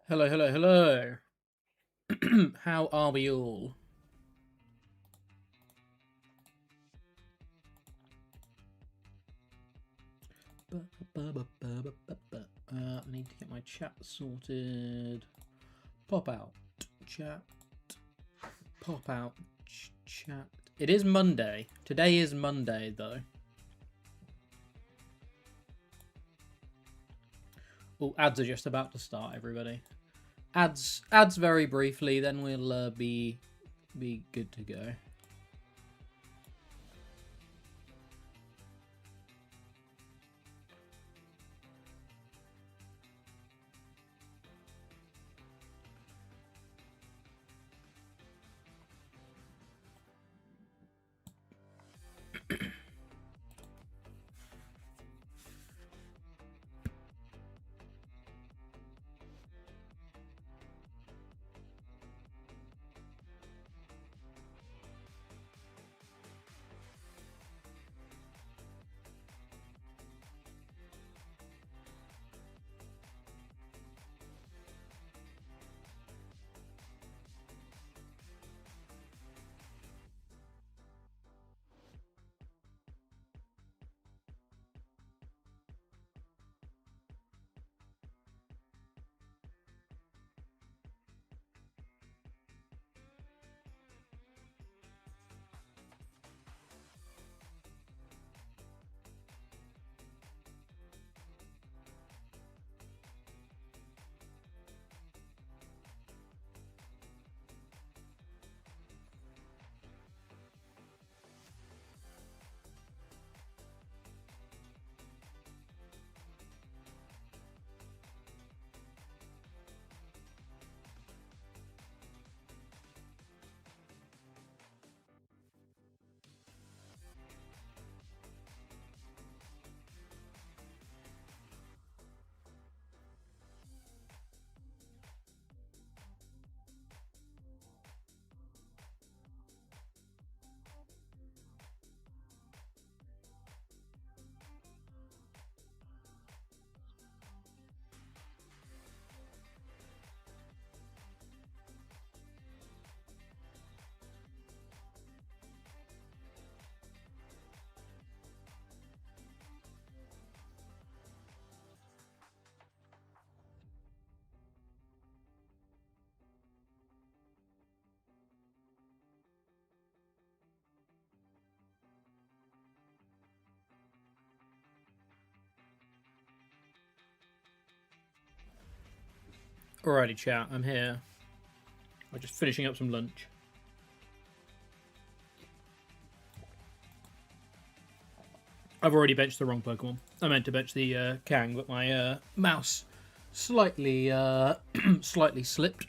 Hello, hello, hello. How are we all? Need to get my chat sorted. Pop out chat. Pop out chat. It is Monday. Today is Monday, though. Oh, ads are just about to start, everybody. Ads very briefly, then we'll be good to go. Alrighty, chat. I'm here. I'm just finishing up some lunch. I've already benched the wrong Pokemon. I meant to bench the Kang, but my mouse slightly slightly slipped.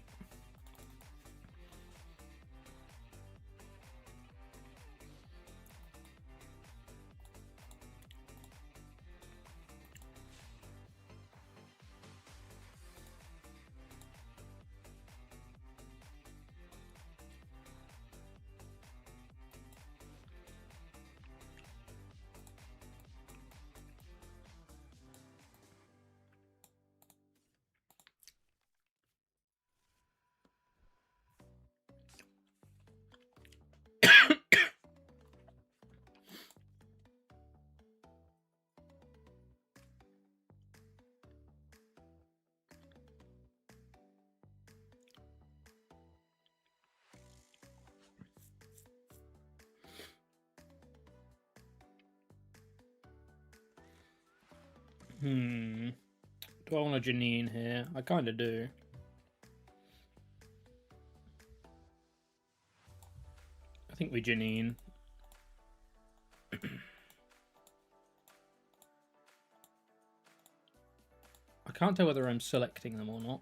Do I want a Janine here? I kind of do. I think we Janine. I can't tell whether I'm selecting them or not.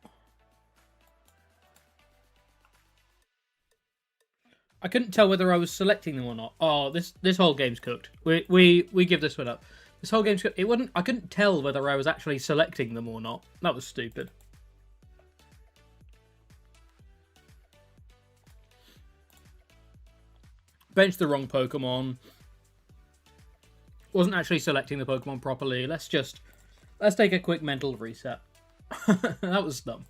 I couldn't tell whether I was selecting them or not. Oh, this whole game's cooked. We give this one up. This whole game's cooked. It wouldn't. I couldn't tell whether I was actually selecting them or not. That was stupid. Benched the wrong Pokemon. Wasn't actually selecting the Pokemon properly. Let's take a quick mental reset. That was dumb.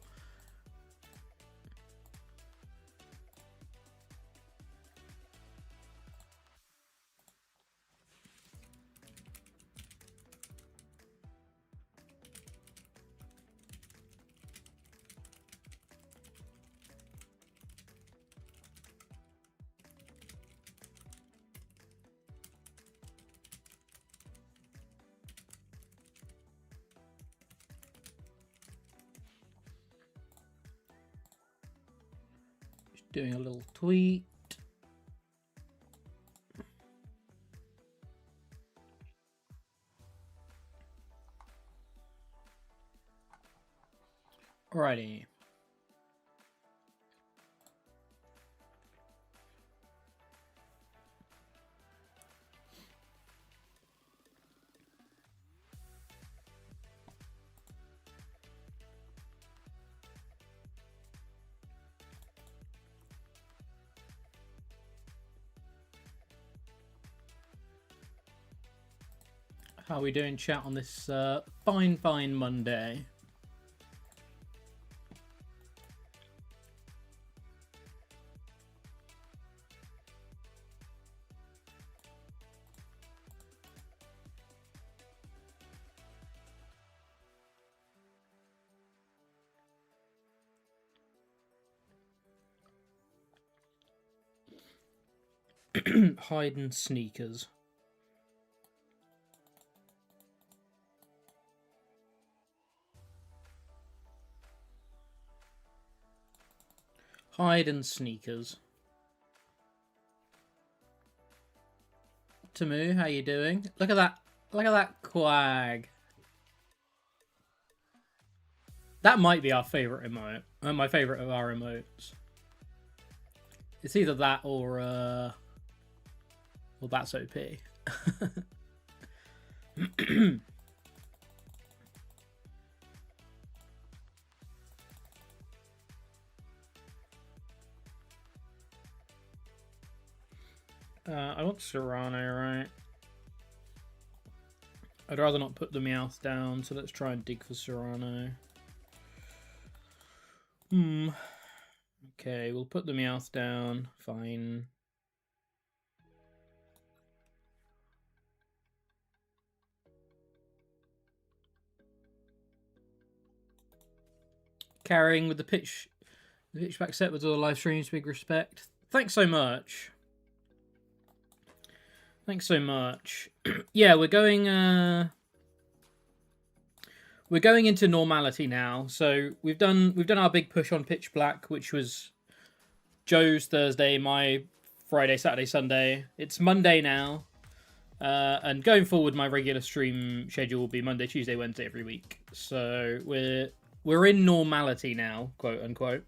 doing a little tweet. Alrighty. How are we doing, chat, on this fine Monday? Hiding sneakers. Hide and sneakers. Tamu, how you doing? Look at that. Look at that quag. That might be our favourite emote. My favourite of our emotes. It's either that or well, that's OP. I want Serrano, right? I'd rather not put the Meowth down, so let's try and dig for Serrano. Okay, we'll put the Meowth down. Fine. Carrying with the pitchback set with all the live streams, big respect. Thanks so much. Thanks so much. Yeah, we're going into normality now. So we've done our big push on Pitch Black, which was Joe's Thursday, my Friday, Saturday, Sunday. It's Monday now. And going forward, my regular stream schedule will be Monday, Tuesday, Wednesday every week. So we're in normality now, quote unquote.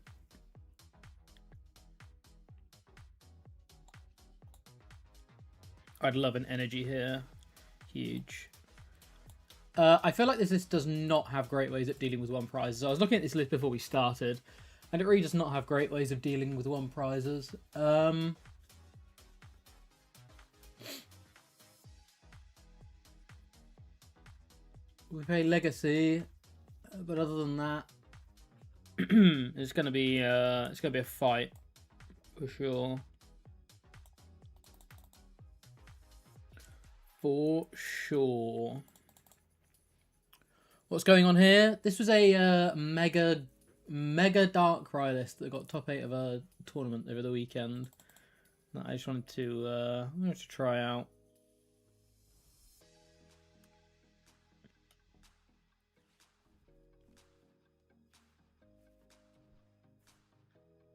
I'd love an energy here. Huge. I feel like this list does not have great ways of dealing with one prizes. I was looking at this list before we started, and it really does not have great ways of dealing with one prizes. We pay Legacy, but other than that, it's gonna be a fight for sure. For sure. What's going on here? This was a Mega Darkrai list that got top 8 of a tournament over the weekend that I just wanted to try out.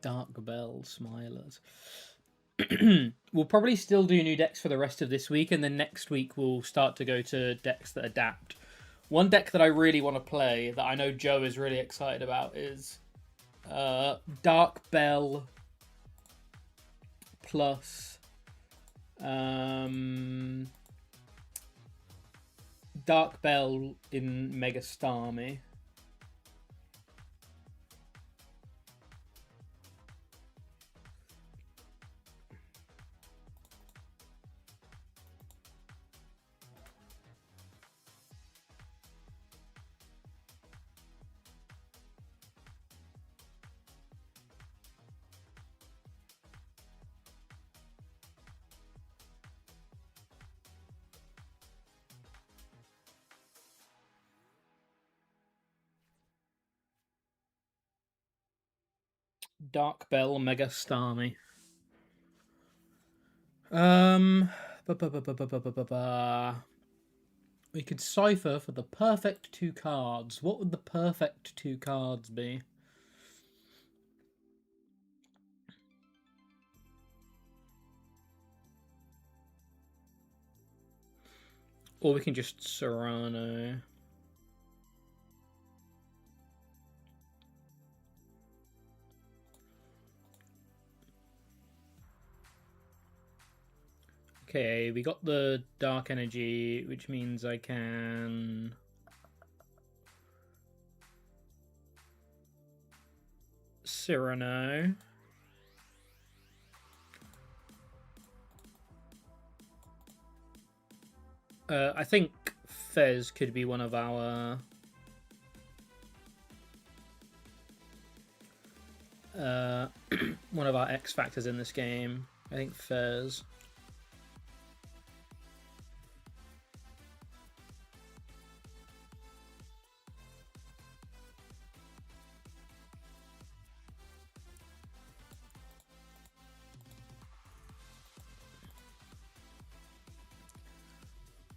Dark Bell Smilers. We'll probably still do new decks for the rest of this week, and then next week we'll start to go to decks that adapt. One deck that I really want to play, that I know Joe is really excited about, is Dark Bell plus Dark Bell in Mega Starmie. Dark Bell Mega Starmie. We could cipher for the perfect 2 cards. What would the perfect 2 cards be? Or we can just Serrano. Okay, we got the Dark Energy, which means I can... Cyrano. I think Fez could be one of our... one of our X factors in this game. I think Fez.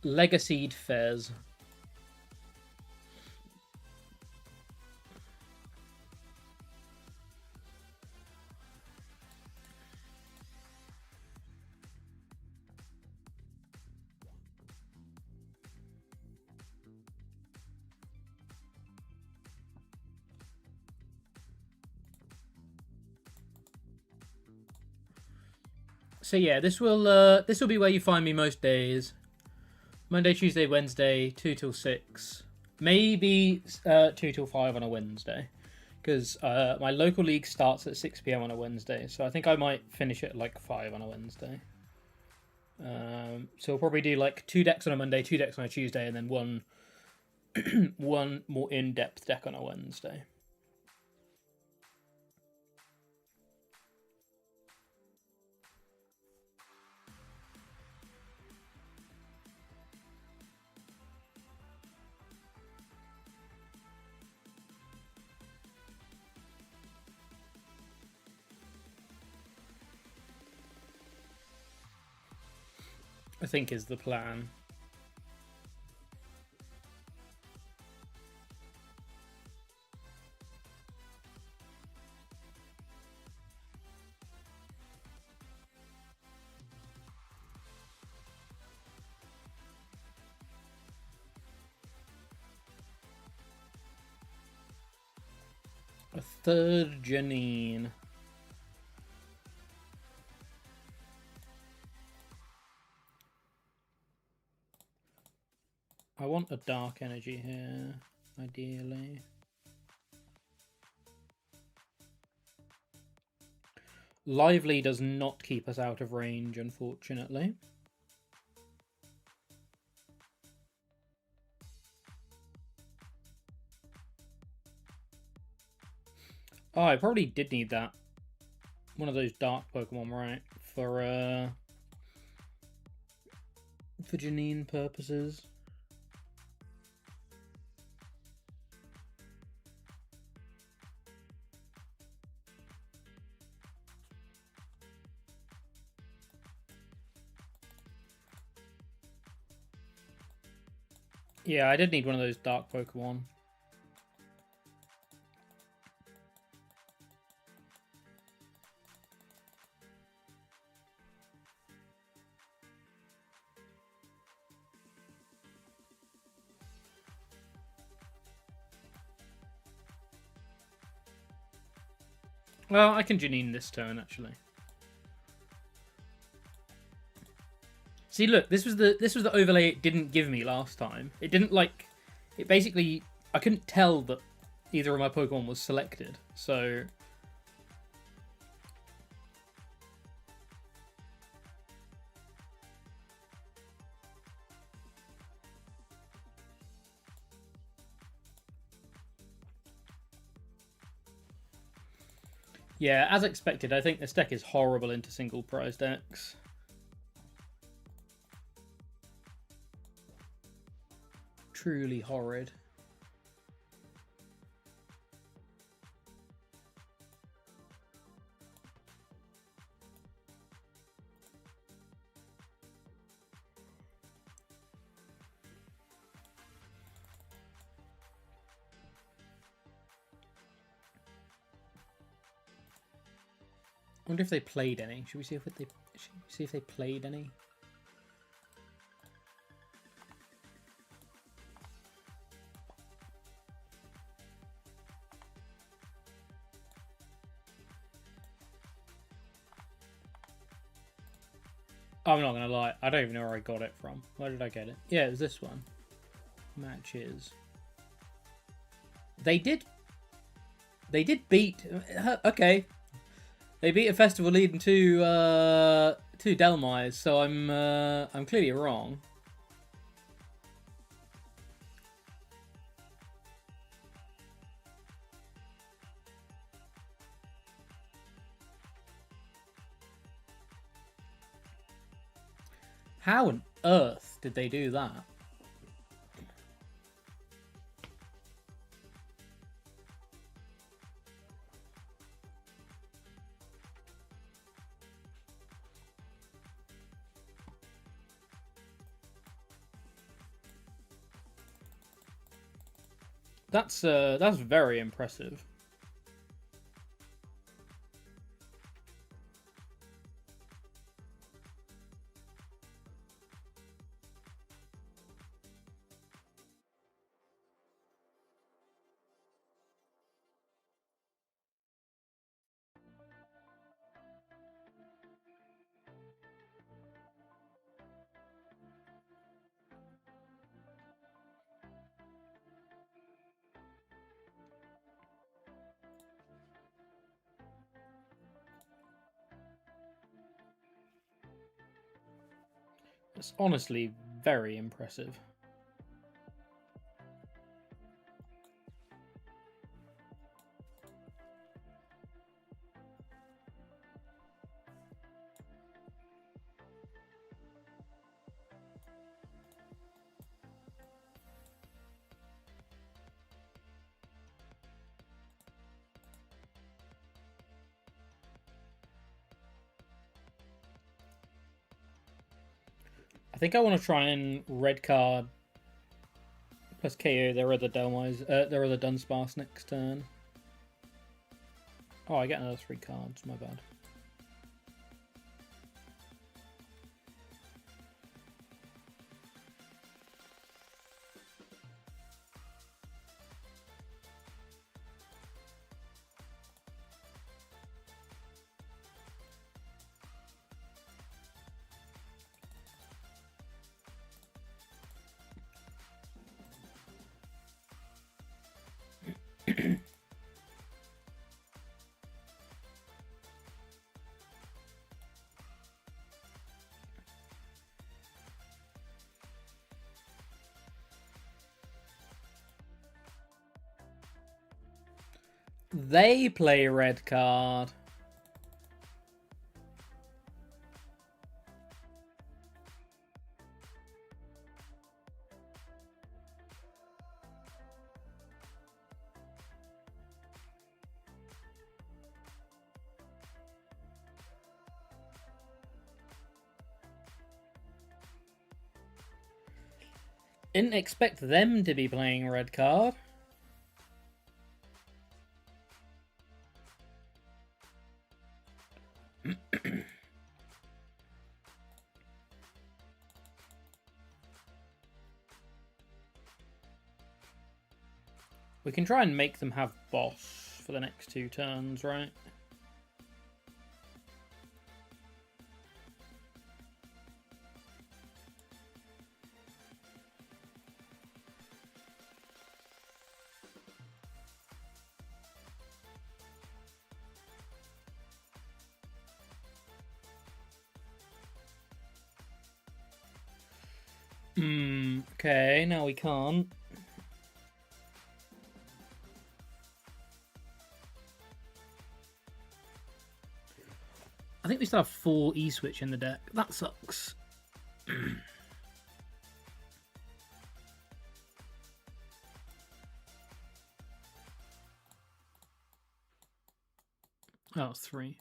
Legacied Fez. So yeah, this will be where you find me most days. Monday, Tuesday, Wednesday, 2 till 6. Maybe 2 till 5 on a Wednesday. Because my local league starts at 6 PM on a Wednesday. So I think I might finish at like 5 on a Wednesday. So we'll probably do like 2 decks on a Monday, 2 decks on a Tuesday, and then one one more in-depth deck on a Wednesday. I think is the plan. A third Janine. I want a Dark Energy here, ideally. Lively does not keep us out of range, unfortunately. Oh, I probably did need that. One of those dark Pokemon, right? For Janine purposes. Yeah, I did need one of those dark Pokemon. Well, I can Janine this turn, actually. See, look, this was the overlay it didn't give me last time. It didn't, like... It basically... I couldn't tell that either of my Pokemon was selected, so... Yeah, as expected, I think this deck is horrible into single prize decks. Truly horrid. I wonder if they played any. Should we see if they played any? I'm not gonna lie, I don't even know where I got it from. Where did I get it? Yeah, it was this one. Matches. They did beat. Okay, they beat a festival leading to Delmires, so I'm clearly wrong. How on earth did they do that? That's very impressive. It's honestly very impressive. I think I want to try and red card plus KO their other Dunsparce next turn. Oh, I get another 3 cards. My bad. They play red card. Didn't expect them to be playing red card. We can try and make them have boss for the next 2 turns, right? Okay, now we can't. I think we still have 4 E-Switch in the deck. That sucks. Oh, 3.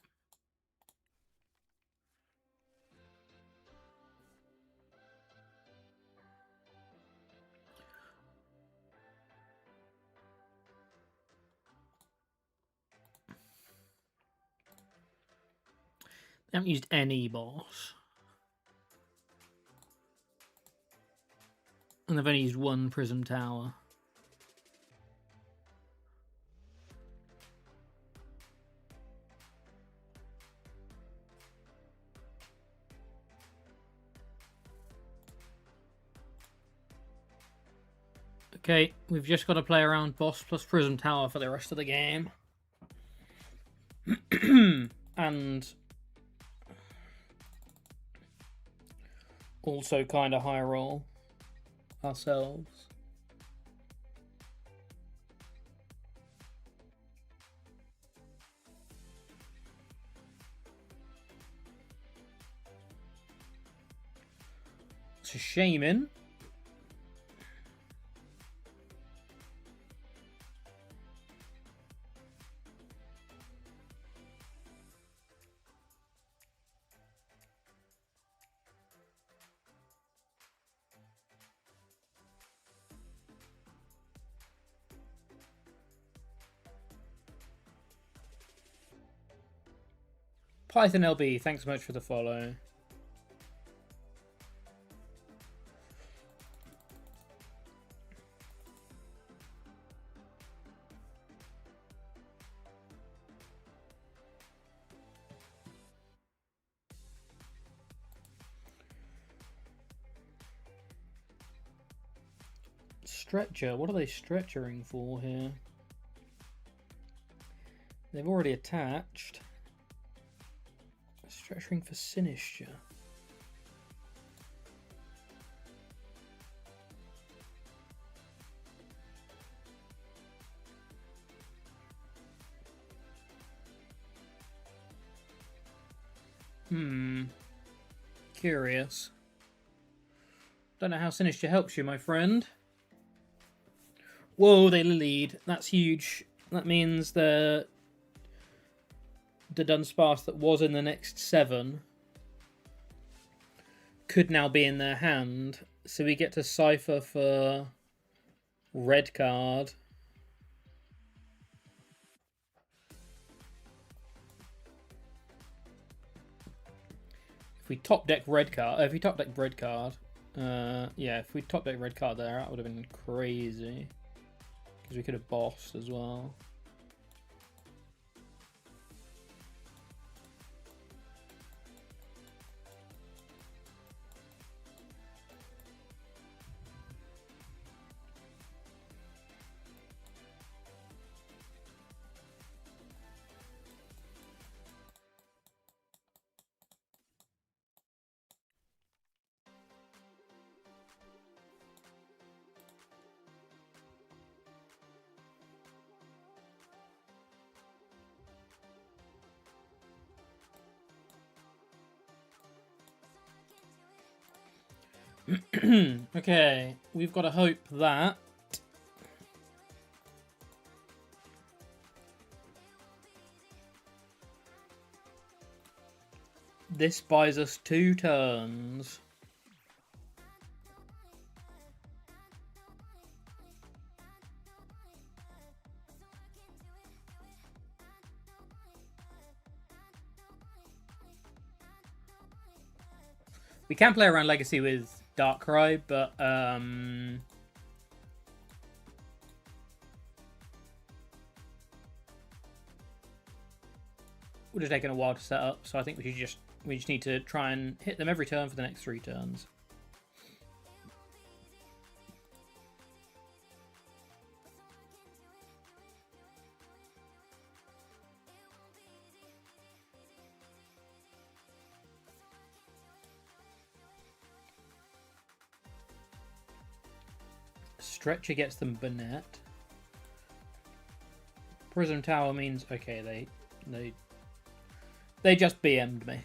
They haven't used any boss. And they've only used 1 Prism Tower. Okay, we've just got to play around boss plus Prism Tower for the rest of the game. And also kind of high roll ourselves. It's a shaman. Python LB, thanks so much for the follow. Stretcher, what are they stretchering for here? They've already attached. Stretching for Sinistra. Curious. Don't know how Sinistra helps you, my friend. Whoa, they lead. That's huge. That means the Dunsparce that was in the next 7 could now be in their hand. So we get to cipher for red card. If we top deck red card, yeah, if we top deck red card there, that would have been crazy. Because we could have bossed as well. Okay, we've got to hope that this buys us 2 turns. We can play around Legacy with Darkrai, but would have taken a while to set up, so I think we just need to try and hit them every turn for the next 3 turns. Stretcher gets them Burnett. Prism Tower means okay, they just BM'd me.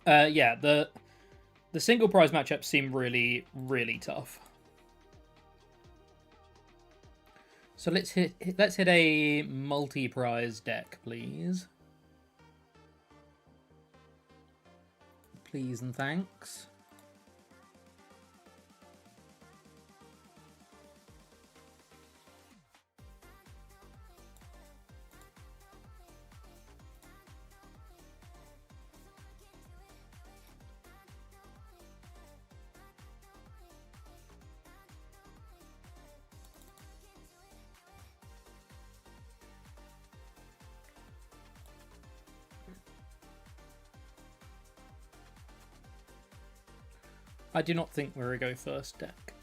Yeah, the single prize matchups seem really, really tough. So let's hit a multi-prize deck, please. Please and thanks. I do not think we're a go first deck.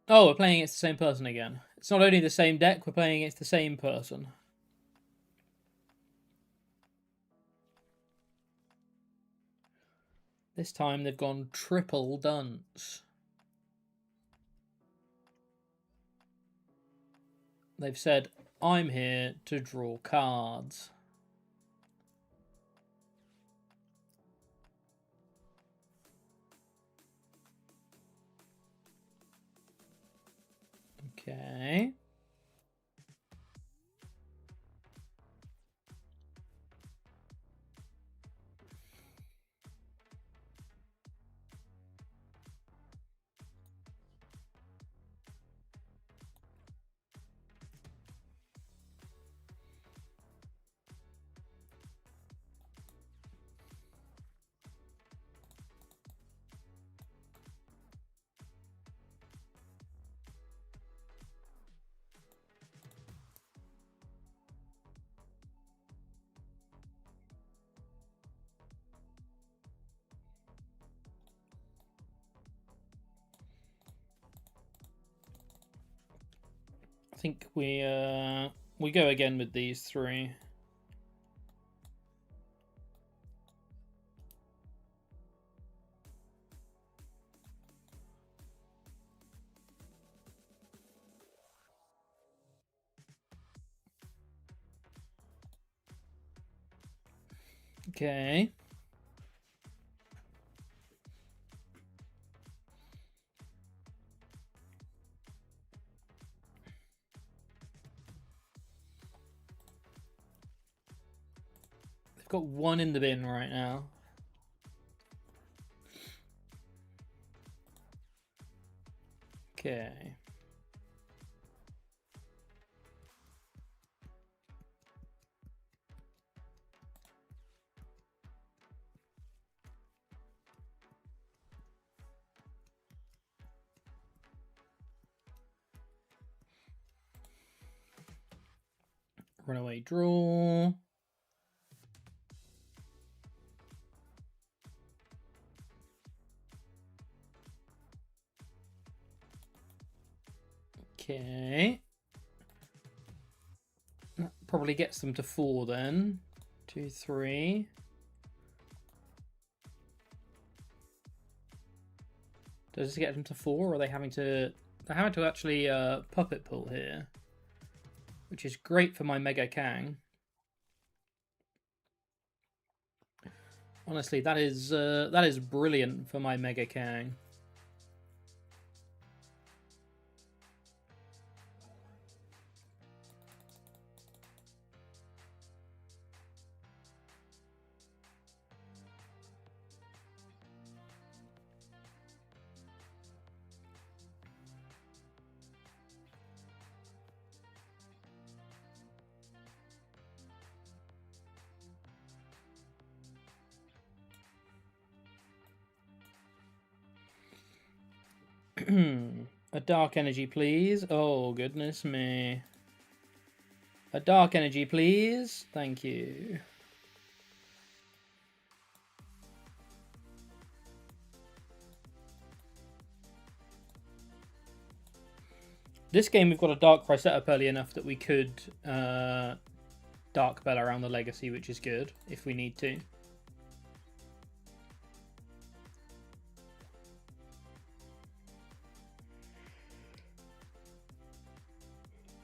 Oh, we're playing against the same person again. It's not only the same deck, we're playing against the same person. This time they've gone triple dunce. They've said, I'm here to draw cards. Okay. I think we go again with these three. Okay. They've got one in the bin right now. Okay. Runaway draw. Okay. That probably gets them to 4 then. 2, 3. Does this get them to 4, or are they having to... They're having to actually puppet pull here, which is great for my Mega Kang. Honestly, that is brilliant for my Mega Kang. A dark energy, please. Oh, goodness me. A dark energy, please. Thank you. This game, we've got a Darkrai set up early enough that we could Dark Bell around the Legacy, which is good, if we need to.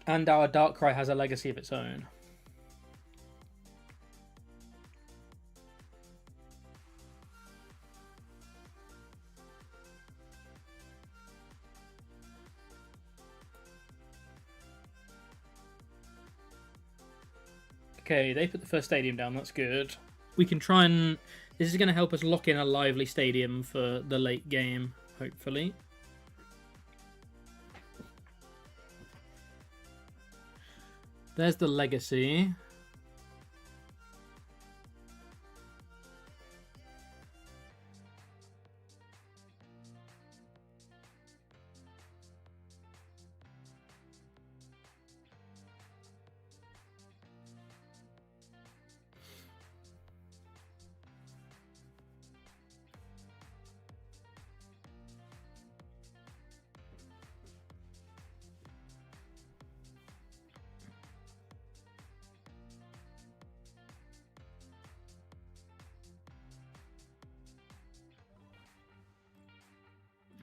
And our Darkrai has a legacy of its own. Okay, they put the first stadium down, that's good. We can try and... This is going to help us lock in a lively stadium for the late game, hopefully. There's the legacy.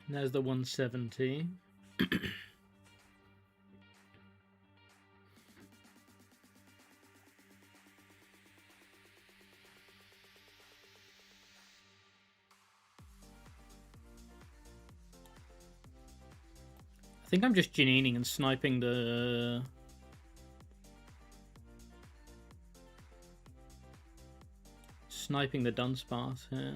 There's the 170. I think I'm just Janining and sniping the... Dunsparce here.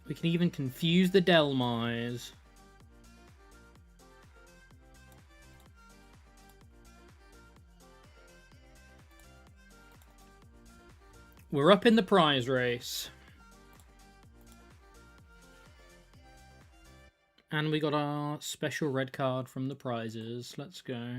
We can even confuse the Delmise. We're up in the prize race. And we got our special red card from the prizes. Let's go.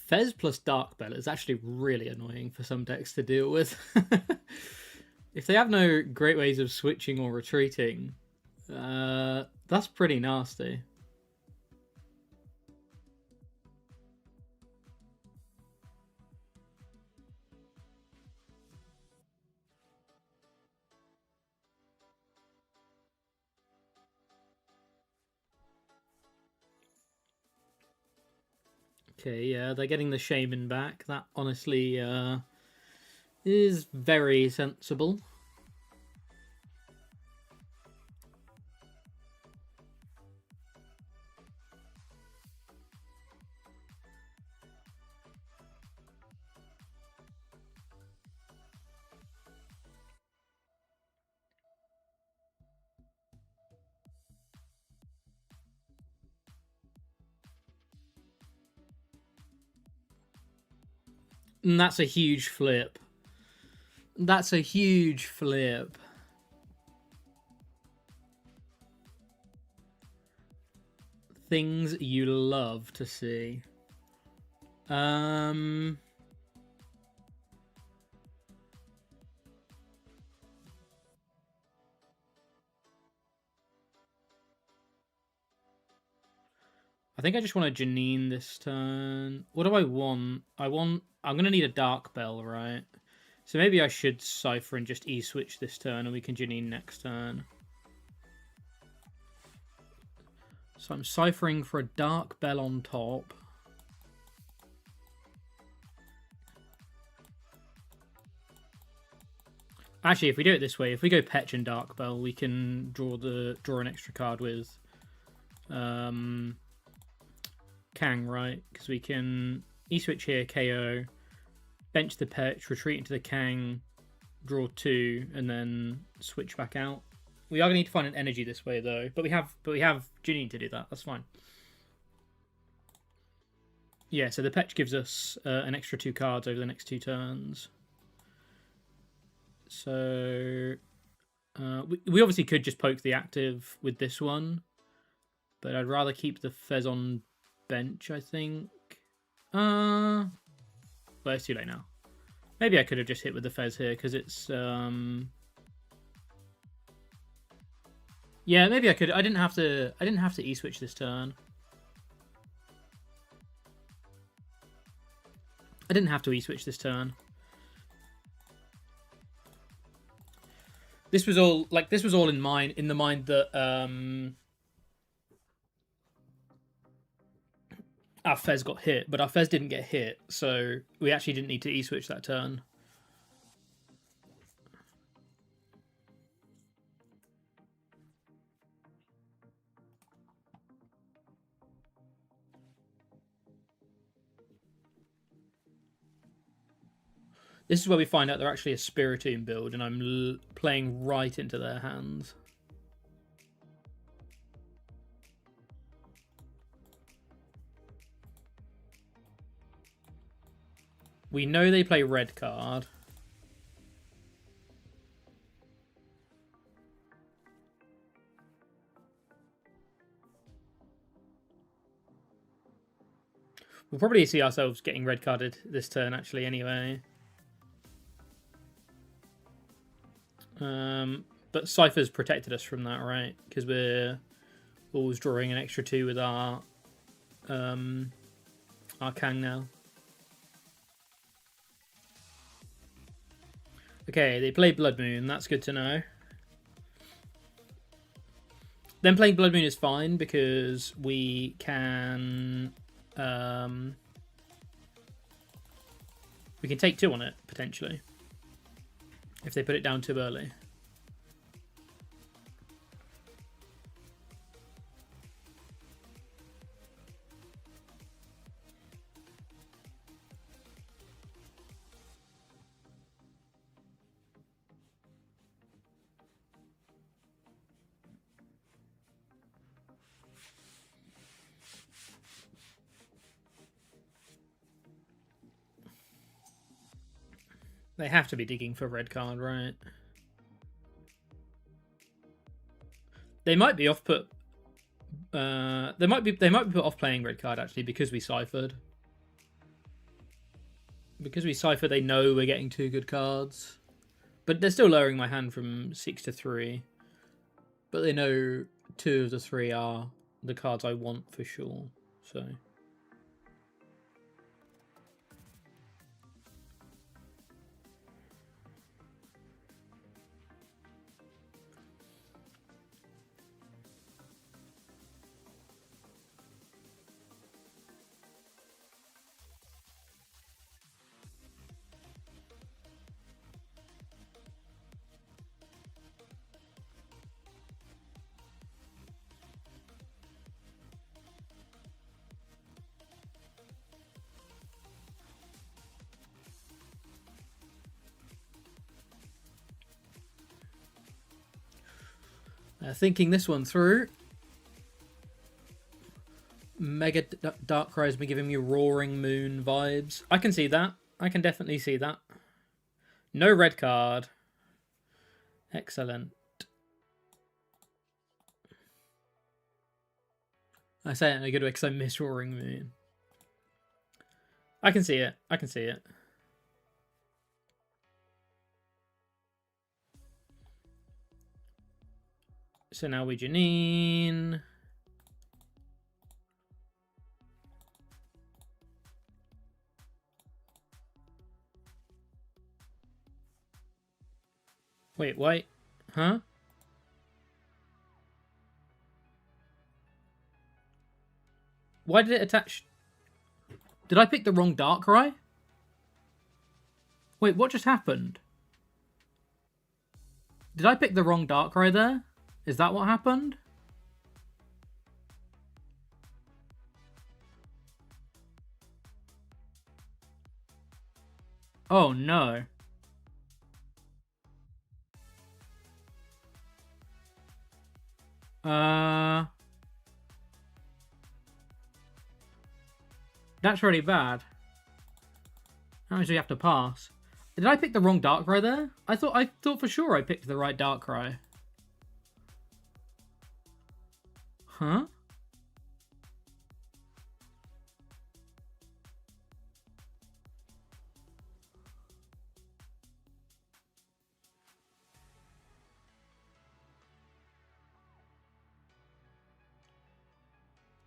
Fez plus Dark Bell is actually really annoying for some decks to deal with. If they have no great ways of switching or retreating, that's pretty nasty. Okay, yeah, they're getting the Shaman back. That honestly is very sensible. And that's a huge flip. That's a huge flip. Things you love to see. I think I just want to Janine this turn. What do I want? I'm going to need a Dark Bell, right? So maybe I should Cypher and just E-switch this turn and we can Janine next turn. So I'm Cyphering for a Dark Bell on top. Actually, if we do it this way, if we go Petch and Dark Bell, we can draw an extra card with Kang, right? Because we can E-switch here, KO, bench the Petch, retreat into the Kang, draw 2, and then switch back out. We are going to need to find an energy this way, though. But we have Janine to do that. That's fine. Yeah, so the Petch gives us an extra 2 cards over the next 2 turns. So we obviously could just poke the active with this one, but I'd rather keep the Fez on bench, I think. Well, it's too late now. Maybe I could have just hit with the Fez here because it's yeah, maybe I could. I didn't have to E-switch this turn. I didn't have to E-switch this turn. This was all in the mind that our Fez got hit, but our Fez didn't get hit, so we actually didn't need to E-switch that turn. This is where we find out they're actually a Spiritomb build, and I'm playing right into their hands. We know they play red card. We'll probably see ourselves getting red carded this turn, actually, anyway. But Cypher's protected us from that, right? Because we're always drawing an extra 2 with our Kang now. Okay, they play Blood Moon. That's good to know. Them playing Blood Moon is fine because we can take 2 on it potentially if they put it down too early. They have to be digging for red card, right? They might be off put. They might be put off playing red card actually because we ciphered. Because we ciphered, they know we're getting 2 good cards, but they're still lowering my hand from 6 to 3. But they know 2 of the 3 are the cards I want for sure. So. Thinking this one through. Mega Darkrai has been giving me Roaring Moon vibes. I can see that. I can definitely see that. No red card. Excellent. I say it in a good way because I miss Roaring Moon. I can see it. I can see it. So now we Janine. Wait. Huh? Why did it attach? Did I pick the wrong Darkrai? Wait, what just happened? Did I pick the wrong Darkrai there? Is that what happened? Oh no. That's really bad. That means we have to pass. Did I pick the wrong Darkrai there? I thought for sure I picked the right Darkrai. Huh?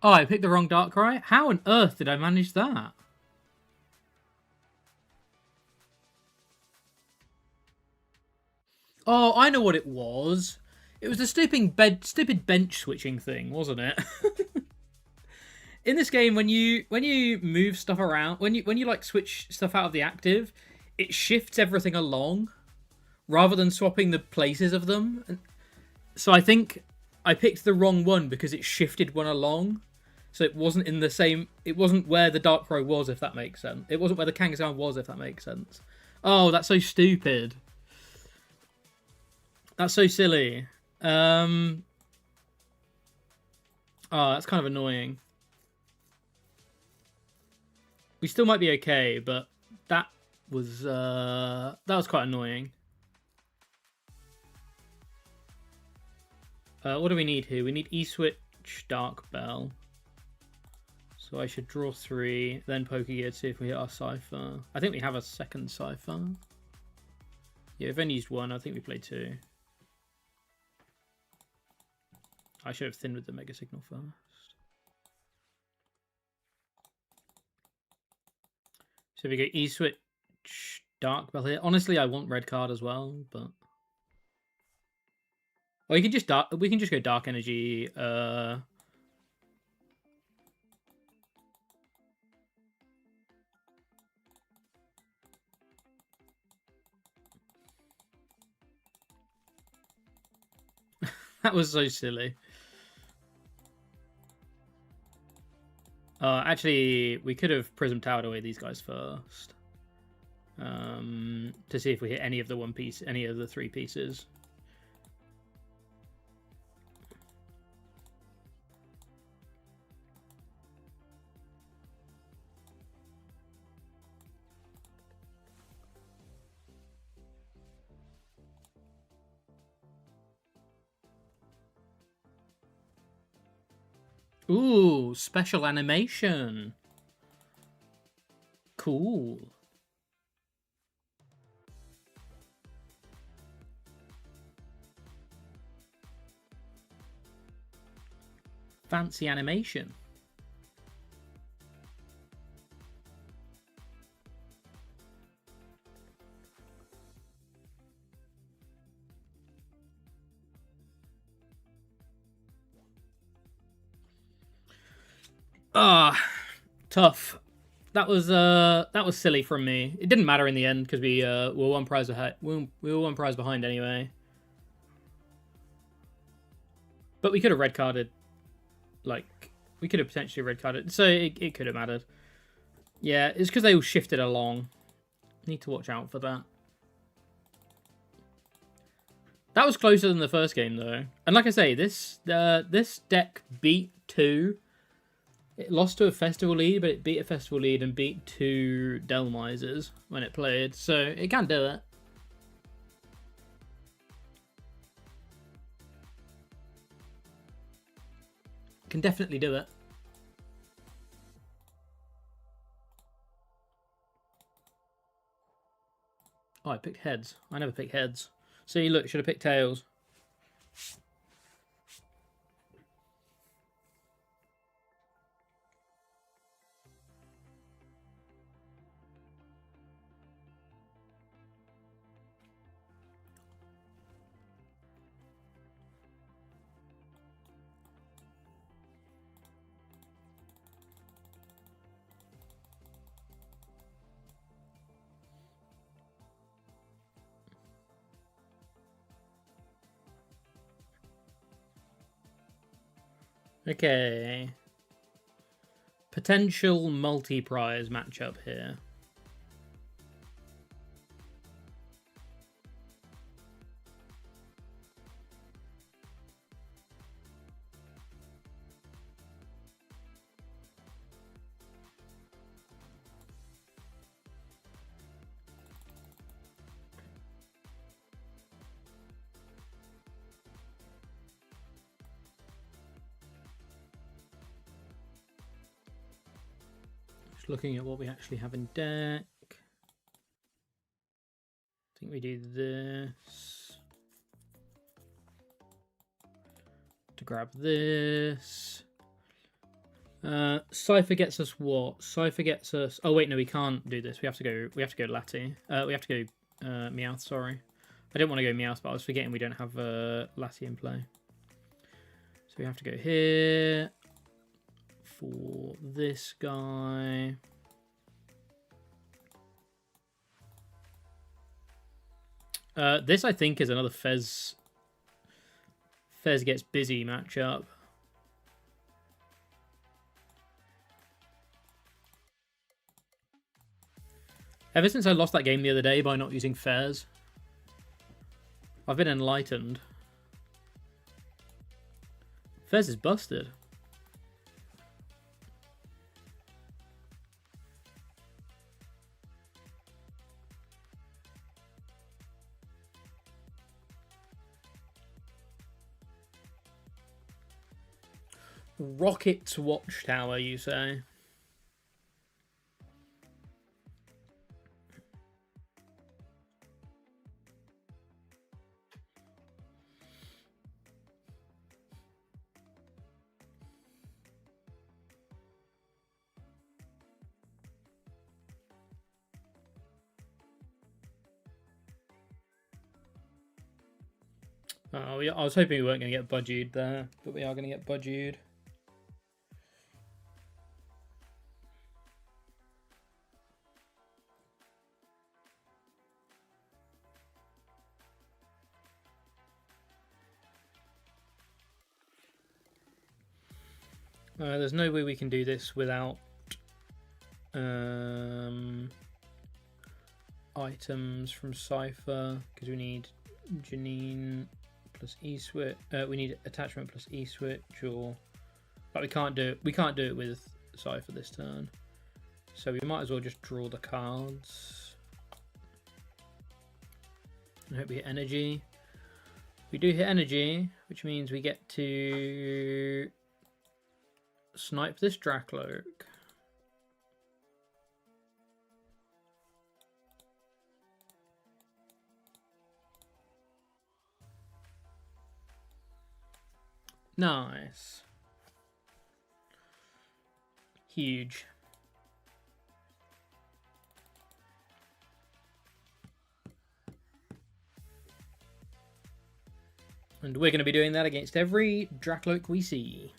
Oh, I picked the wrong Darkrai? How on earth did I manage that? Oh, I know what it was. It was the stupid bench switching thing, wasn't it? In this game, when you move stuff around, when you like switch stuff out of the active, it shifts everything along rather than swapping the places of them. So I think I picked the wrong one because it shifted one along. So it wasn't in the same... It wasn't where the Darkrai was, if that makes sense. It wasn't where the Kangaskhan was, if that makes sense. Oh, that's so stupid. That's so silly. Oh, that's kind of annoying. We still might be okay, but that was quite annoying. What do we need here? We need E-Switch, Dark Bell. So I should draw 3, then Pokegear to see if we hit our Cypher. I think we have a second Cypher. Yeah, we've only used 1. I think we played 2. I should have thinned with the Mega Signal first. So we go E-Switch, Dark Bell here. Honestly, I want red card as well, but... Or you can just we can just go Dark Energy. That was so silly. Actually, we could have Prism Towered away these guys first. To see if we hit any of the any of the 3 pieces. Ooh, special animation. Cool. Fancy animation. Tough. That was silly from me. It didn't matter in the end because we were 1 prize ahead. We were 1 prize behind anyway. But we could have red carded. Like, we could have potentially red carded. So it could have mattered. Yeah, it's because they all shifted along. Need to watch out for that. That was closer than the first game though. And like I say, this deck beat 2. It lost to a festival lead, but it beat a festival lead and beat 2 Delmisers when it played. So it can do it. Can definitely do it. Oh, I picked heads. I never pick heads. See, look, should have picked tails. Okay. Potential multi-prize matchup here. Looking at what we actually have in deck. I think we do this. To grab this. Cypher gets us what? Cypher gets us... Oh wait, no, we can't do this. We have to go Lati. We have to go Meowth, sorry. I didn't want to go Meowth, but I was forgetting we don't have Lassie in play. So we have to go here for this guy. This, I think, is another Fez gets busy matchup. Ever since I lost that game the other day by not using Fez, I've been enlightened. Fez is busted. Rocket's Watchtower, you say? Oh, yeah, I was hoping we weren't going to get budgied there, but we are going to get budgied. There's no way we can do this without items from Cypher, because we need Janine plus E-Switch. We need attachment plus E-Switch, or but we can't do it with Cypher this turn. So we might as well just draw the cards. I hope we hit energy. We do hit energy, which means we get to snipe this Dracloak. Nice. Huge. And we're going to be doing that against every Dracloak we see.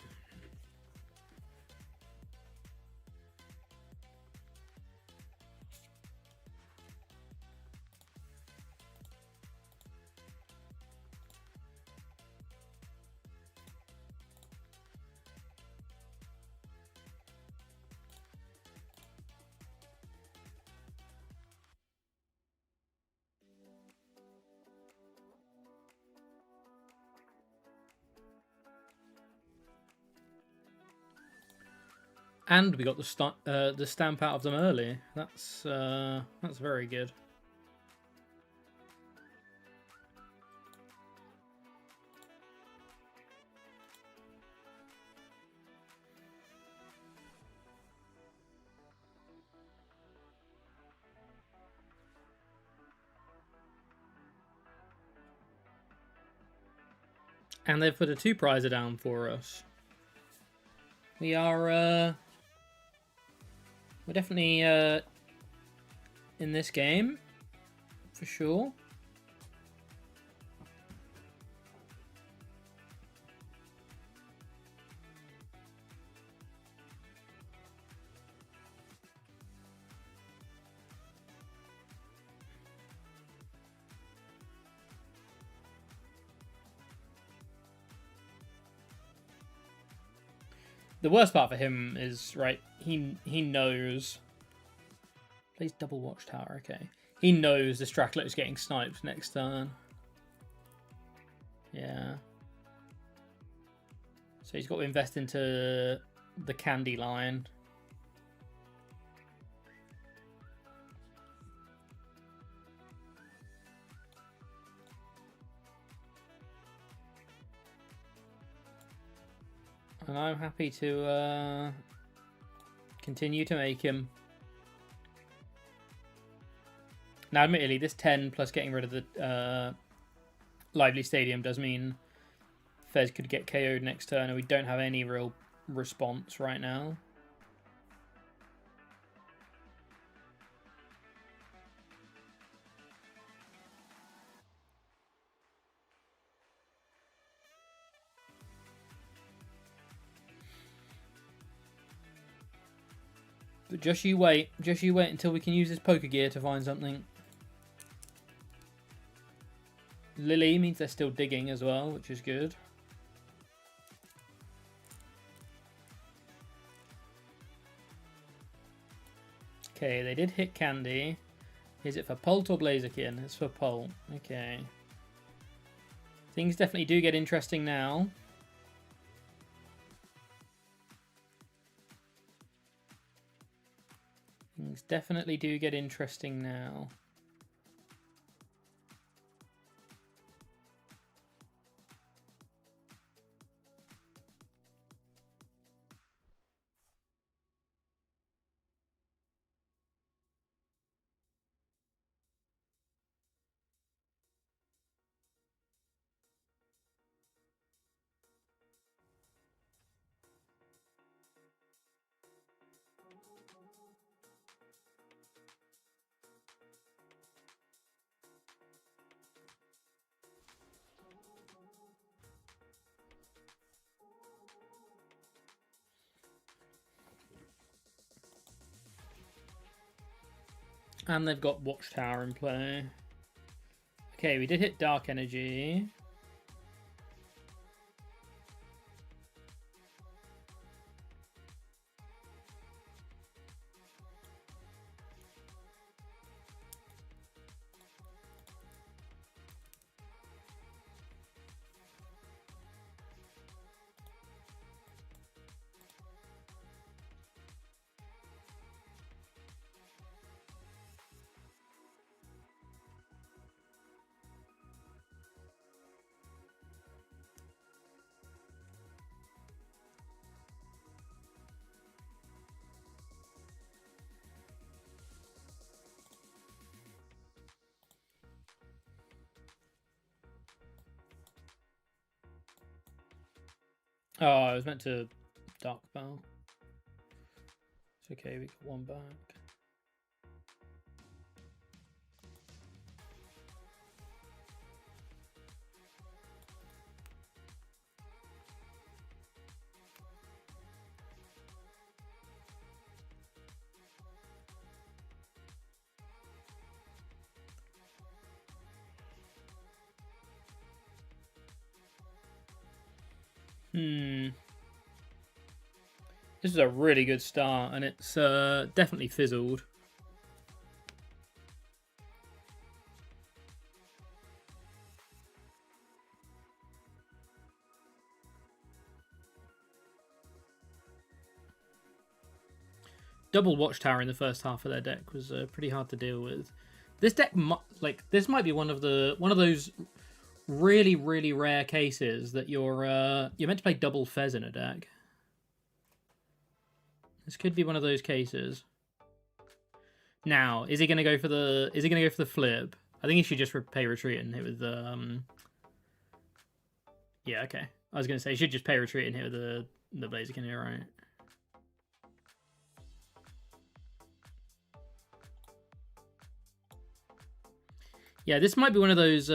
And we got the stamp out of them early. That's very good. And they've put a 2-prizer down for us. We are we're definitely in this game, for sure. The worst part for him is, right, he knows. Plays double Watchtower, okay. He knows this Dracloak's getting sniped next turn. Yeah. So he's got to invest into the candy line. And I'm happy to continue to make him. Now, admittedly, this 10 plus getting rid of the Lively Stadium does mean Fez could get KO'd next turn, and we don't have any real response right now. But just you wait. Just you wait until we can use this poker gear to find something. Lily means they're still digging as well, which is good. Okay, they did hit Candy. Is it for Pult or Blaziken? It's for Pult. Okay. Things definitely do get interesting now. Things definitely do get interesting now. And they've got Watchtower in play. Okay, we did hit Dark Energy. Oh, I was meant to Dark Bell. It's okay, we got one back. This is a really good start, and it's definitely fizzled. Double Watchtower in the first half of their deck was pretty hard to deal with. This deck, this might be one of those really rare cases that you're meant to play double Fez in a deck. This could be one of those cases. Now, is he going to go for the flip? I think he should just pay retreat and hit with the yeah, okay. I was going to say he should just pay retreat and hit with the Blaziken here, right? Yeah, this might be one of those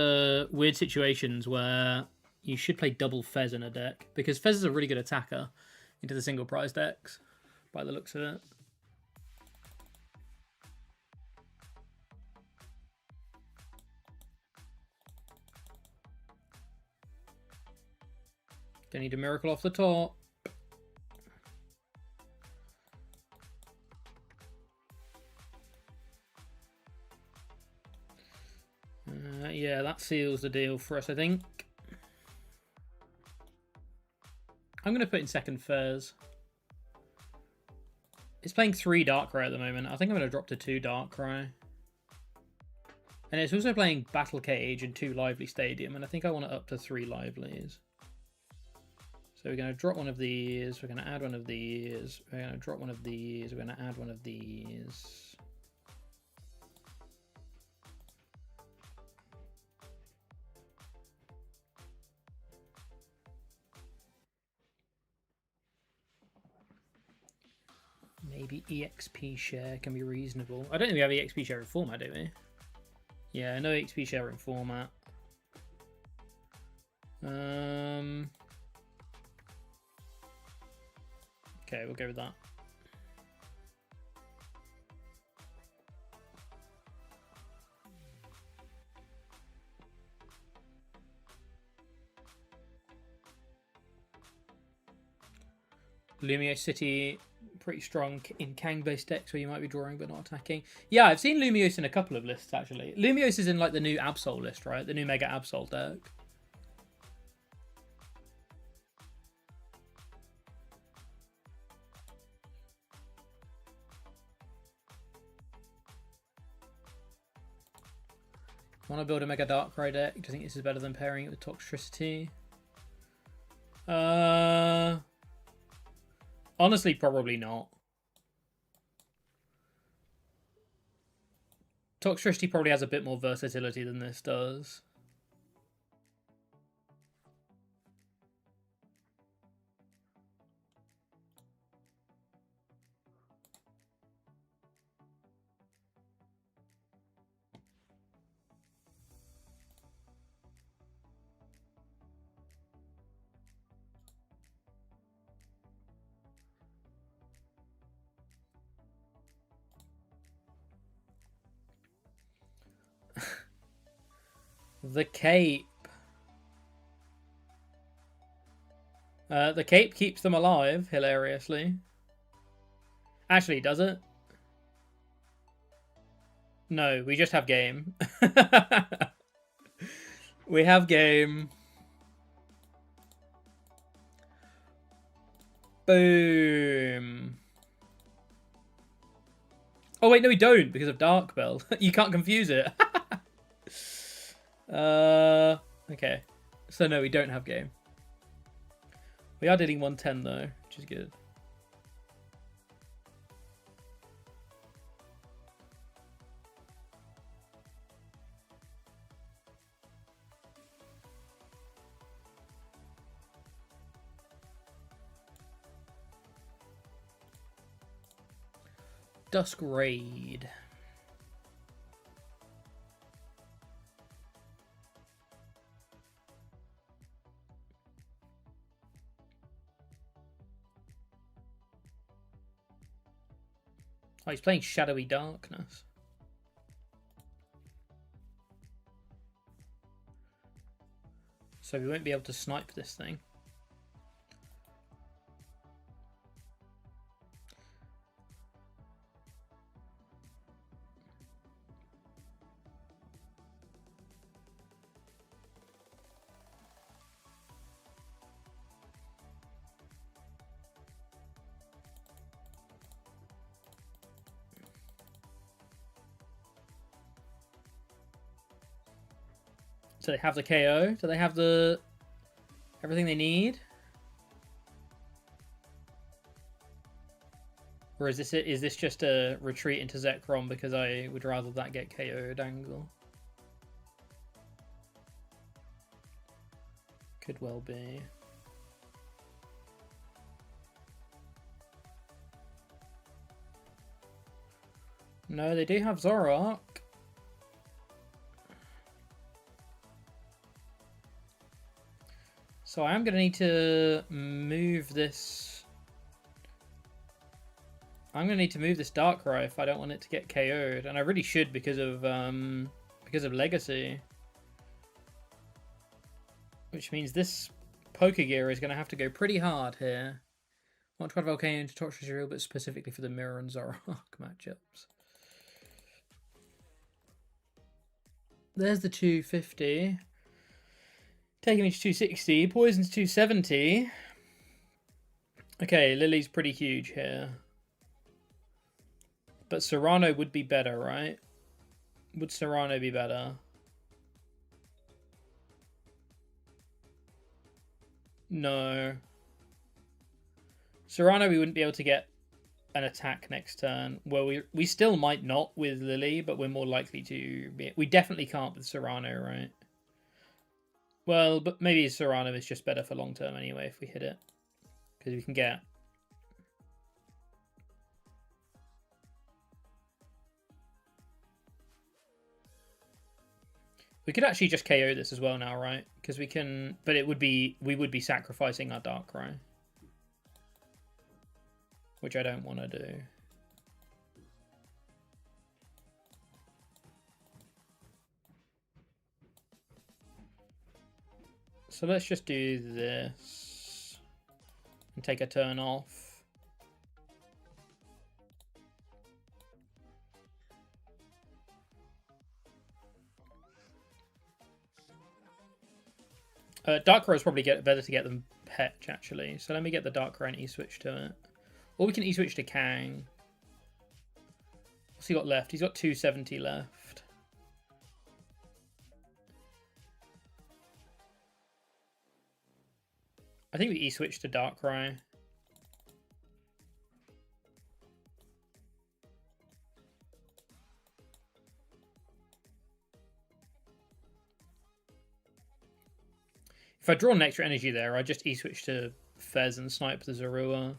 weird situations where you should play double Fez in a deck, because Fez is a really good attacker into the single prize decks, by the looks of it. Don't need a miracle off the top. Yeah, that seals the deal for us, I think. I'm going to put in second Fez. It's playing 3 Darkrai at the moment. I think I'm going to drop to 2 Darkrai. And it's also playing Battle Cage and 2 Lively Stadium, and I think I want it up to 3 Livelies. So we're going to drop one of these, we're going to add one of these, we're going to drop one of these, we're going to add one of these. Maybe EXP share can be reasonable. I don't think we have EXP share in format, do we? Yeah, no EXP share in format. Okay, we'll go with that. Lumio City, pretty strong in Kang-based decks where you might be drawing but not attacking. Yeah, I've seen Lumiose in a couple of lists, actually. Lumiose is in, like, the new Absol list, right? The new Mega Absol deck. Want to build a Mega Darkrai deck? Do you think this is better than pairing it with Toxtricity? Honestly, probably not. Toxtricity probably has a bit more versatility than this does. The cape. The cape keeps them alive, hilariously. Actually, does it? No, we just have game. We have game. Boom. Oh, wait, no, we don't, because of Dark Bell. You can't confuse it. Okay. So, no, we don't have game. We are dealing 110, though, which is good. Dusk Raid. Oh, he's playing Shadowy Darkness. So we won't be able to snipe this thing. So they have the KO? Do they have the everything they need? Or is this just a retreat into Zekrom because I would rather that get KO'd angle? Could well be. No, they do have Zoroark. So I am going to need to move this. I'm going to need to move this Darkrai if I don't want it to get KO'd, and I really should because of Legacy. Which means this Pokegear is going to have to go pretty hard here. I want to try Volcano into Toxtricity, but specifically for the Mirror and Zoroark matchups. There's the 250. Taking me to 260. Poison's 270. Okay, Lily's pretty huge here. But Serrano would be better, right? Would Serrano be better? No. Serrano, we wouldn't be able to get an attack next turn. Well, we still might not with Lily, but we're more likely to be. We definitely can't with Serrano, right? Well, but maybe Serrano is just better for long term anyway if we hit it. Because we can get... We could actually just KO this as well now, right? Because we can... But it would be... We would be sacrificing our Darkrai. Which I don't want to do. So let's just do this. And take a turn off. Darkrai is probably better to get them Petch, actually. So let me get the Darkrai and E-switch to it. Or we can E-switch to Kang. What's he got left? He's got 270 left. I think we E-switch to Darkrai. If I draw an extra energy there, I just E-switch to Fez and snipe the Zorua.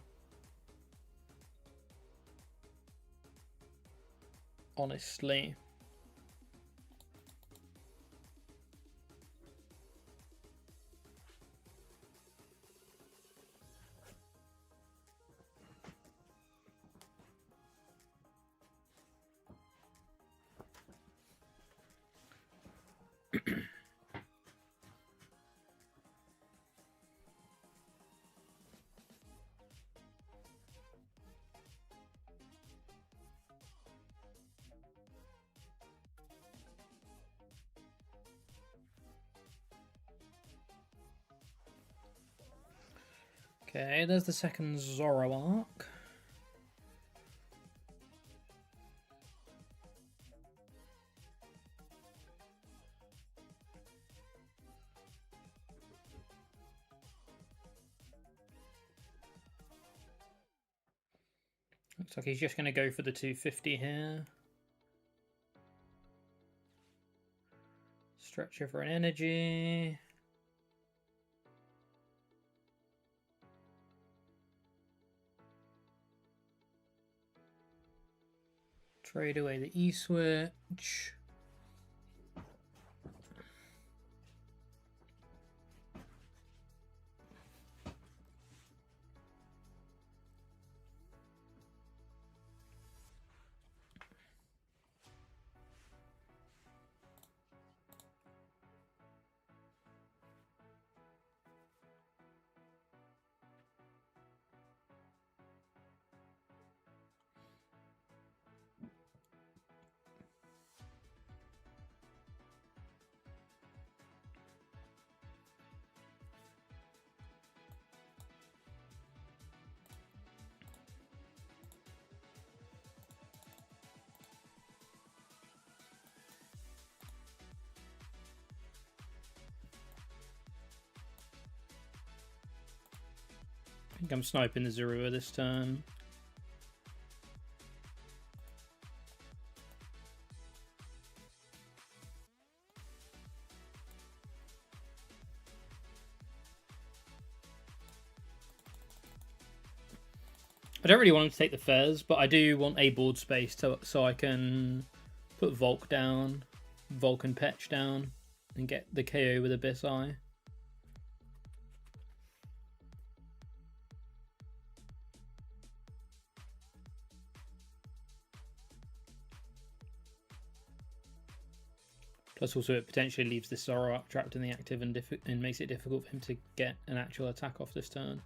Honestly. Okay, there's the second Zoroark. Looks like he's just going to go for the 250 here. Stretcher for an energy. Trade away the E-switch. I think I'm sniping the Zorua this turn. I don't really want him to take the Fez, but I do want a board space so I can put Volk down, Volk and Petch down, and get the KO with Abyss Eye. Plus also it potentially leaves this Zoroark trapped in the active and makes it difficult for him to get an actual attack off this turn.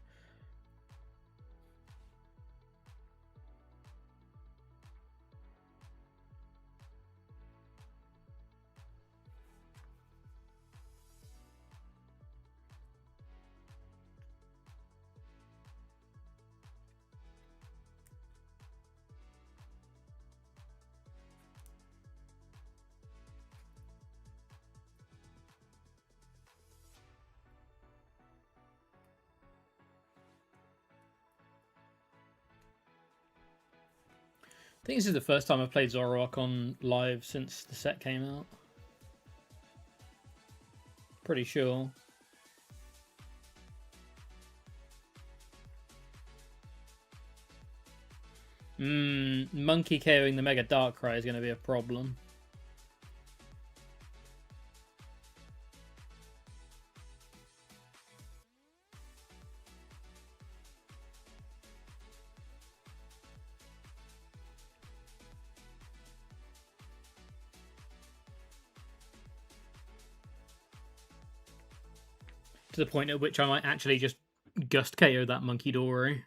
I think this is the first time I've played Zoroark on live since the set came out. Pretty sure. Monkey KOing the Mega Darkrai is going to be a problem. To the point at which I might actually just Gust KO that Monkey Dory.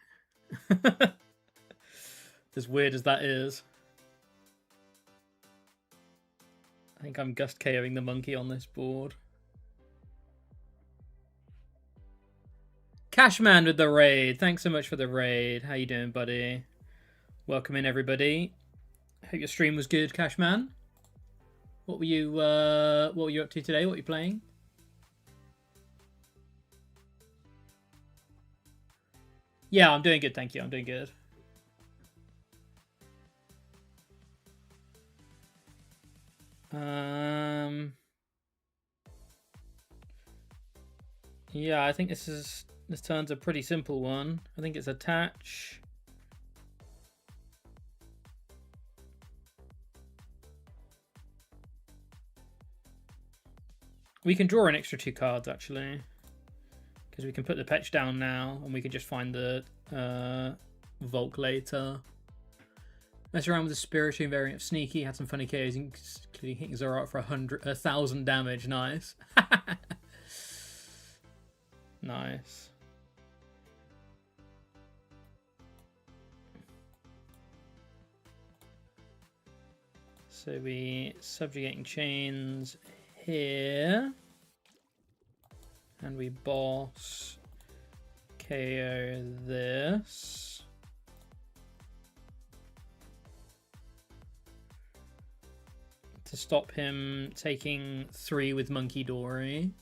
As weird as that is. I think I'm Gust KOing the monkey on this board. Cashman with the raid. Thanks so much for the raid. How you doing, buddy? Welcome in, everybody. Hope your stream was good, Cashman. What were you up to today? What are you playing? Yeah, I'm doing good, thank you. I'm doing good. Yeah, I think this turn's a pretty simple one. I think it's attach. We can draw an extra 2 cards actually, because we can put the Petch down now, and we can just find the Volk later. Mess around with the Spiritomb variant of Sneaky. Had some funny KOs, including hitting Zoroark for 1,000 damage. Nice. Nice. So we subjugating chains here, and we boss KO this. To stop him taking 3 with Monkey Dory.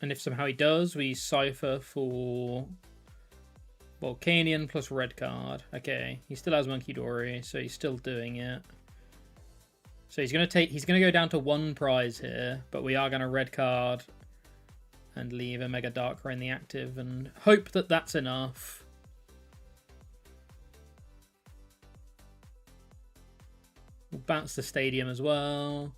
And if somehow he does, we cipher for Volcanion plus red card. Okay, he still has Monkey Dory, so he's still doing it. So he's gonna go down to 1 prize here, but we are gonna red card and leave a Mega Darkrai in the active and hope that that's enough. We'll bounce the stadium as well.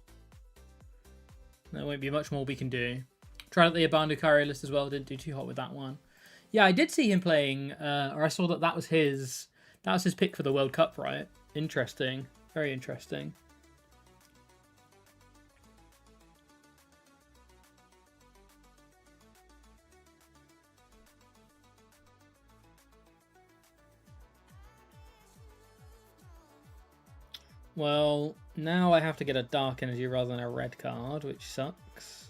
There won't be much more we can do. Tried out the Abandokario list as well. Didn't do too hot with that one. Yeah, I did see him playing, or I saw that was his pick for the World Cup, right? Interesting. Very interesting. Well, now I have to get a Dark Energy rather than a red card, which sucks.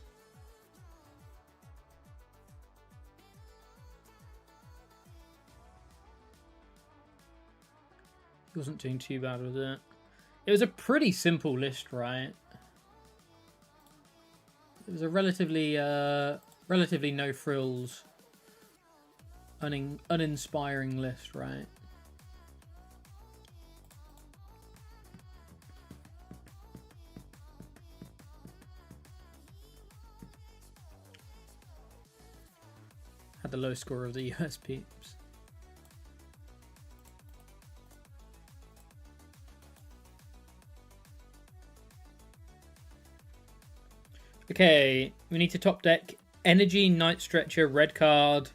He wasn't doing too bad with it. It was a pretty simple list, right? It was a relatively no frills, uninspiring list, right? Had the low score of the US peeps. Okay, we need to top deck Energy, Night Stretcher, red card,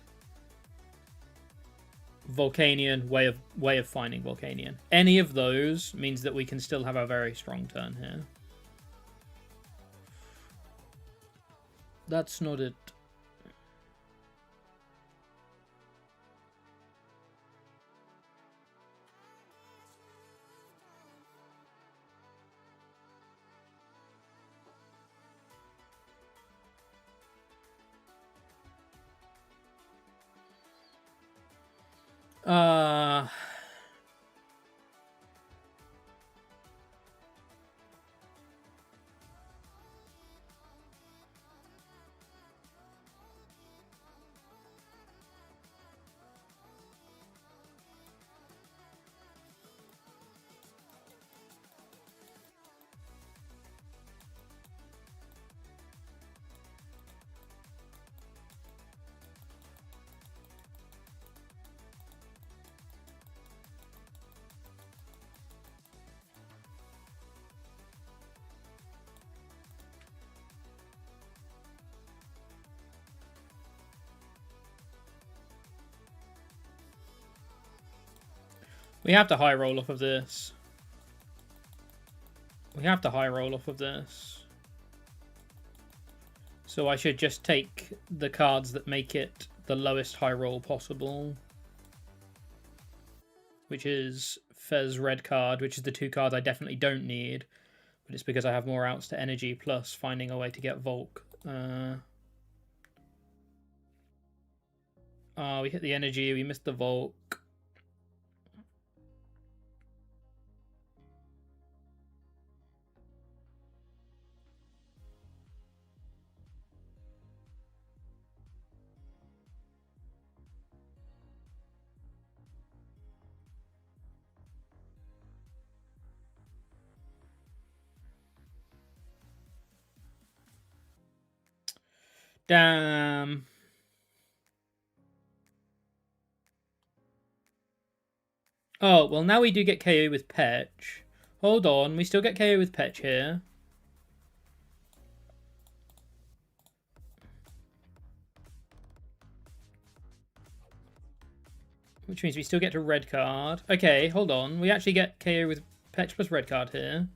Volcanion, way of finding Volcanion. Any of those means that we can still have a very strong turn here. That's not it. We have to high roll off of this. So I should just take the cards that make it the lowest high roll possible. Which is Fez red card, which is the 2 cards I definitely don't need. But it's because I have more outs to energy plus finding a way to get Volk. Oh, we hit the energy, we missed the Volk. Damn. Oh, well now we do get KO with Petch. Hold on, we still get KO with Petch here. Which means we still get to red card. Okay, hold on. We actually get KO with Petch plus red card here.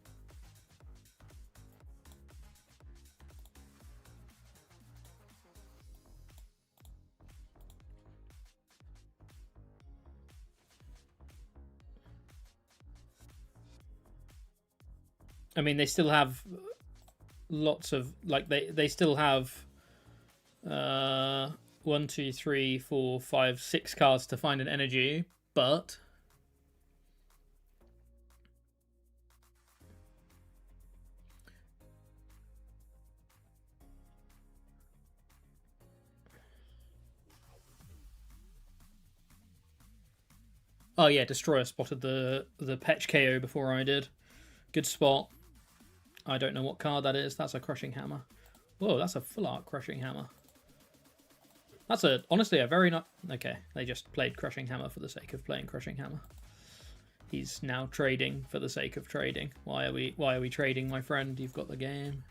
I mean, they still have lots of, like, they still have 1, 2, 3, 4, 5, 6 cards to find an energy, but oh yeah, Destroyer spotted the Petch KO before I did. Good spot. I don't know what card that is. That's a Crushing Hammer. Whoa, that's a full art Crushing Hammer. That's honestly a very not. Okay, they just played Crushing Hammer for the sake of playing Crushing Hammer. He's now trading for the sake of trading. Why are we trading, my friend? You've got the game.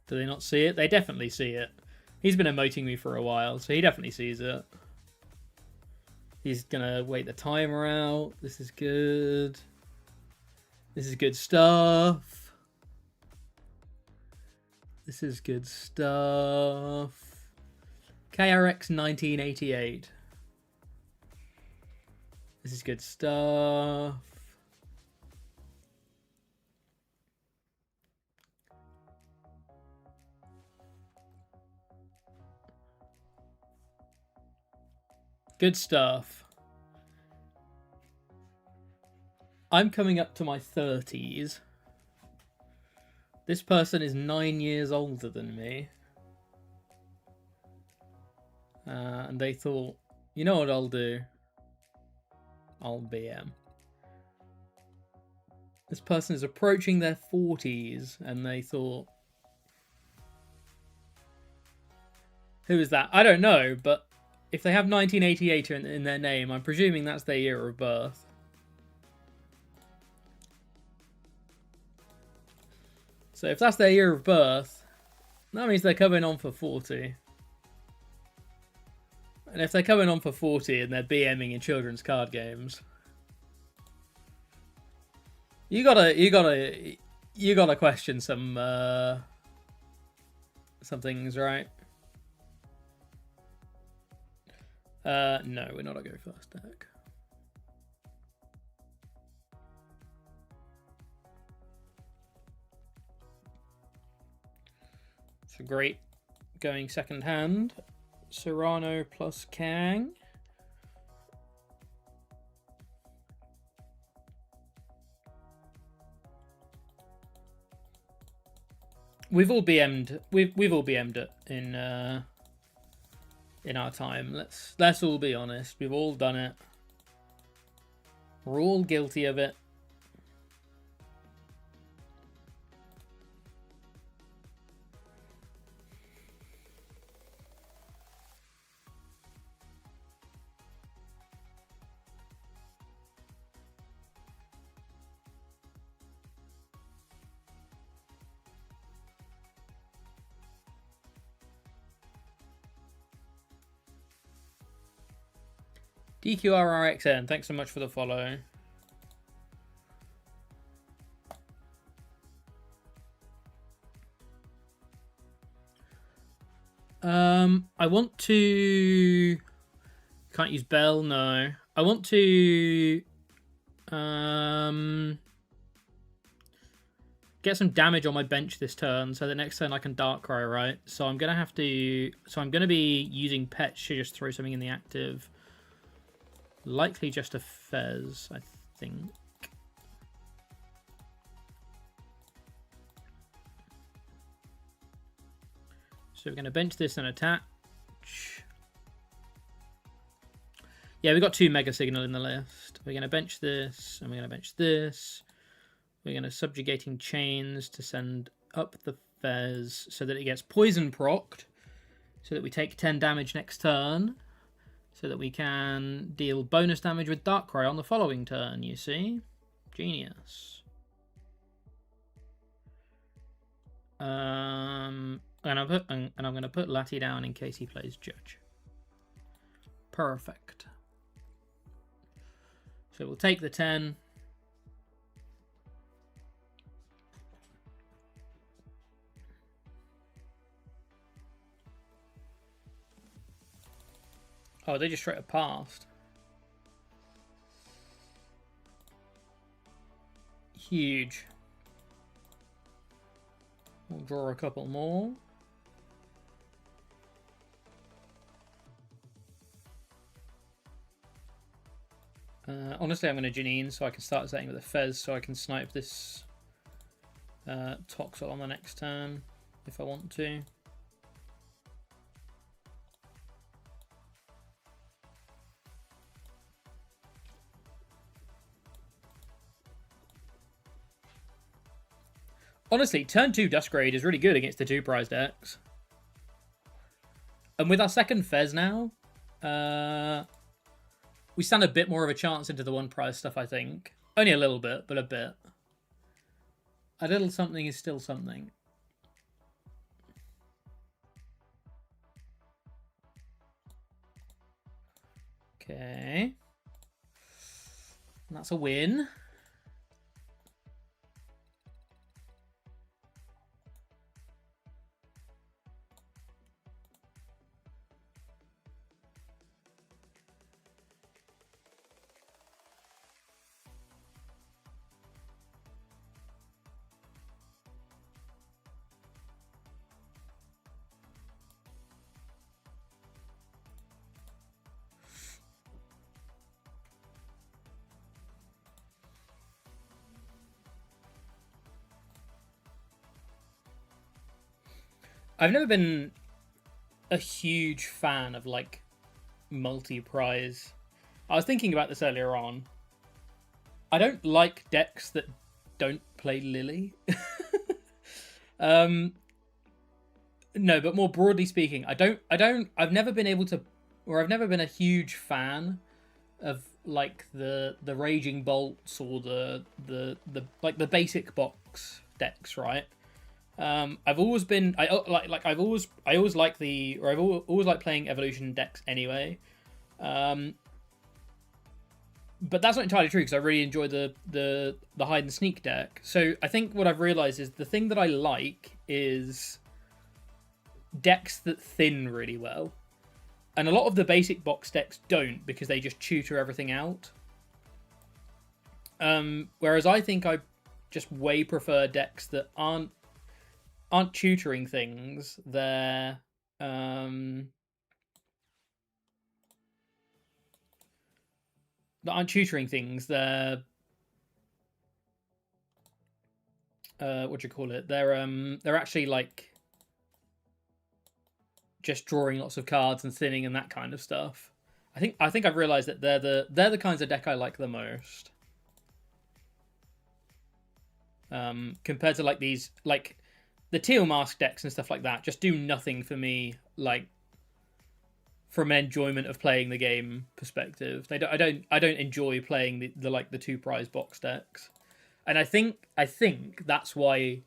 Do they not see it? They definitely see it. He's been emoting me for a while, so he definitely sees it. He's gonna wait the timer out. This is good. This is good stuff. This is good stuff. KRX 1988. This is good stuff. Good stuff. I'm coming up to my 30s. This person is 9 years older than me. And they thought, you know what I'll do? I'll BM. This person is approaching their 40s and they thought, who is that? I don't know, but if they have 1988 in their name, I'm presuming that's their year of birth. So if that's their year of birth, that means they're coming on for 40. And if they're coming on for 40 and they're BMing in children's card games, you gotta question some things, right? No, we're not a go first deck. It's a great going second hand. Serrano plus Kang. We've all BM'd. We've all BM'd it in our time. Let's all be honest. We've all done it. We're all guilty of it. DQRRXN, thanks so much for the follow. I want to... Can't use Bell, no. I want to... get some damage on my bench this turn, so the next turn I can Darkrai, right? So I'm gonna have to... So I'm gonna be using Pets to just throw something in the active. Likely just a Fez, I think. So we're gonna bench this and attach. Yeah, we've got 2 Mega Signal in the list. We're gonna bench this, and we're gonna bench this. We're going to Subjugating Chains to send up the Fez so that it gets Poison procced, so that we take 10 damage next turn, so that we can deal bonus damage with Darkrai on the following turn, you see? Genius. And I'm going to put Lati down in case he plays Judge. Perfect. So we'll take the 10. Oh, they just straight up passed. Huge. We'll draw a couple more. Honestly, I'm going to Janine so I can start setting with a Fez so I can snipe this Toxel on the next turn if I want to. Honestly, turn 2 Duskgrade is really good against the 2 prize decks. And with our second Fez now, we stand a bit more of a chance into the 1 prize stuff, I think. Only a little bit, but a bit. A little something is still something. Okay. That's a win. I've never been a huge fan of, like, multi-prize. I was thinking about this earlier on. I don't like decks that don't play Lily. No, but more broadly speaking, I've never been able to, or I've never been a huge fan of, like, the Raging Bolts or the like the basic box decks, right? I've always been I always like I've always liked playing evolution decks anyway. But that's not entirely true because I really enjoy the hide and sneak deck. So I think what I've realized is the thing that I like is decks that thin really well. And a lot of the basic box decks don't because they just tutor everything out. Whereas I think I just way prefer decks that aren't tutoring things. They're that aren't tutoring things. They're what do you call it? They're actually like just drawing lots of cards and thinning and that kind of stuff. I think I've realized that they're the kinds of deck I like the most. Compared to like these like the Teal Mask decks and stuff like that just do nothing for me, like from an enjoyment of playing the game perspective. I don't enjoy playing the 2 prize box decks. And I think that's why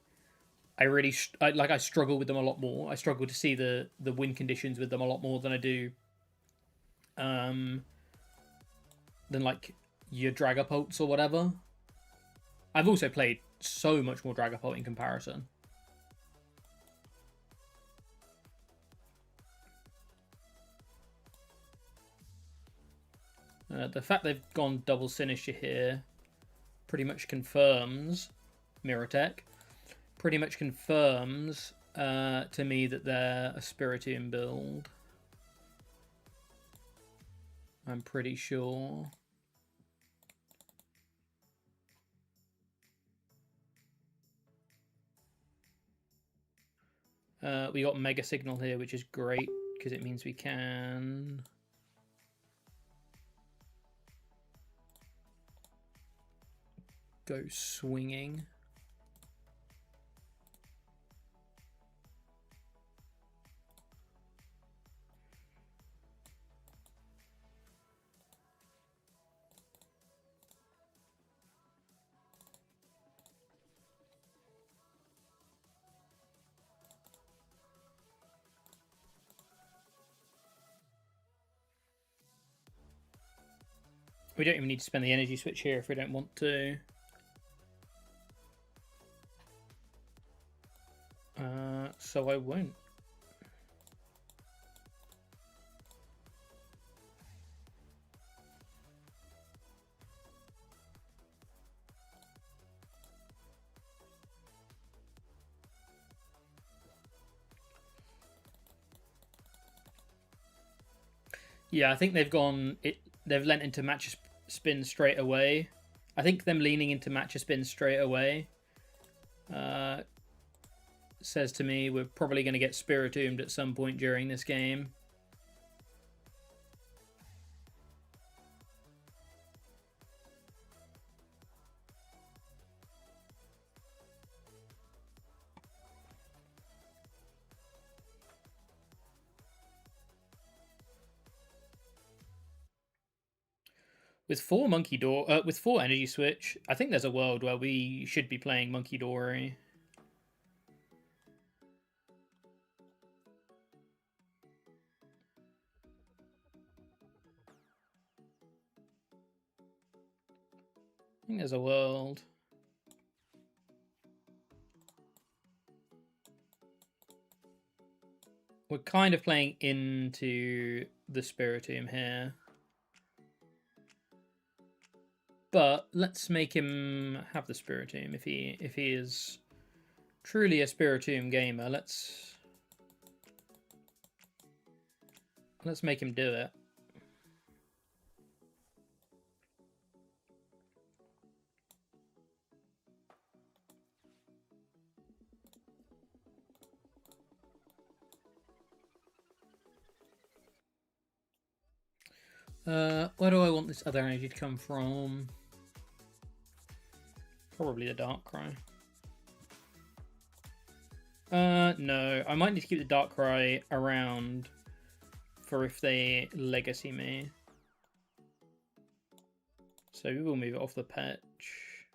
I struggle with them a lot more. I struggle to see the win conditions with them a lot more than I do than like your Dragapults or whatever. I've also played so much more Dragapult in comparison. The fact they've gone double Sinister here pretty much confirms Mirrortech. Pretty much confirms to me that they're a Spiritomb build. I'm pretty sure. We got Mega Signal here, which is great because it means we can go swinging. We don't even need to spend the energy switch here if we don't want to. So I won't. Yeah, I think they've gone. They've lent into match spin straight away. I think them leaning into match spin straight away says to me we're probably going to get Spiritombed at some point during this game. With 4 Monkey Door, with 4 Energy Switch, I think there's a world where we should be playing Monkey Dory. I think there's a world. We're kind of playing into the Spiritomb here. But let's make him have the Spiritomb if he is truly a Spiritomb gamer. Let's make him do it. Where do I want this other energy to come from? Probably the Darkrai. No. I might need to keep the Darkrai around for if they legacy me. So we will move it off the pitch.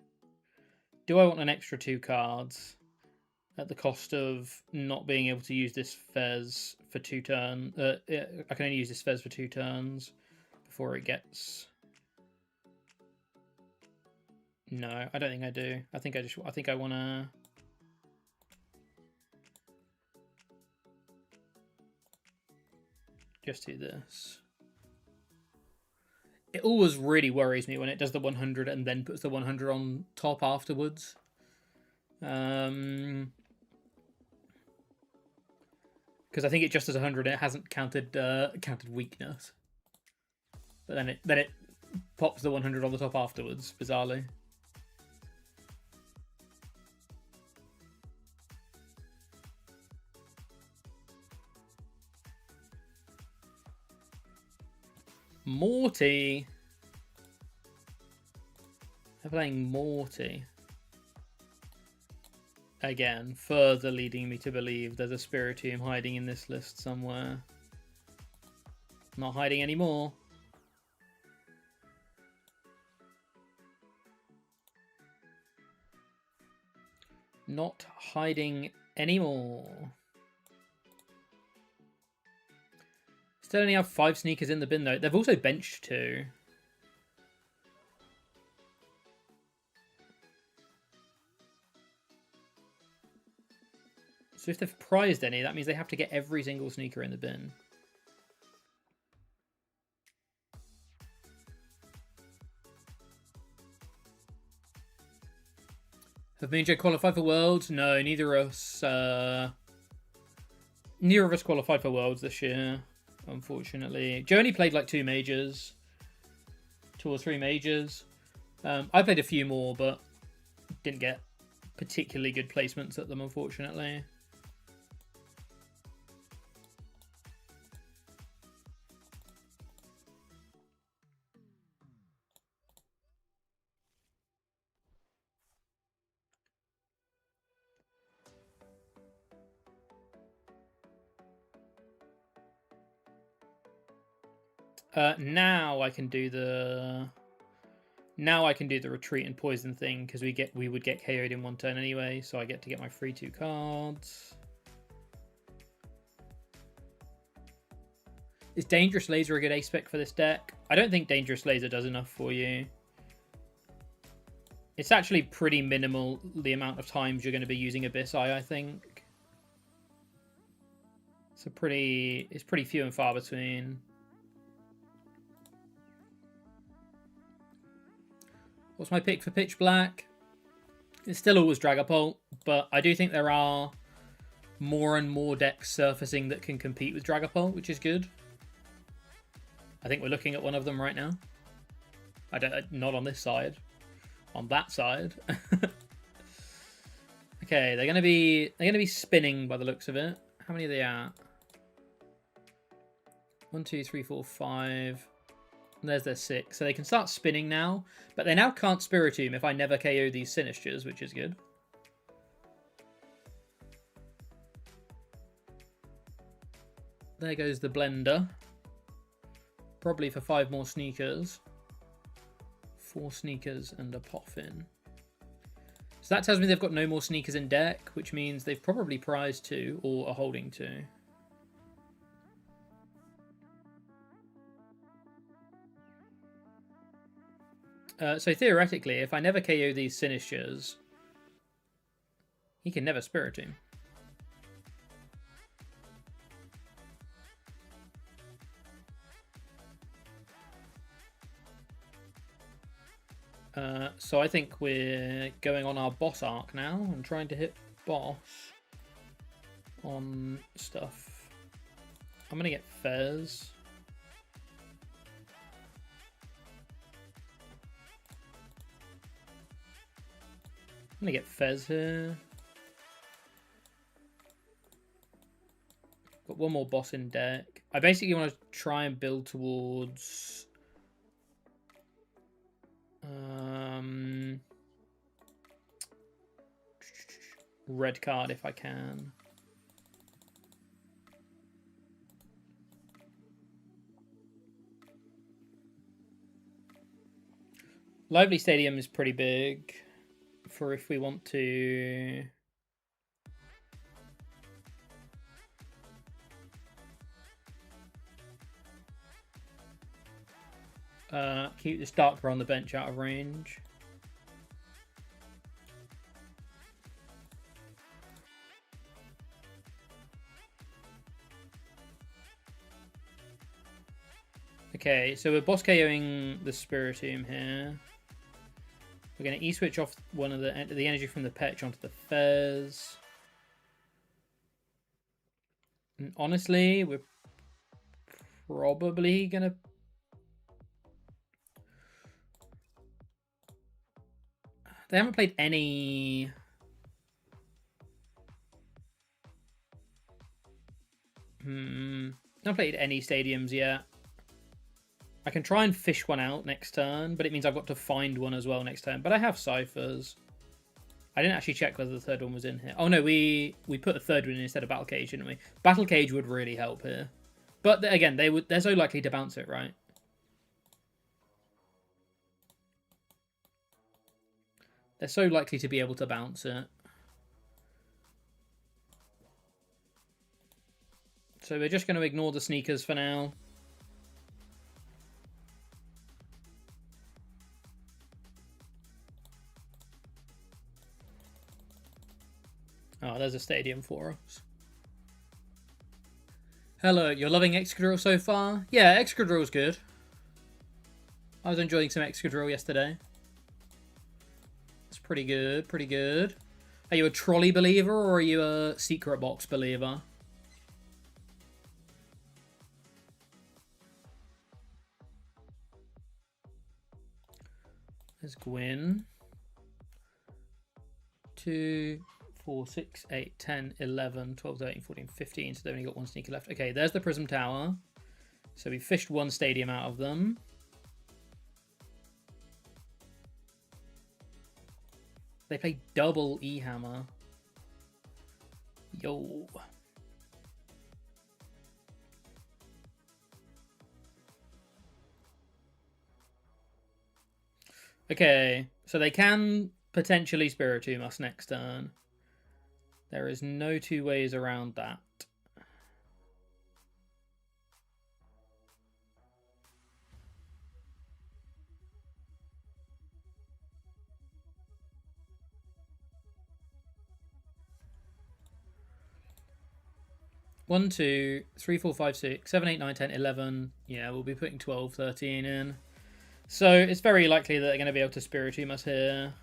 Do I want an extra 2 cards at the cost of not being able to use this Fez for 2 turns? I can only use this Fez for 2 turns before it gets... No, I don't think I do. I think I want to... just do this. It always really worries me when it does the 100 and then puts the 100 on top afterwards. Because I think it just does 100. It hasn't counted weakness. But then it pops the 100 on the top afterwards, bizarrely. Morty. They're playing Morty. Again, further leading me to believe there's a Spiritomb hiding in this list somewhere. Not hiding anymore. Not hiding anymore. Still only have 5 sneakers in the bin though. They've also benched 2. So if they've prized any, that means they have to get every single sneaker in the bin. Have me and Jay qualified for Worlds? No, neither of us. Neither of us qualified for Worlds this year, unfortunately. Joe only played like 2 majors. 2 or 3 majors. I played a few more, but didn't get particularly good placements at them, unfortunately. Now I can do the retreat and poison thing because we would get KO'd in 1 turn anyway, so I get to get my free 2 cards. Is Dangerous Laser a good ace spec for this deck? I don't think Dangerous Laser does enough for you. It's actually pretty minimal the amount of times you're going to be using Abyss Eye, I think. It's pretty few and far between. What's my pick for Pitch Black? It's still always Dragapult, but I do think there are more and more decks surfacing that can compete with Dragapult, which is good. I think we're looking at one of them right now. Not on this side. On that side. Okay, they're gonna be spinning by the looks of it. How many are they at? 1, 2, 3, 4, 5. There's their 6. So they can start spinning now. But they now can't Spiritomb if I never KO these Sinistures, which is good. There goes the Blender. Probably for 5 more sneakers. 4 sneakers and a Poffin. So that tells me they've got no more sneakers in deck, which means they've probably prized 2 or are holding 2. So theoretically, if I never KO these Sinistures, he can never Spiritomb. So I think we're going on our boss arc now and trying to hit boss on stuff. I'm going to get Fez. I'm going to get Fez here. Got one more boss in deck. I basically want to try and build towards... red card if I can. Lively Stadium is pretty big for if we want to... keep this Darkrai on the bench out of range. Okay, so we're boss KOing the Spiritomb here. We're going to E-switch off one of the energy from the Petch onto the Fez. And honestly, we're probably going to... They haven't played any... They haven't played any stadiums yet. I can try and fish one out next turn, but it means I've got to find one as well next turn. But I have Ciphers. I didn't actually check whether the third one was in here. Oh no, we put a third one in instead of Battle Cage, didn't we? Battle Cage would really help here. But again, they're so likely to bounce it, right? They're so likely to be able to bounce it. So we're just going to ignore the sneakers for now. Oh, there's a stadium for us. Hello, you're loving Excadrill so far? Yeah, Excadrill's good. I was enjoying some Excadrill yesterday. It's pretty good, pretty good. Are you a trolley believer or are you a secret box believer? There's Gwyn. 2, 4, 6, 8, 10, 11, 12, 13, 14, 15. So they've only got one sneaker left. Okay, there's the Prism Tower. So we fished one stadium out of them. They play double E-Hammer. Yo. Okay, so they can potentially Spiritomb us next turn. There is no two ways around that. One, 2, 3, 4, 5, 6, 7, 8, 9, 10, 11. Yeah, we'll be putting 12, 13 in. So it's very likely that they're going to be able to Spiritomb us here.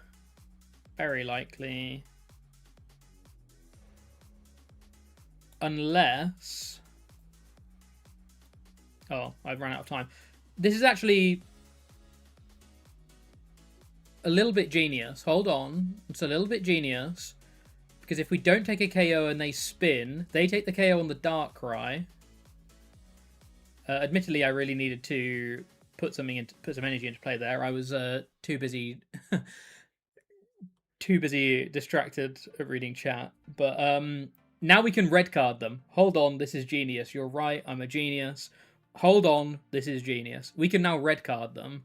Very likely. Unless... Oh, I've run out of time. This is actually a little bit genius. Hold on. It's a little bit genius. Because if we don't take a KO and they spin, they take the KO on the Darkrai. Admittedly, I really needed to put some energy into play there. I was too busy distracted at reading chat. But now we can red card them. Hold on, this is genius. You're right, I'm a genius. Hold on, this is genius. We can now red card them.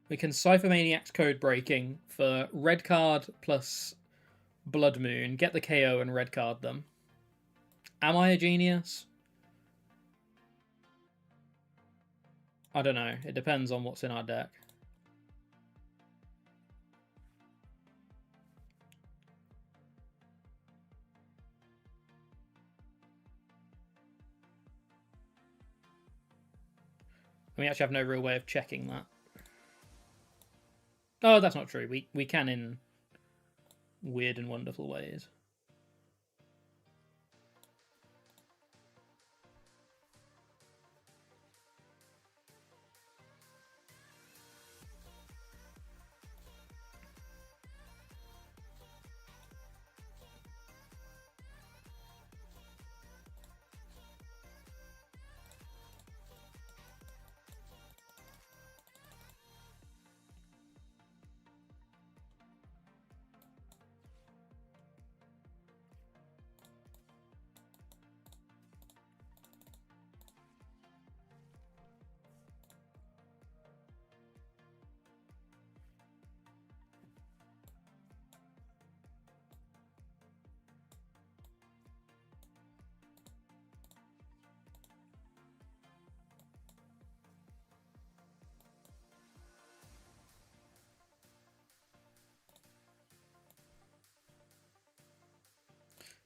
We can Cypher Maniac's code breaking for red card plus Blood Moon, get the KO and red card them. Am I a genius? I don't know. It depends on what's in our deck. We actually have no real way of checking that. Oh, that's not true. We can in weird and wonderful ways.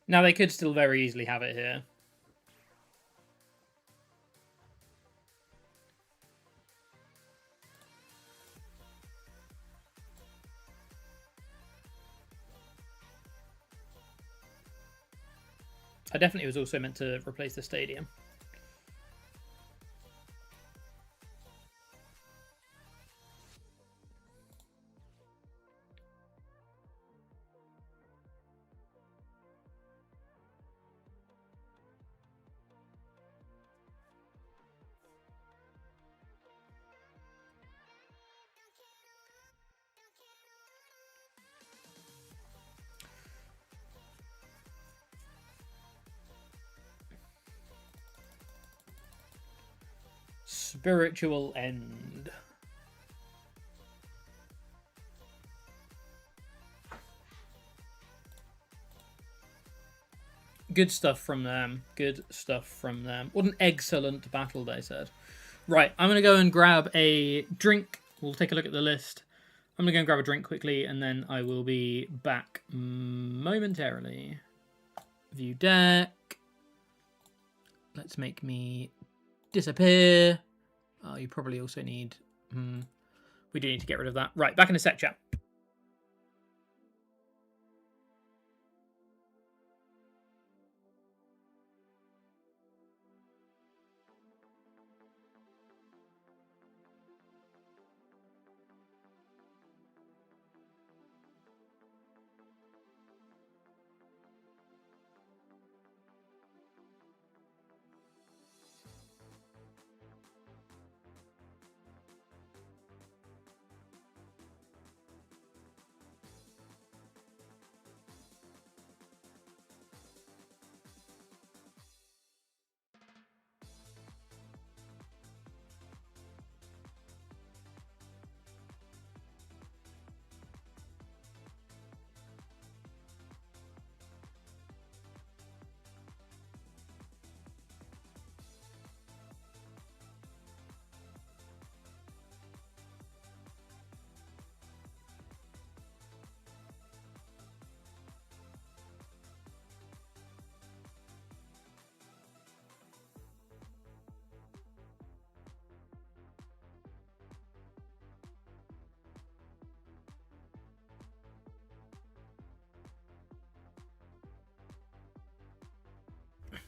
Now, they could still very easily have it here. I definitely was also meant to replace the stadium. Spiritual End. Good stuff from them. Good stuff from them. What an excellent battle, they said. Right, I'm going to go and grab a drink. We'll take a look at the list. I'm going to go and grab a drink quickly, and then I will be back momentarily. View deck. Let's make me disappear. Oh, you probably also need... we do need to get rid of that. Right, back in a sec, chat.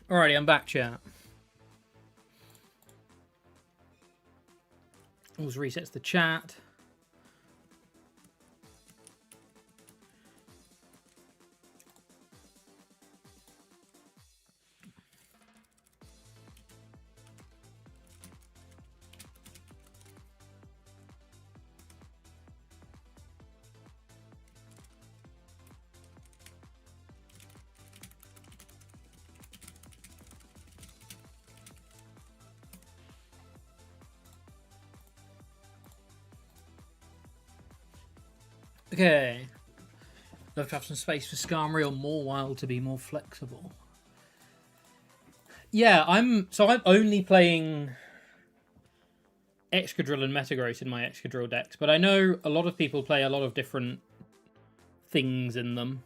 Alrighty, I'm back, chat. Always resets the chat. Okay. Love to have some space for Skarmory or more wild to be more flexible. Yeah, I'm only playing Excadrill and Metagross in my Excadrill decks, but I know a lot of people play a lot of different things in them.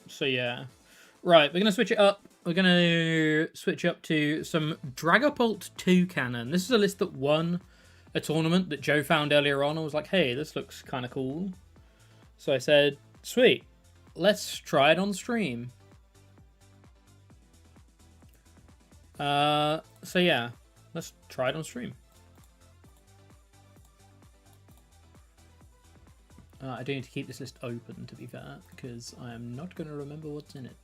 So yeah. Right, we're gonna switch it up. We're going to switch up to some Dragapult Toucannon. This is a list that won a tournament that Joe found earlier on. I was like, hey, this looks kind of cool. So I said, sweet, let's try it on stream. So yeah, let's try it on stream. I do need to keep this list open, to be fair, because I am not going to remember what's in it.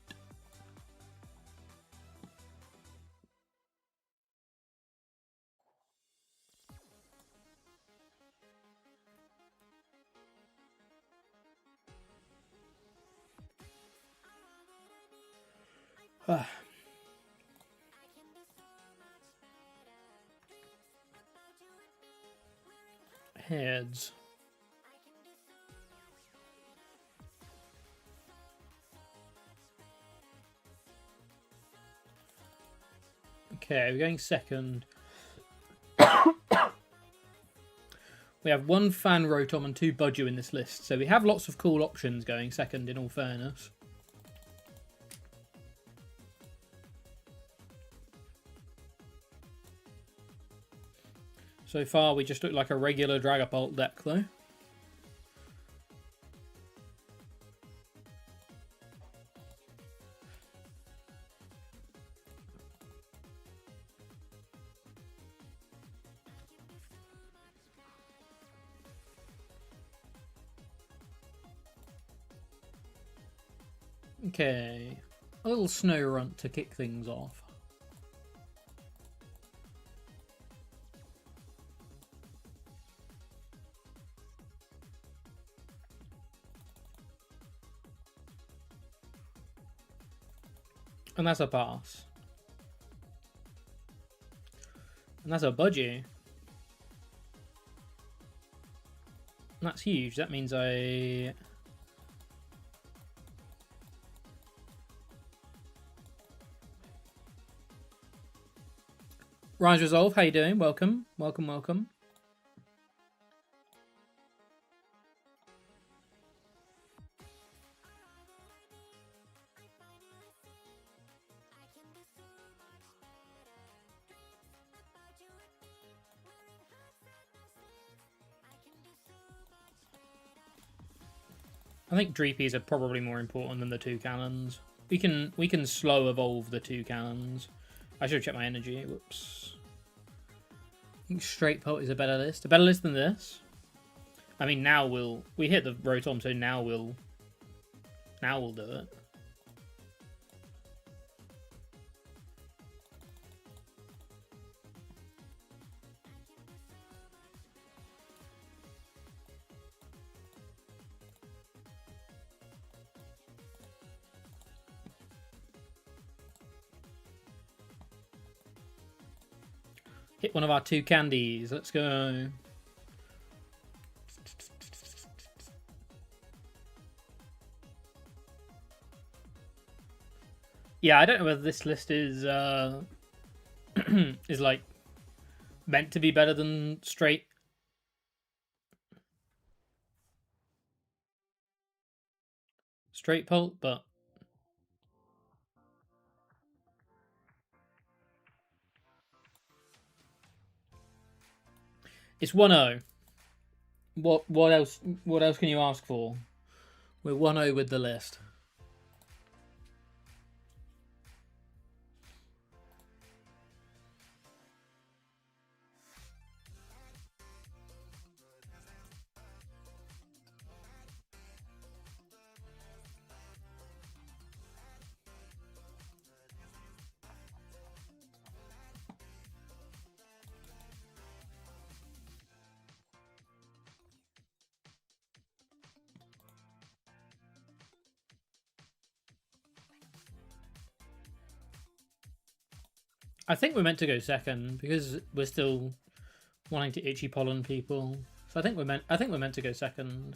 Heads. Okay, we're going second. We have one Fan Rotom and two Budju in this list, so we have lots of cool options going second, in all fairness. So far, we just look like a regular Dragapult deck, though. Okay, a little snow runt to kick things off. And that's a pass. And that's a Budgie. That's huge. That means I... Rise Resolve, how you doing? Welcome, welcome, welcome. I think Dreepies are probably more important than the Toucannons. We can slow evolve the Toucannons. I should check my energy. Whoops. I think Straight Pelt is a better list. A better list than this. I mean, now we hit the Rotom, so now we'll do it. Hit one of our 2 candies. Let's go. Yeah, I don't know whether this list is is like meant to be better than Straight Pelt, but it's 1-0. What else can you ask for? We're 1-0 with the list. I think we're meant to go second because we're still wanting to itchy pollen people. So I think we're meant to go second.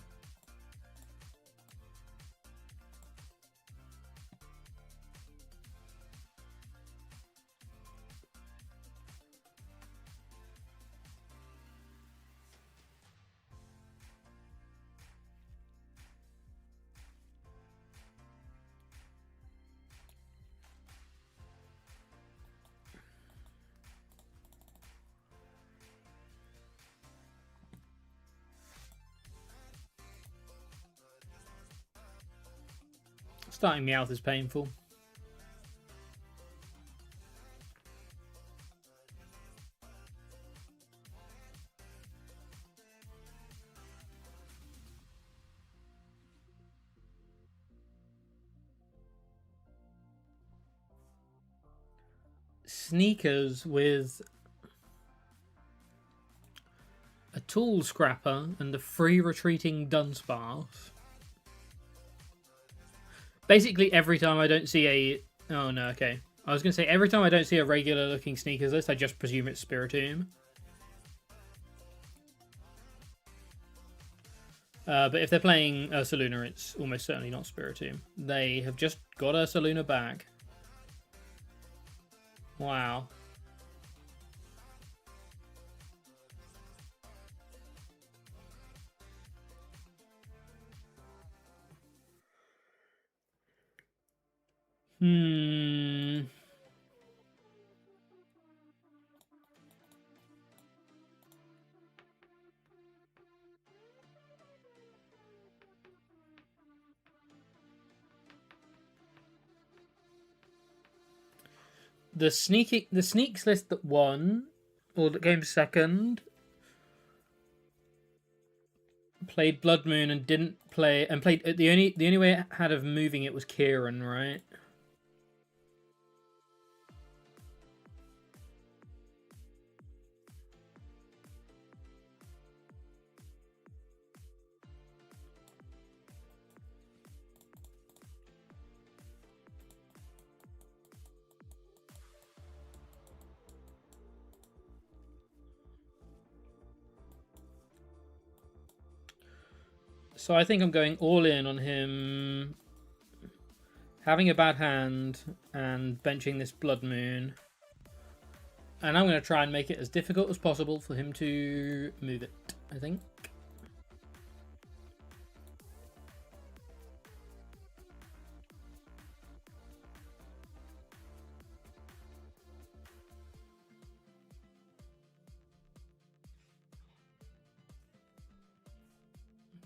Starting Meowth is painful. Sneakers with a tool scrapper and a free retreating Dunsparce. Basically, every time I don't see a... Oh, no, okay. I was going to say, every time I don't see a regular-looking Sneakers list, I just presume it's Spiritomb. But if they're playing Ursaluna, it's almost certainly not Spiritomb. They have just got Ursaluna back. Wow. The sneaks list that won, or that came second, played Blood Moon and didn't play, and played the only way it had of moving it was Kieran, right? So I think I'm going all in on him having a bad hand and benching this Blood Moon. And I'm going to try and make it as difficult as possible for him to move it, I think.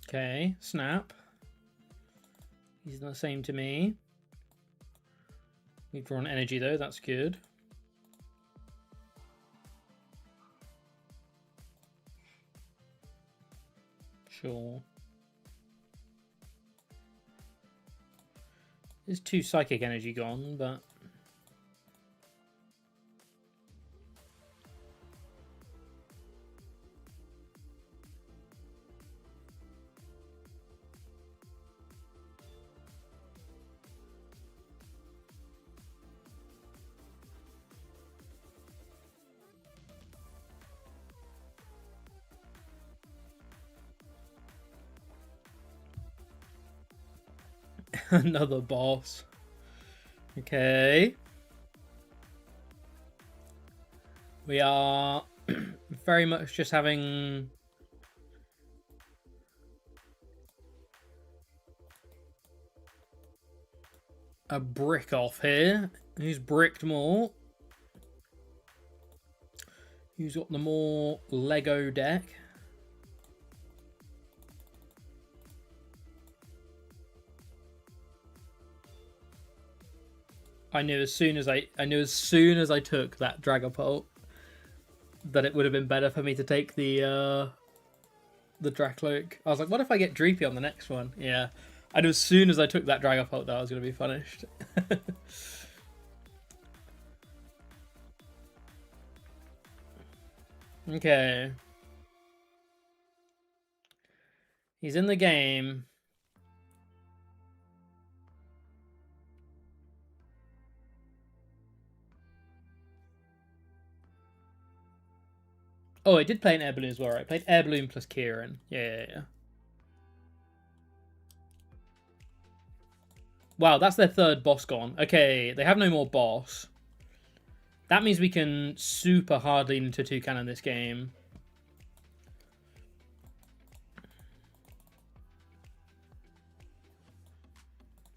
Okay, snap. He's the same to me. We've drawn energy though, that's good. Sure. There's 2 psychic energy gone, but... Another boss. Okay. We are very much just having... a brick off here. Who's bricked more? Who's got the more Lego deck? I knew as soon as I took that Dragapult that it would have been better for me to take the Dracloak. I was like, what if I get Dreepy on the next one? Yeah. I knew as soon as I took that Dragapult that I was going to be punished. Okay. He's in the game. Oh, I did play an Air Balloon as well, right? I played Air Balloon plus Kieran. Yeah. Wow, that's their 3rd boss gone. Okay, they have no more boss. That means we can super hard lean into Toucannon this game.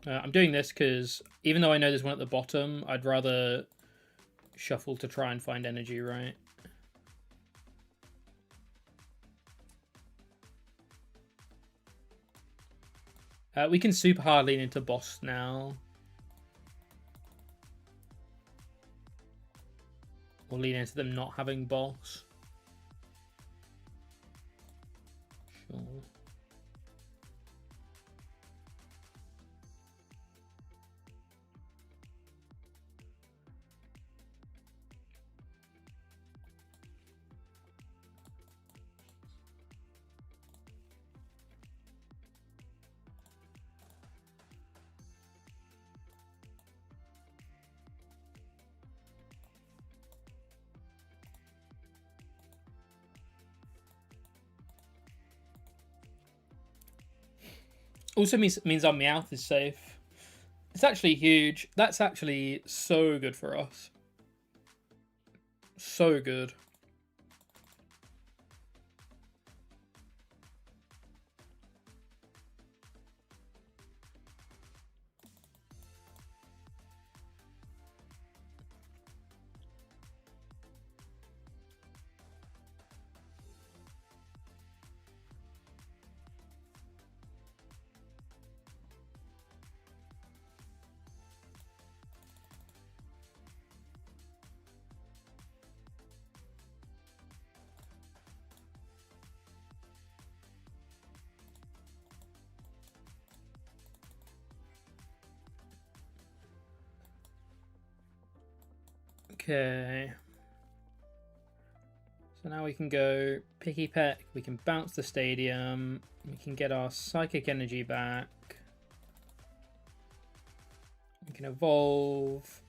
I'm doing this because even though I know there's one at the bottom, I'd rather shuffle to try and find energy, right? We can super hard lean into boss now. Or lean into them not having boss. Sure. Also means our Meowth is safe. It's actually huge. That's actually so good for us. So good. Okay. So now we can go Picky Peck. We can bounce the stadium. We can get our psychic energy back. We can evolve.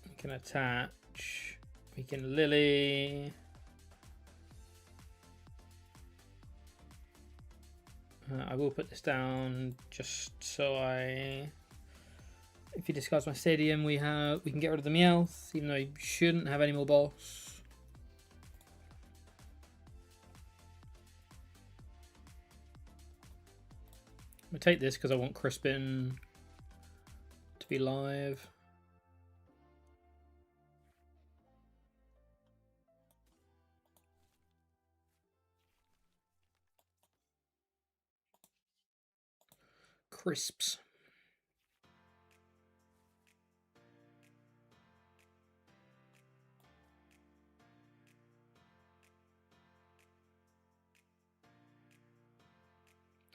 We can attach. We can Lily. I will put this down just so I If you discard my stadium, we can get rid of the Meowth, even though you shouldn't have any more boss. I'm gonna take this because I want Crispin to be live. Crisps.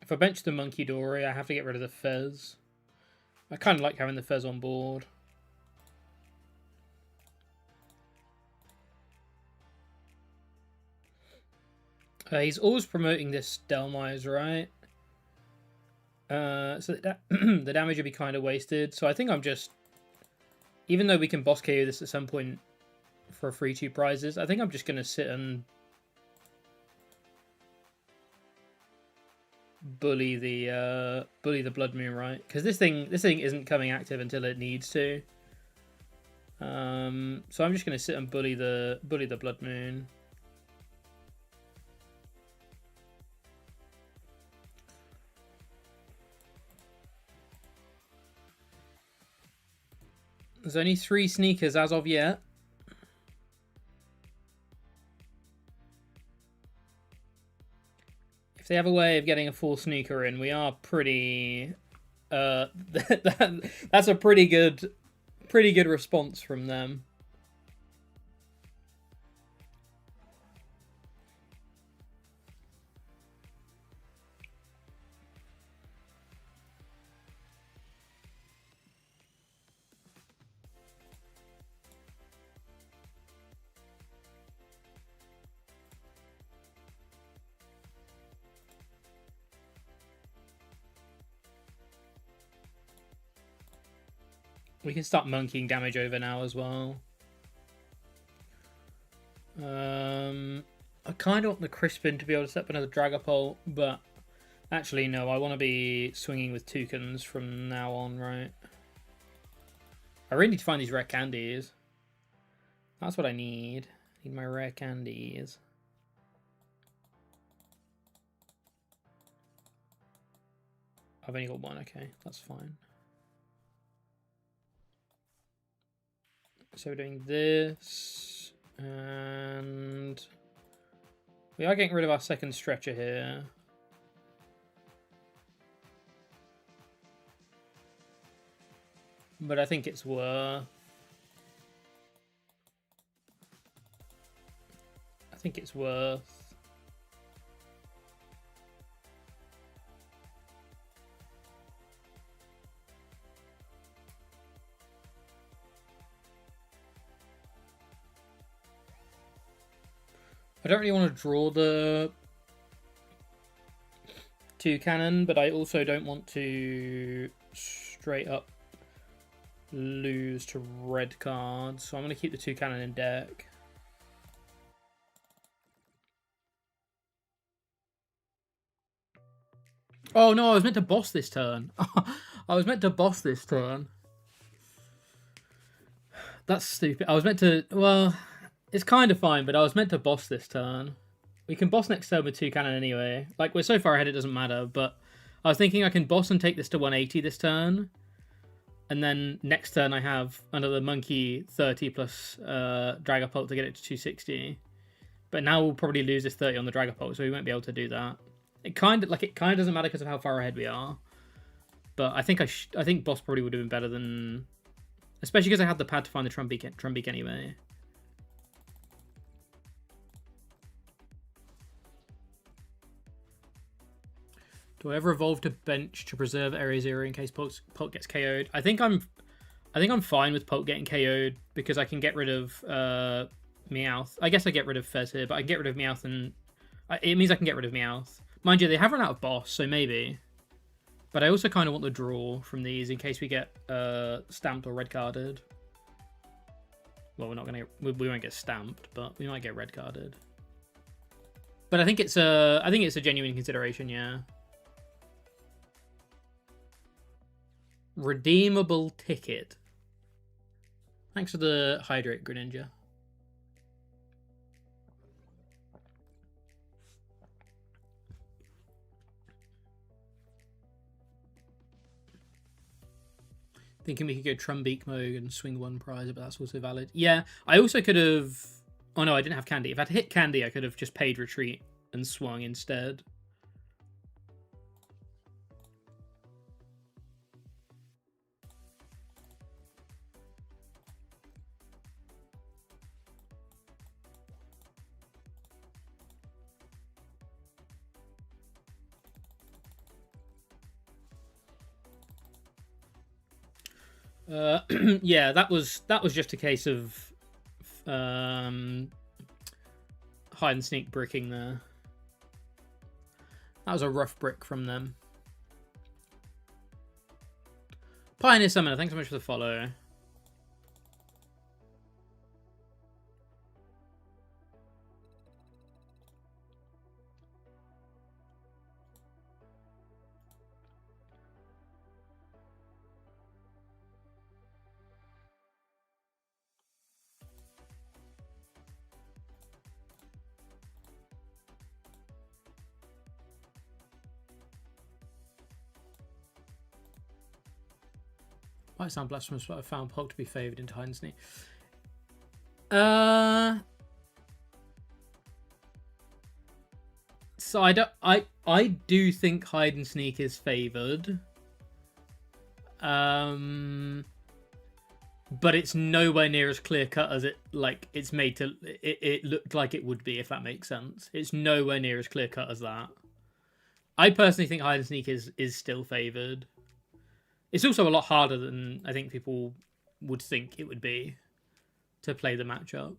If I bench the Monkey Dory, I have to get rid of the Fez. I kind of like having the Fez on board. He's always promoting this Delmise, right? So the damage would be kind of wasted. So I think I'm just... Even though we can boss KO this at some point for free 2 prizes, I think I'm just going to sit and bully the Blood Moon, right? Because this thing isn't coming active until it needs to. So I'm just going to sit and bully the Blood Moon. There's only 3 sneakers as of yet. If they have a way of getting a full sneaker in, we are pretty... that's a pretty good response from them. We can start monkeying damage over now as well. I kind of want the Crispin to be able to set up another Dragapult, but actually no, I want to be swinging with Toucans from now on, right? I really need to find these rare candies. That's what I need. I need my rare candies. I've only got 1, okay, that's fine. So we're doing this, and we are getting rid of our second stretcher here. But I think it's worth. I think it's worth. I don't really want to draw the Toucannon, but I also don't want to straight up lose to red cards. So I'm going to keep the Toucannon in deck. Oh no, I was meant to boss this turn. I was meant to boss this turn. That's stupid. I was meant to... Well... It's kind of fine, but I was meant to boss this turn. We can boss next turn with Toucannon anyway. Like, we're so far ahead it doesn't matter, but I was thinking I can boss and take this to 180 this turn. And then next turn I have another Monkey 30 plus Dragapult to get it to 260. But now we'll probably lose this 30 on the Dragapult, so we won't be able to do that. It kind of doesn't matter because of how far ahead we are. But I think I think boss probably would have been better than... Especially because I had the pad to find the Trumbeak anyway. Do I ever evolve to bench to preserve Area 0 in case Poke gets KO'd? I think I'm fine with Poke getting KO'd because I can get rid of Meowth. I guess I get rid of Fez here, but I can get rid of Meowth, and it means I can get rid of Meowth. Mind you, they have run out of boss, so maybe. But I also kind of want the draw from these in case we get stamped or red carded. Well, we won't get stamped, but we might get red carded. But I think it's a genuine consideration, yeah. Redeemable ticket. Thanks for the hydrate, Greninja. Thinking we could go Trumbeak mode and swing one prize, but that's also valid. Yeah, I also could have... Oh no, I didn't have Candy. If I'd hit Candy, I could have just paid Retreat and swung instead. Yeah, that was just a case of hide and sneak bricking there. That was a rough brick from them. Pioneer Summoner, thanks so much for the follow. Might sound blasphemous, but I found Poke to be favoured into hide and sneak. So I do think hide and sneak is favoured. But it's nowhere near as clear cut as it's made to. It looked like it would be, if that makes sense. It's nowhere near as clear cut as that. I personally think hide and sneak is still favoured. It's also a lot harder than I think people would think it would be to play the matchup.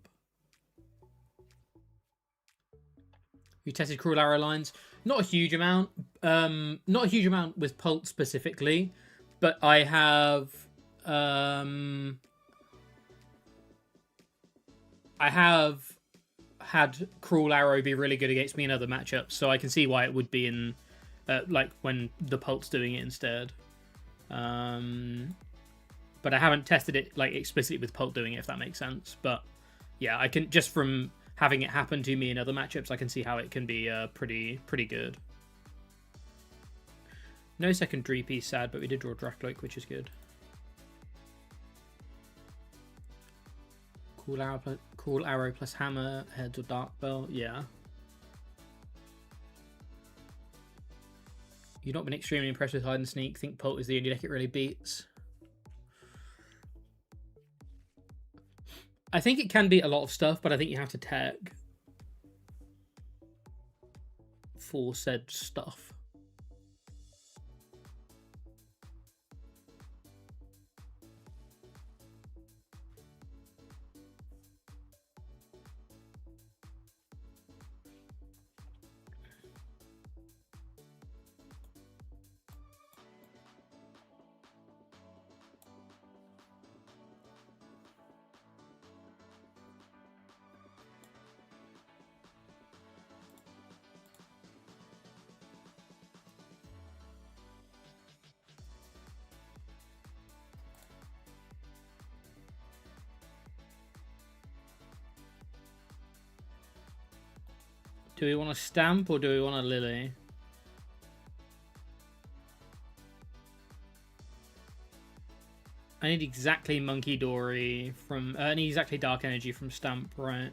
You tested Cruel Arrow lines? Not a huge amount. Not a huge amount with Pult specifically, but I have had Cruel Arrow be really good against me in other matchups, so I can see why it would be in like when the Pult's doing it instead. But I haven't tested it like explicitly with Pult doing it, if that makes sense. But yeah, I can, just from having it happen to me in other matchups, I can see how it can be pretty good. No secondary piece, sad, but we did draw Dracloak, which is good. Cool Arrow plus Hammer, Heads or Dark Belt, yeah. You've not been extremely impressed with hide and sneak. Think Pult is the only deck it really beats. I think it can beat a lot of stuff, but I think you have to tag for said stuff. Do we want a Stamp or do we want a Lily? I need exactly Monkey Dory from... I need exactly Dark Energy from Stamp, right?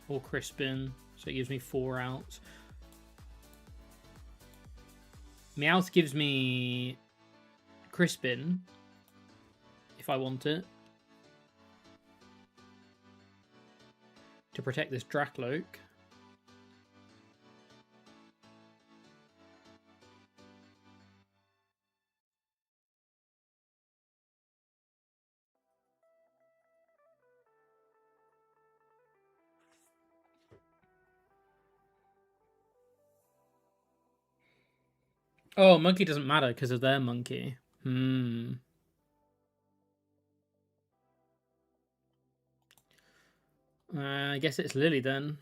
Or Crispin, so it gives me 4 outs. Meowth gives me Crispin, if I want it, to protect this Dracloak. Oh, Monkey doesn't matter because of their Monkey. I guess it's Lily then.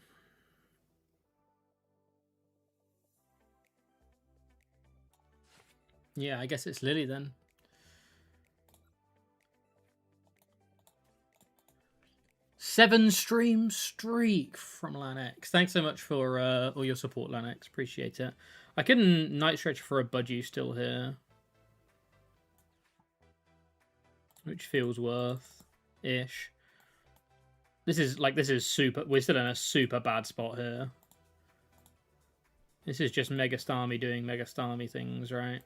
Yeah, I guess it's Lily then. Seven stream streak from Lanex. Thanks so much for all your support, Lanex. Appreciate it. I couldn't night stretch for a Budgie still here, which feels worth-ish. This is super. We're still in a super bad spot here. This is just Mega Starmie doing Mega Starmie things, right?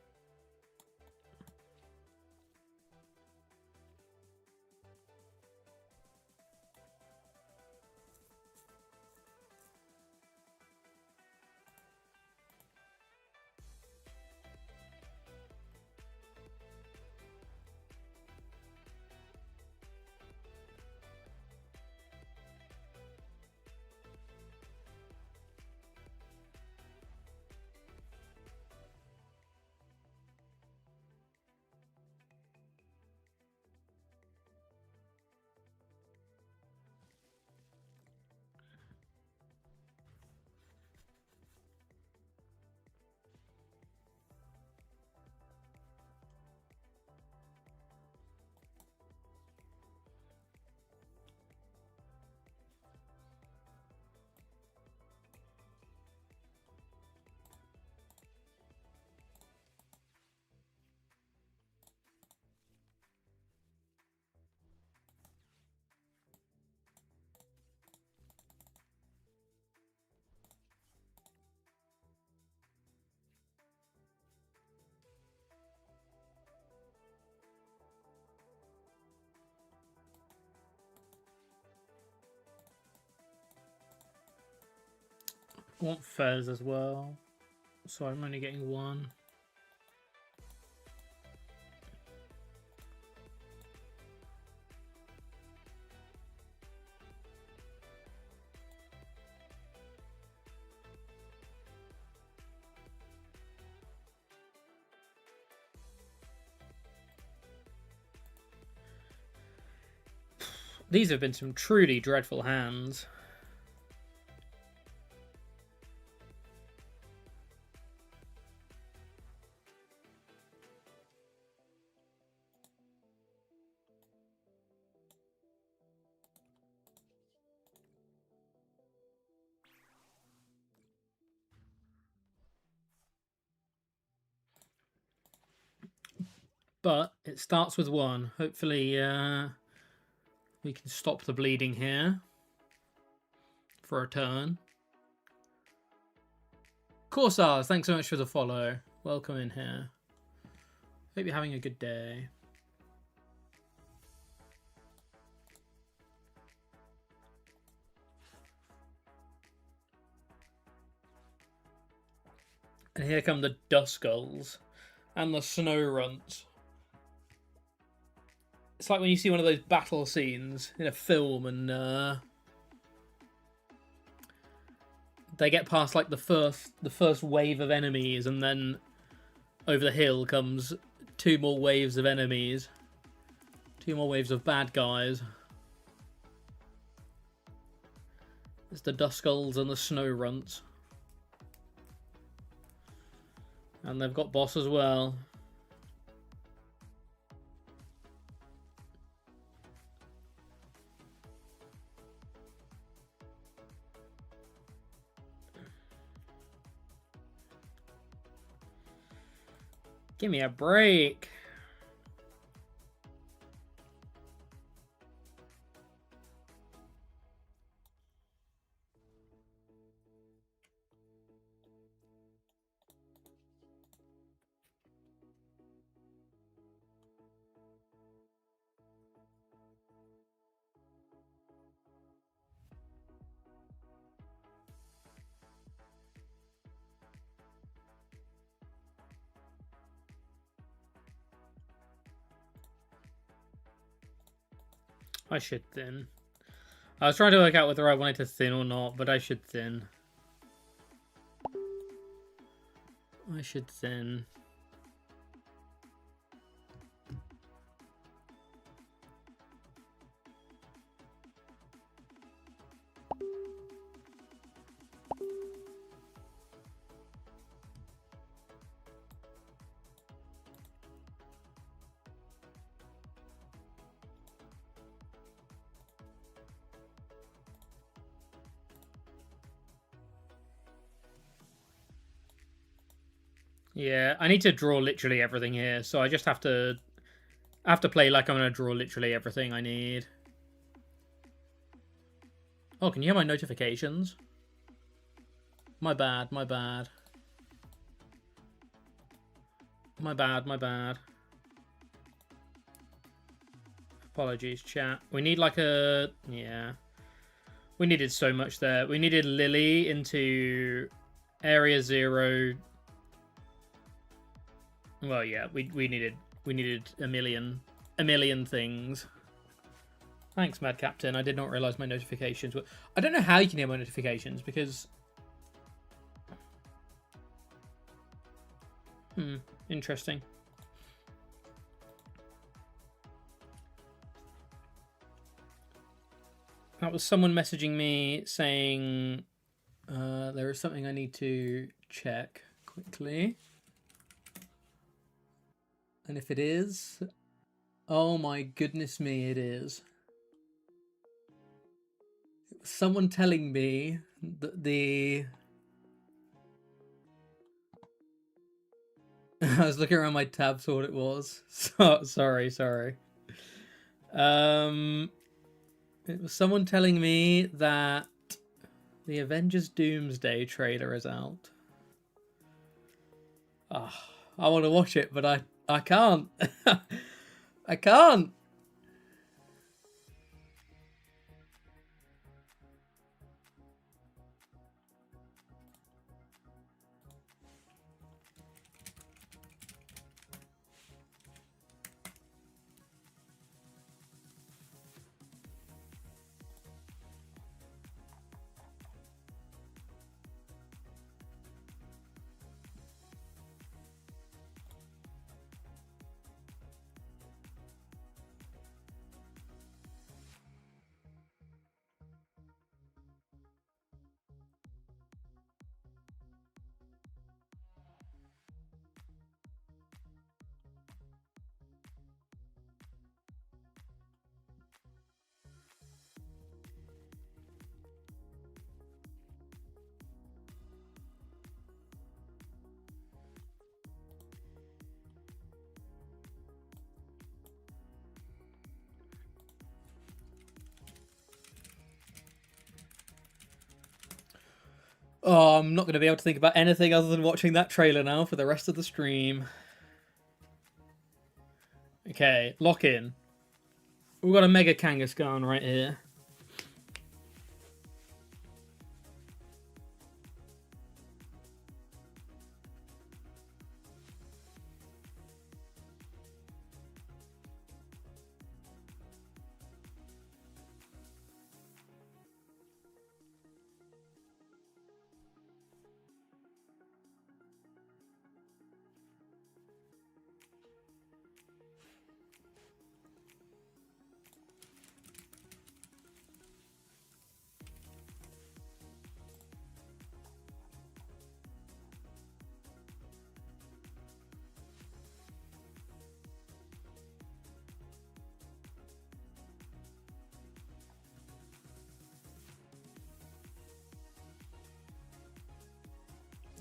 I want Fez as well, so I'm only getting one. These have been some truly dreadful hands. But it starts with one. Hopefully we can stop the bleeding here for a turn. Corsars, thanks so much for the follow. Welcome in here. Hope you're having a good day. And here come the Duskulls and the Snow Runts. It's like when you see one of those battle scenes in a film and they get past like the first wave of enemies, and then over the hill comes two more waves of enemies. Two more waves of bad guys. It's the Duskulls and the Snow Runts. And they've got boss as well. Give me a break. I should thin. I was trying to work out whether I wanted to thin or not, but I should thin. I should thin. Yeah, I need to draw literally everything here, so I just have to play like I'm gonna draw literally everything I need. Oh, can you hear my notifications? My bad, my bad. My bad, my bad. Apologies, chat. We need like a... Yeah. We needed so much there. We needed Lily into Area 0. Well, yeah, we needed a million things. Thanks, Mad Captain. I did not realise my notifications were... I don't know how you can hear my notifications, because... Interesting. That was someone messaging me saying there is something I need to check quickly. And if it is... Oh my goodness me, it is. It was someone telling me that the... I was looking around my tab, saw what it was. So, sorry. It was someone telling me that the Avengers Doomsday trailer is out. Oh, I want to watch it, but I can't. I can't. Oh, I'm not going to be able to think about anything other than watching that trailer now for the rest of the stream. Okay, lock in. We've got a Mega Kangaskhan right here.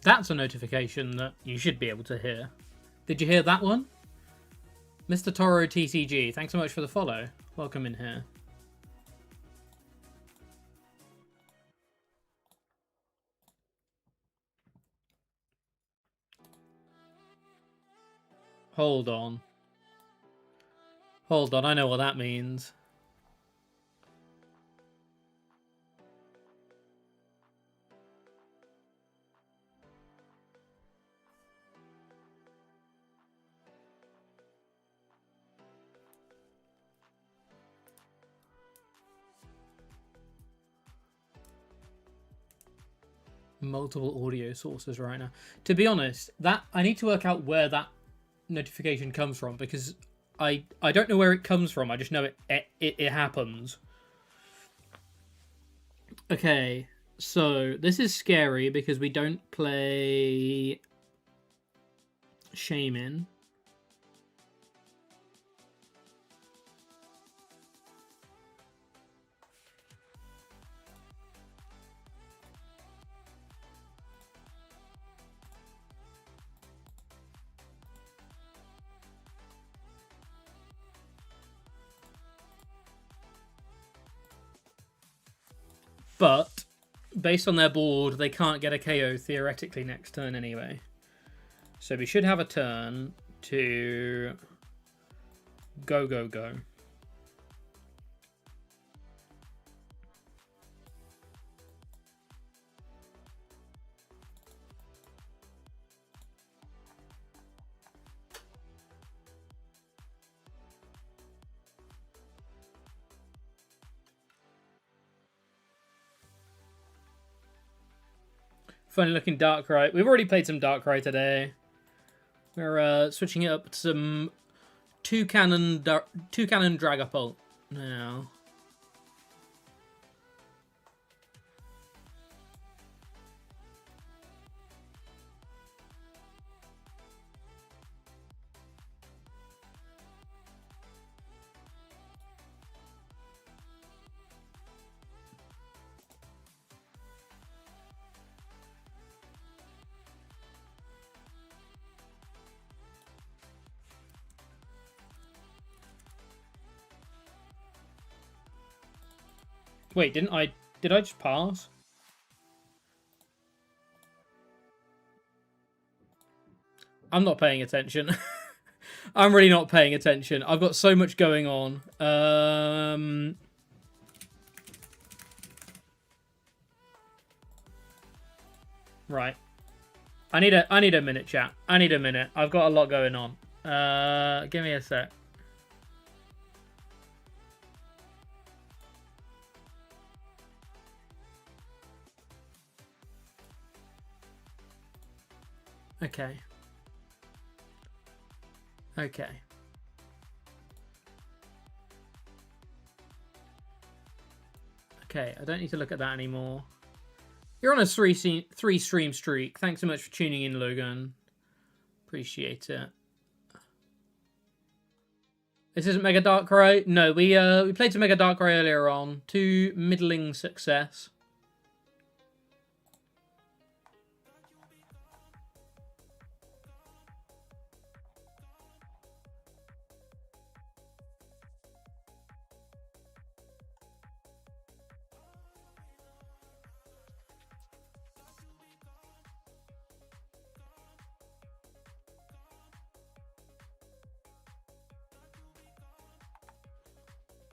That's a notification that you should be able to hear. Did you hear that one? Mr. Toro TCG, thanks so much for the follow. Welcome in here. Hold on. Hold on, I know what that means. Multiple audio sources right now. To be honest, that I need to work out where that notification comes from, because I don't know where it comes from. I just know it happens. Okay, so this is scary because we don't play Shaman. But based on their board, they can't get a KO theoretically next turn anyway. So we should have a turn to go, go, go. Funny looking Darkrai. We've already played some Darkrai today. We're switching it up to some Toucannon Dragapult now. Wait, did I just pass? I'm not paying attention. I'm really not paying attention. I've got so much going on. Right. I need a minute, chat. I need a minute. I've got a lot going on. Give me a sec. Okay. Okay. Okay, I don't need to look at that anymore. You're on a three stream streak. Thanks so much for tuning in, Logan. Appreciate it. This isn't Mega Darkrai. No, we played some Mega Darkrai earlier on. To middling success.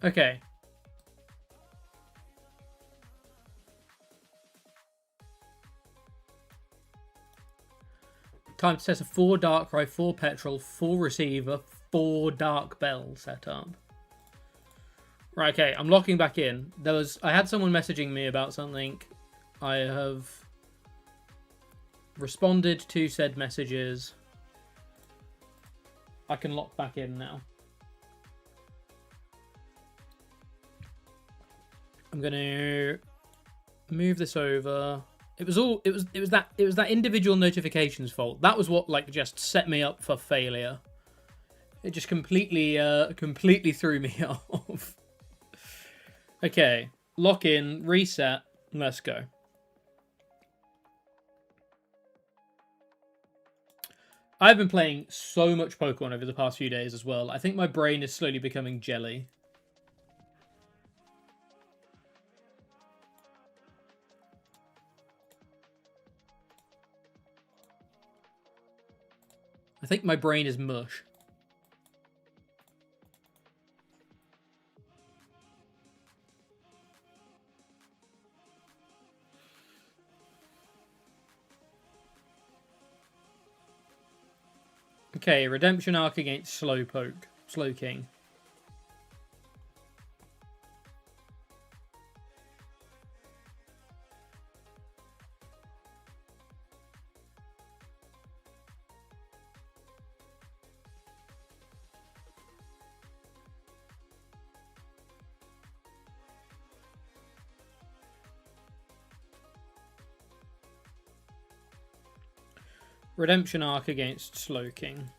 Okay. Time to test a 4 Darkrai, 4 Petrol, 4 Receiver, 4 Dark Bell setup. Right, okay, I'm locking back in. I had someone messaging me about something. I have responded to said messages. I can lock back in now. I'm gonna move this over. It was that individual notifications fault. That was what like just set me up for failure. It just completely threw me off. Okay, lock in, reset, let's go. I've been playing so much Pokemon over the past few days as well. I think my brain is slowly becoming jelly. I think my brain is mush. Okay, Redemption Arc against Slowking. Redemption Arc against Slowking.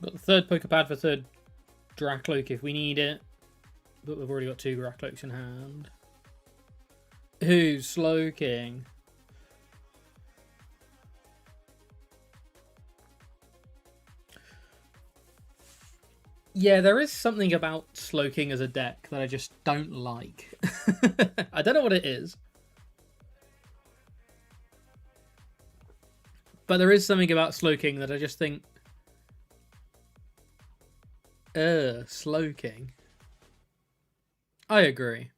Got the third Pokepad for third Dracloak if we need it. But we've already got 2 Dracloaks in hand. Who's Slowking? Yeah, there is something about Slowking as a deck that I just don't like. I don't know what it is. But there is something about Slowking that I just think... Slowking. I agree.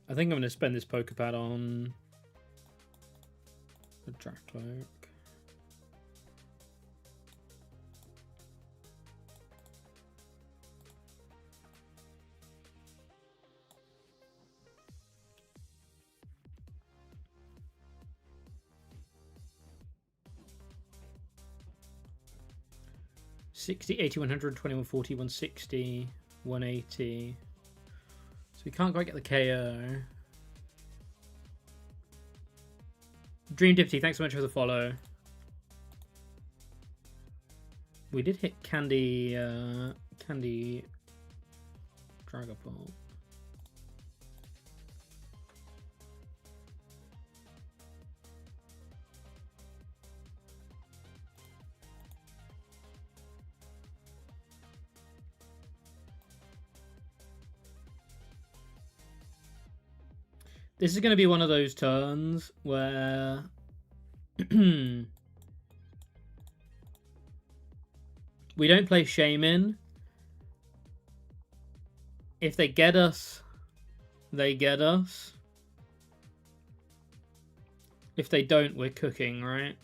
I think I'm going to spend this Pokepad on the Dracloak. $60, $80, $100, $21, $40, $160, $180. So we can't quite get the KO. Dream Dipsy, thanks so much for the follow. We did hit Candy Dragapult. This is going to be one of those turns where we don't play Shaman. If they get us, they get us. If they don't, we're cooking, right?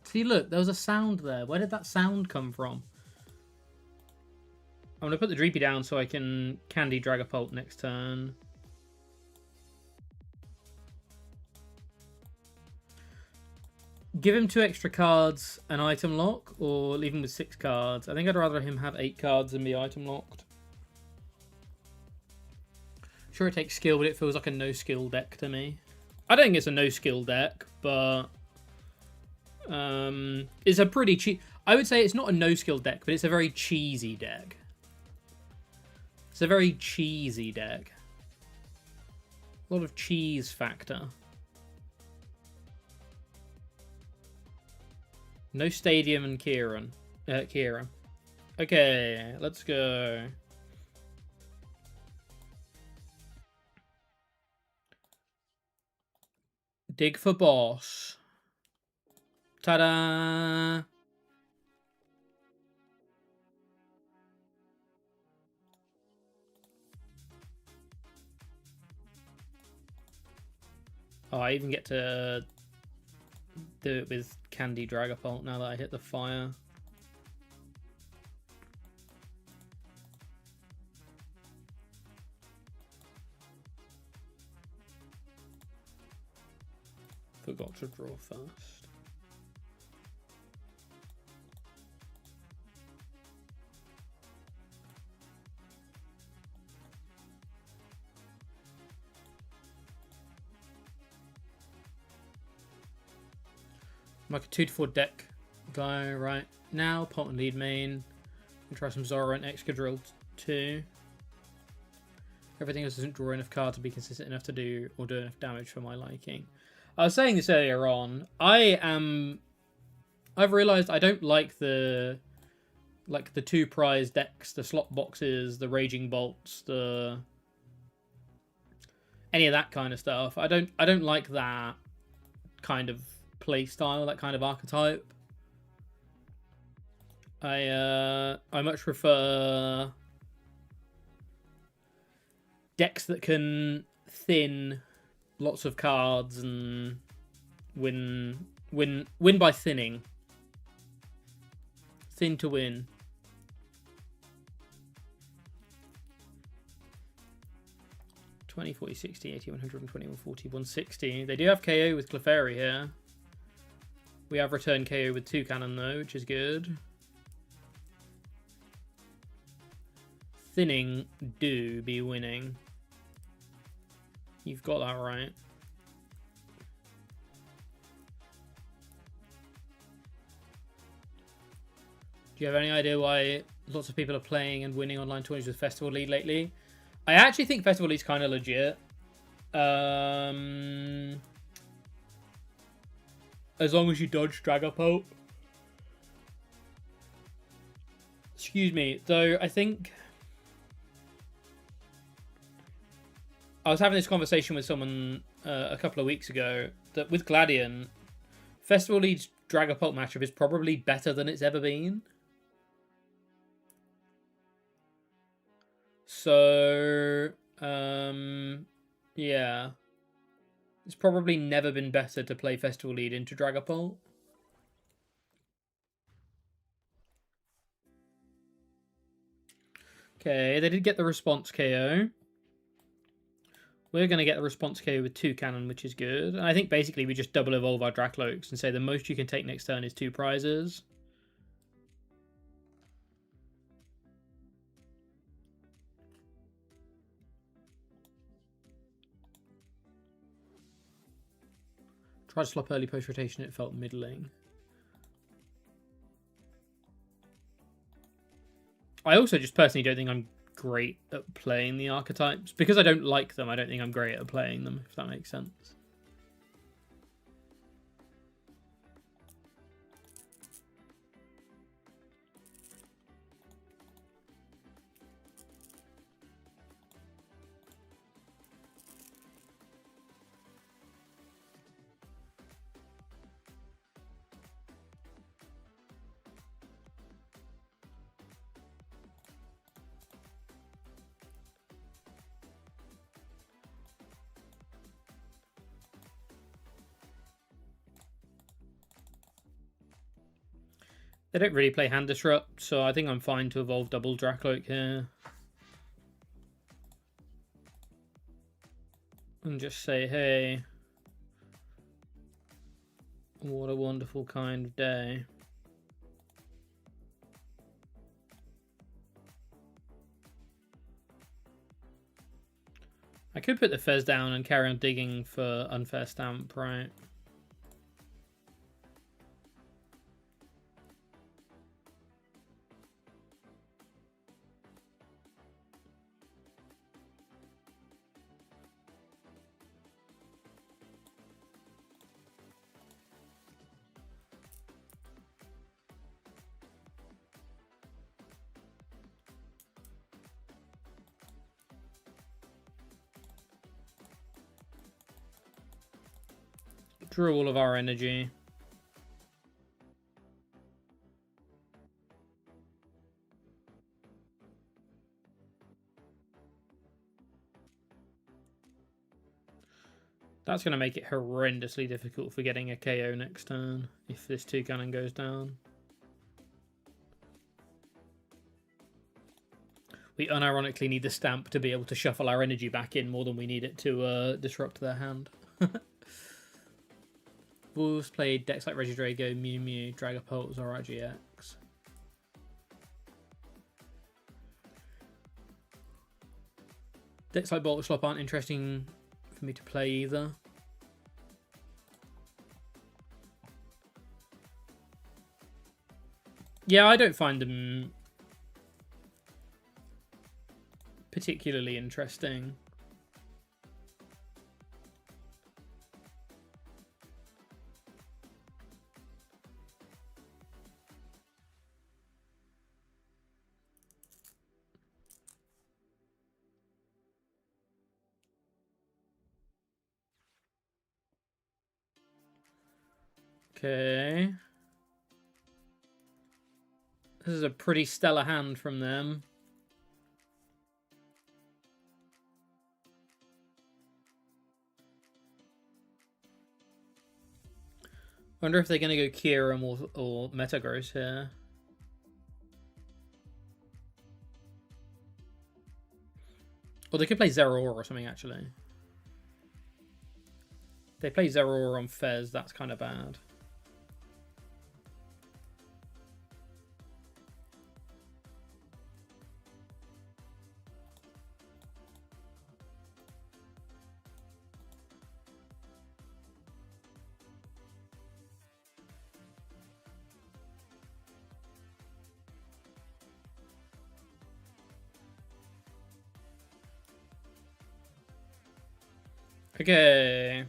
See, look, there was a sound there. Where did that sound come from? I'm going to put the Dreepy down so I can Candy Dragapult next turn. Give him 2 extra cards, an item lock, or leave him with 6 cards. I think I'd rather him have 8 cards than be item locked. Sure, it takes skill, but it feels like a no-skill deck to me. I don't think it's a no-skill deck, but it's a pretty cheap... I would say it's not a no-skill deck, but it's a very cheesy deck. It's a very cheesy deck. A lot of cheese factor. No Stadium and Kieran. Kira. Okay, let's go. Dig for boss. Ta-da! Oh, I even get to do it with Candy Dragapult now that I hit the fire. Forgot to draw first. Like a 2-4 deck guy right now. Pot and lead main. We'll try some Zora and Excadrill too. Everything else doesn't draw enough cards to be consistent enough to do or do enough damage for my liking. I was saying this earlier on. I've realised I don't like the 2 prize decks, the slot boxes, the Raging Bolts, any of that kind of stuff. I don't like that kind of play style, that kind of archetype. I much prefer decks that can thin lots of cards and win by thinning. Thin to win. 20, 40, 60, 80, 100, 120, 140, 160. They do have KO with Clefairy here. We have return KO with Toucannon though, which is good. Thinning do be winning. You've got that right. Do you have any idea why lots of people are playing and winning online tournaments with Festival Lead lately? I actually think Festival Lead's kind of legit. As long as you dodge Dragapult. Excuse me. Though, I think... I was having this conversation with someone a couple of weeks ago that with Gladion, Festival Lead's Dragapult matchup is probably better than it's ever been. So, yeah. It's probably never been better to play Festival Lead into Dragapult. Okay, they did get the response KO. We're going to get the response KO with Toucannon, which is good. And I think basically we just double evolve our Dracloaks and say the most you can take next turn is 2 prizes. Tried to slop early post-rotation, it felt middling. I also just personally don't think I'm great at playing the archetypes. Because I don't like them, I don't think I'm great at playing them, if that makes sense. They don't really play Hand Disrupt, so I think I'm fine to evolve double Dracloak here. And just say, hey, what a wonderful kind of day. I could put the Fez down and carry on digging for Unfair Stamp, right? Drew all of our energy. That's going to make it horrendously difficult for getting a KO next turn if this Toucannon goes down. We unironically need the stamp to be able to shuffle our energy back in more than we need it to disrupt their hand. Wolves played decks like Regidrago, Mew Mew, Dragapult, Zora GX. Decks like Bolt Slop aren't interesting for me to play either. Yeah, I don't find them particularly interesting. Okay. This is a pretty stellar hand from them. Wonder if they're going to go Kyurem or Metagross here. Or they could play Zeraora or something, actually. If they play Zeraora on Fez, that's kind of bad. Okay.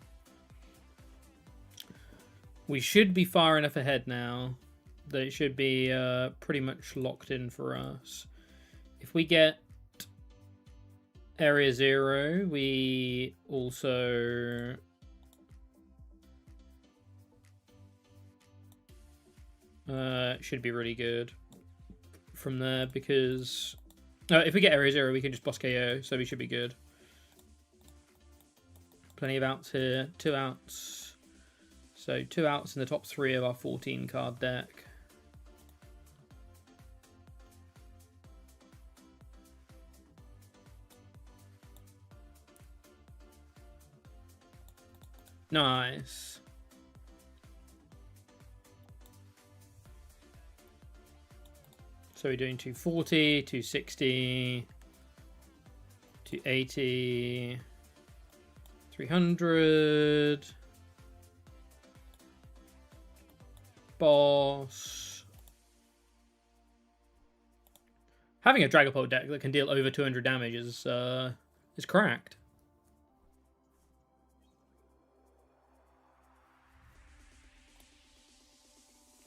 We should be far enough ahead now that it should be pretty much locked in for us. If we get Area 0, we also... should be really good from there because... if we get Area 0, we can just boss KO, so we should be good. Plenty of outs here. 2 outs. So 2 outs in the top 3 of our 14 card deck. Nice. So we're doing 240, 260, 280, 300. Boss. Having a Dragapult deck that can deal over 200 damage is cracked.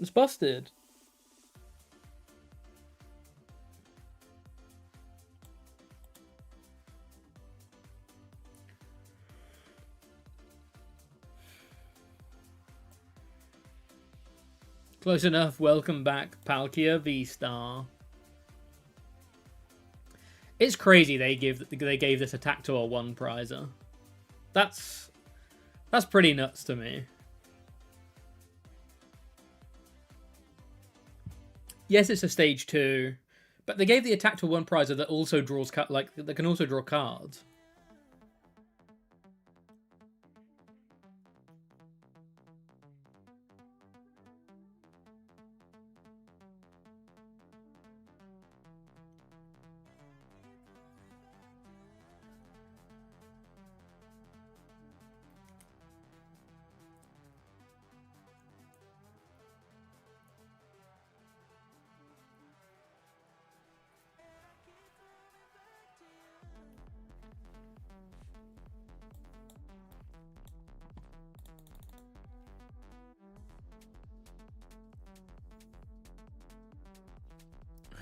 It's busted. Close enough. Welcome back, Palkia V-Star. It's crazy they gave this attack to a 1 prizer. That's pretty nuts to me. Yes, it's a stage 2, but they gave the attack to 1 prizer that also draws that can also draw cards.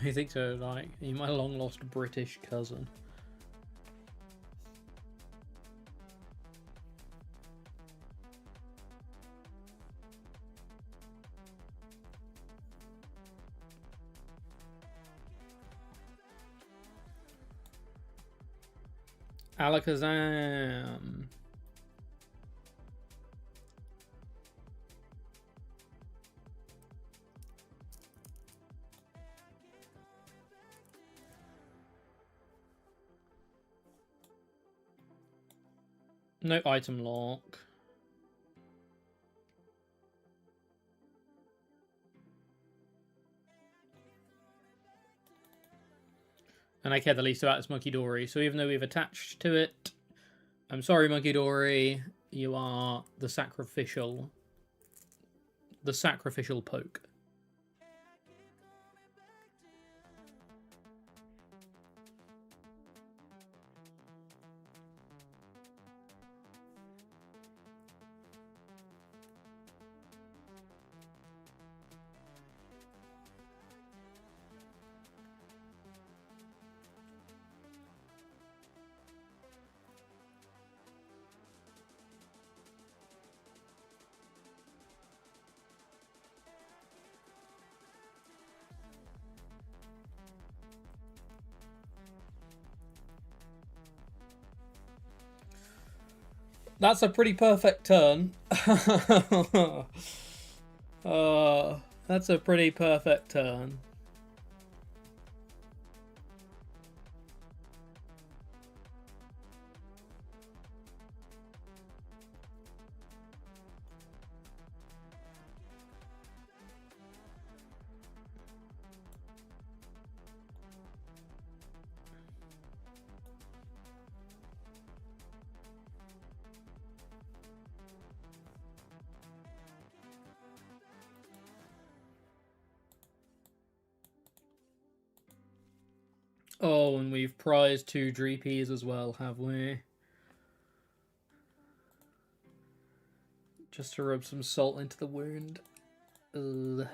I think so, like, you're my long-lost British cousin. Alakazam. No item lock. And I care the least about this Munkidori. So even though we've attached to it, I'm sorry, Munkidori, you are the sacrificial poke. That's a pretty perfect turn. That's a pretty perfect turn. Oh, and we've prized 2 Dreepies as well, have we? Just to rub some salt into the wound. Ugh.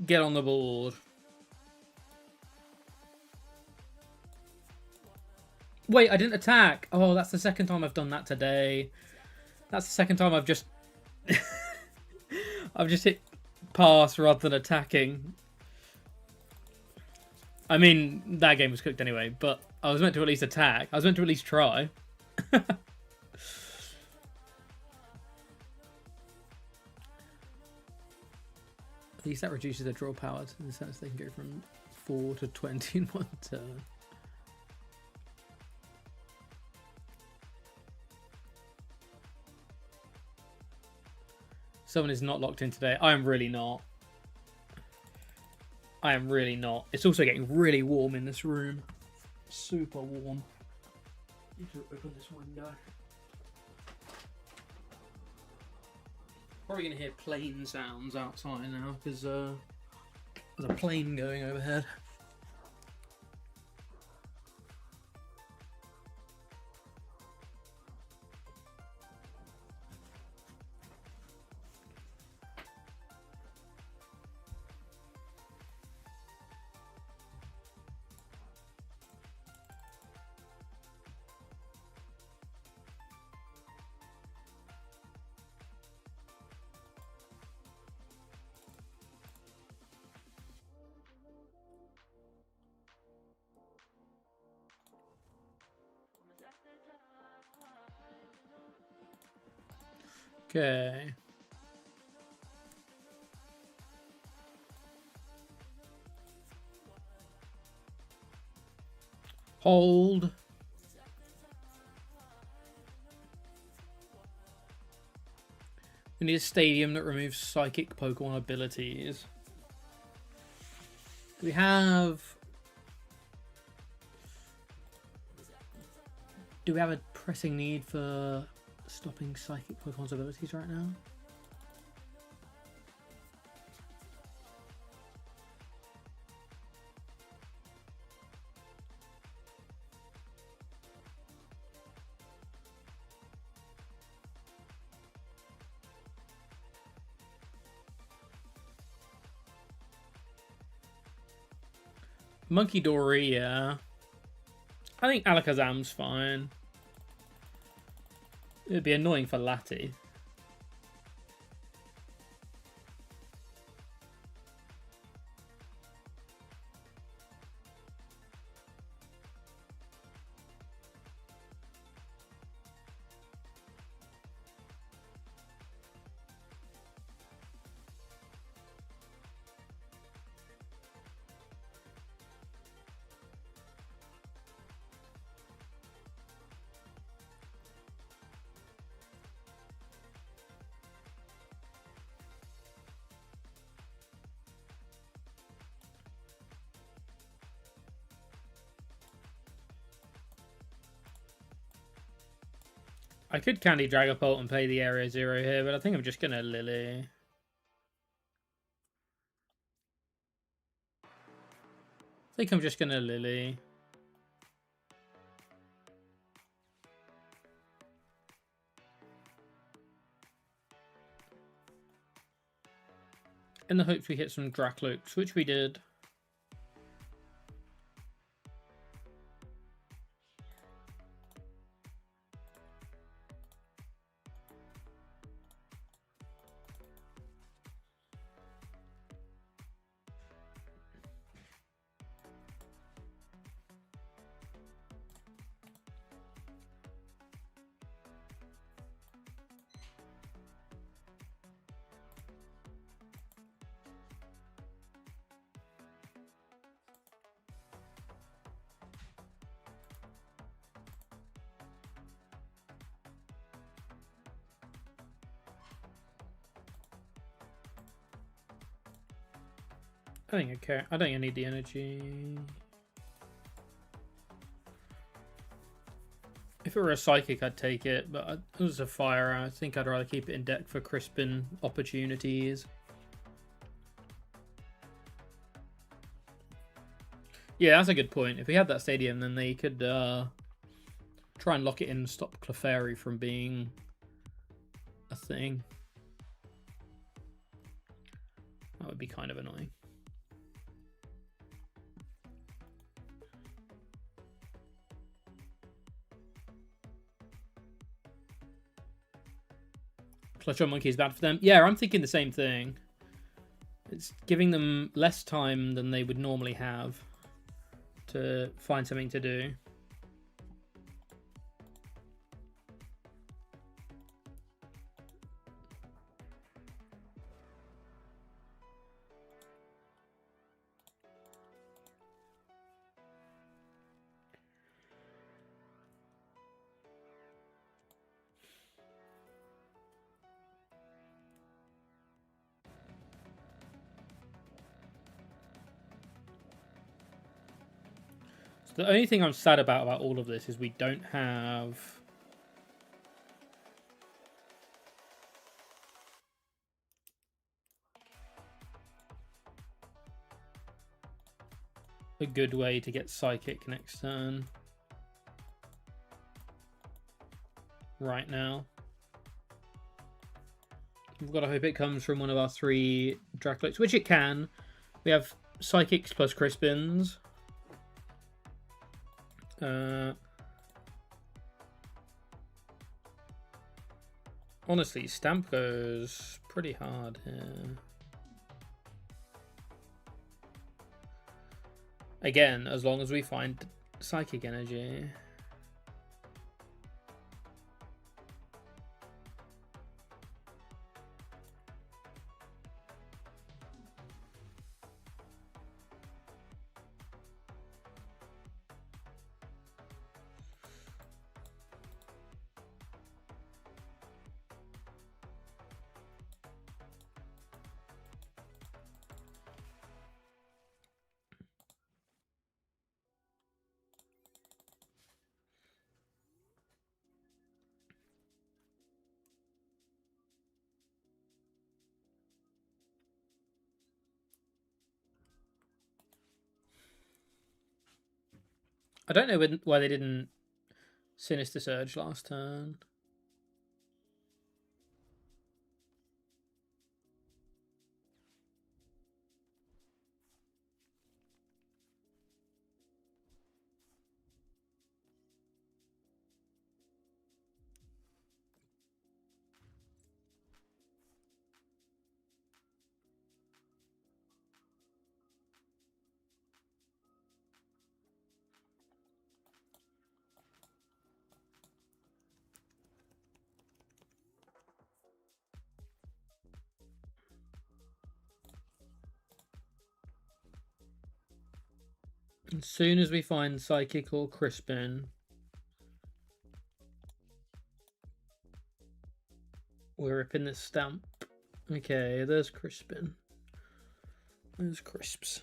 Get on the board. Wait, I didn't attack. Oh, that's the second time I've done that today. That's the second time I've just... I've just hit pass rather than attacking. I mean, that game was cooked anyway, but I was meant to at least attack. I was meant to at least try. At least that reduces their draw power in the sense they can go from 4 to 20 in one turn. Someone is not locked in today. I am really not. I am really not. It's also getting really warm in this room. Super warm. Need to open this window. Probably going to hear plane sounds outside now because there's a plane going overhead. Okay. Hold. We need a stadium that removes psychic Pokemon abilities. Do we have a pressing need for stopping psychic Pokemon's abilities right now? Monkey Dory, yeah. I think Alakazam's fine. It'd be annoying for Lati. I could Candy Dragapult and play the Area 0 here, but I think I'm just going to Lily. I think I'm just going to Lily. In the hopes we hit some Draclukes, which we did. I think I care. I don't think I need the energy. If it were a Psychic, I'd take it, but it was a Fire. I think I'd rather keep it in deck for Crispin opportunities. Yeah, that's a good point. If we had that stadium, then they could try and lock it in and stop Clefairy from being a thing. That would be kind of annoying. Clutch on Monkey is bad for them. Yeah, I'm thinking the same thing. It's giving them less time than they would normally have to find something to do. The only thing I'm sad about all of this is we don't have a good way to get Psychic next turn right now. We've got to hope it comes from one of our 3 Dracolics, which it can. We have Psychics plus Crispins. Honestly, Stamp goes pretty hard here. Again, as long as we find Psychic Energy. I don't know why they didn't Sinister Surge last turn. As soon as we find Psychic or Crispin, we're ripping this Stamp. Okay, there's Crispin. There's Crisps.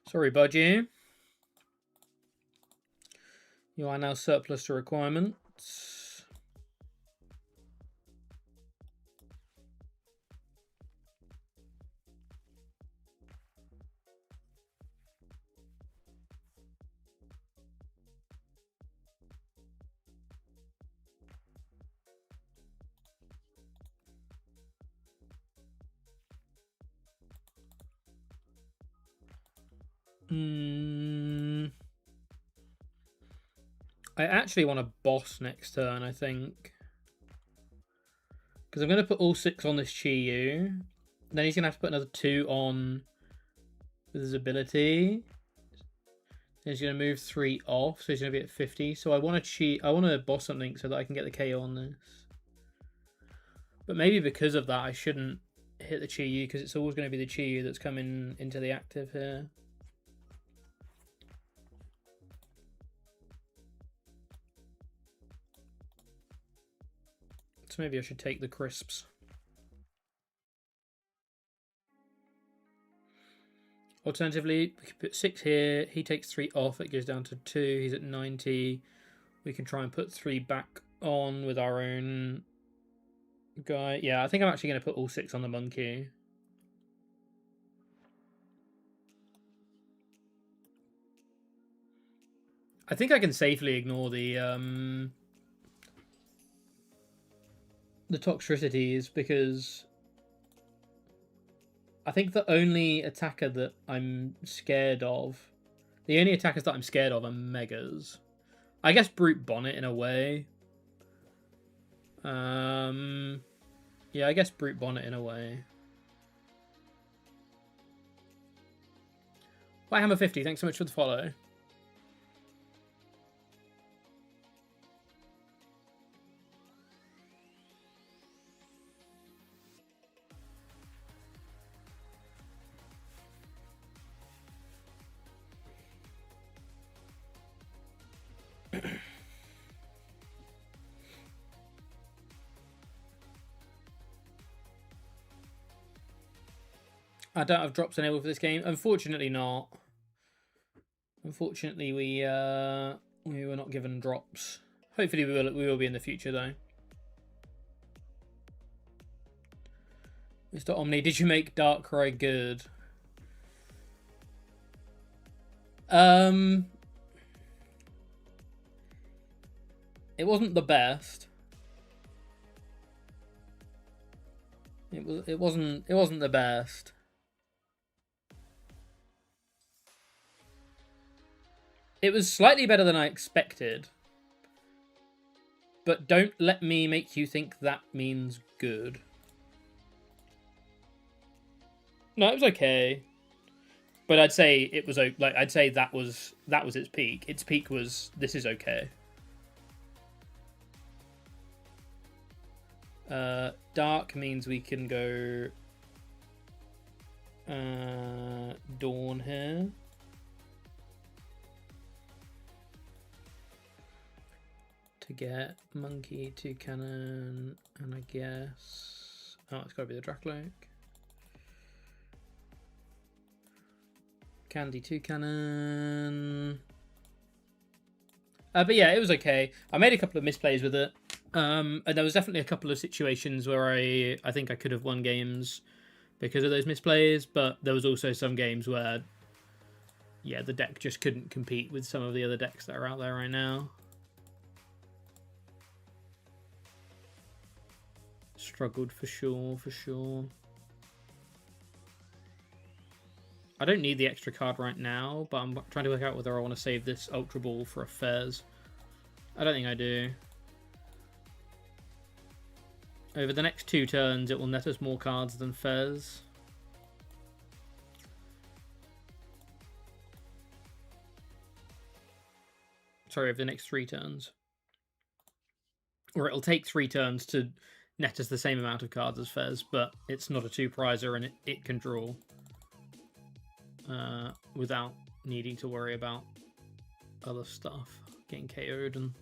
Sorry, Budgie. You are now surplus to requirements. I actually want a boss next turn, I think. Because I'm going to put all 6 on this Chi-Yu. Then he's going to have to put another 2 on with his ability. Then he's going to move 3 off, so he's going to be at 50. So I want to boss something so that I can get the KO on this. But maybe because of that, I shouldn't hit the Chi-Yu, because it's always going to be the Chi-Yu that's coming into the active here. So maybe I should take the crisps. Alternatively, we could put 6 here. He takes 3 off. It goes down to 2. He's at 90. We can try and put 3 back on with our own guy. Yeah, I think I'm actually going to put all 6 on the monkey. I think I can safely ignore the toxicities, because I think the only attacker that I'm scared of, the only attackers that I'm scared of are Megas. I guess Brute Bonnet in a way. Yeah, I guess Brute Bonnet in a way. Whitehammer50, thanks so much for the follow. I don't have drops enabled for this game. Unfortunately not. Unfortunately, we were not given drops. Hopefully we will be in the future though. Mr. Omni, did you make Darkrai good? It wasn't the best. It wasn't the best. It was slightly better than I expected. But don't let me make you think that means good. No, it was okay. But I'd say it was like I'd say that was its peak. Its peak was this is okay. Dark means we can go Dawn here. To get Monkey, Toucannon, and I guess... Oh, it's got to be the Dragapult. Candy, Toucannon. But yeah, it was okay. I made a couple of misplays with it. And there was definitely a couple of situations where I think I could have won games because of those misplays, but there was also some games where, yeah, the deck just couldn't compete with some of the other decks that are out there right now. Struggled for sure, for sure. I don't need the extra card right now, but I'm trying to work out whether I want to save this Ultra Ball for a Fez. I don't think I do. Over the next 2 turns, it will net us more cards than Fez. Sorry, over the next 3 turns. Or it'll take 3 turns to net us the same amount of cards as Fez, but it's not a 2-prizer and it can draw without needing to worry about other stuff, getting KO'd and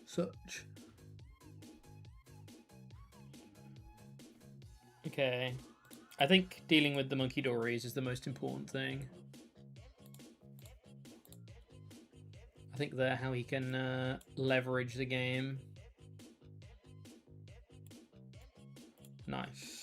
such. Okay, I think dealing with the Monkey Dories is the most important thing. I think they're how he can leverage the game. Nice.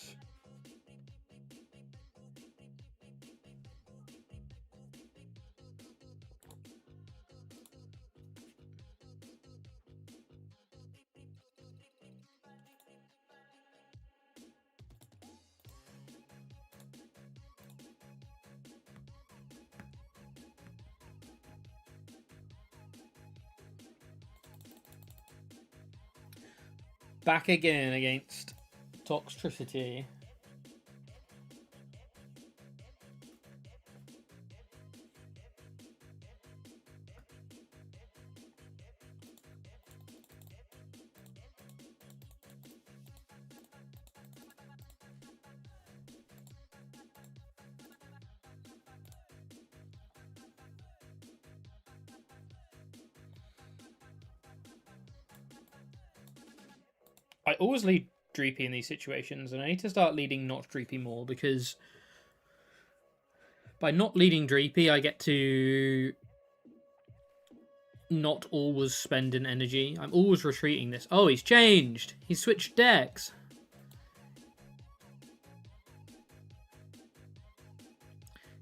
Back again against Toxtricity. I always lead Dreepy in these situations, and I need to start leading not Dreepy more, because by not leading Dreepy, I get to not always spend an energy. I'm always retreating this. Oh, he's changed! He's switched decks!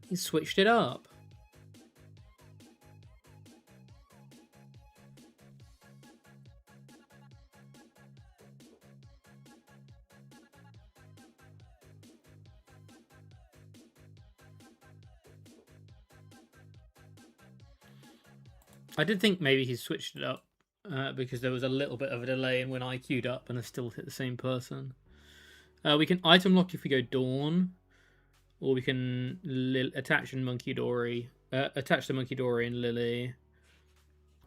He's switched it up. I did think maybe he switched it up because there was a little bit of a delay in when I queued up and I still hit the same person. We can item lock if we go Dawn, or we can attach and Monkey Dory, attach the Monkey Dory and Lily,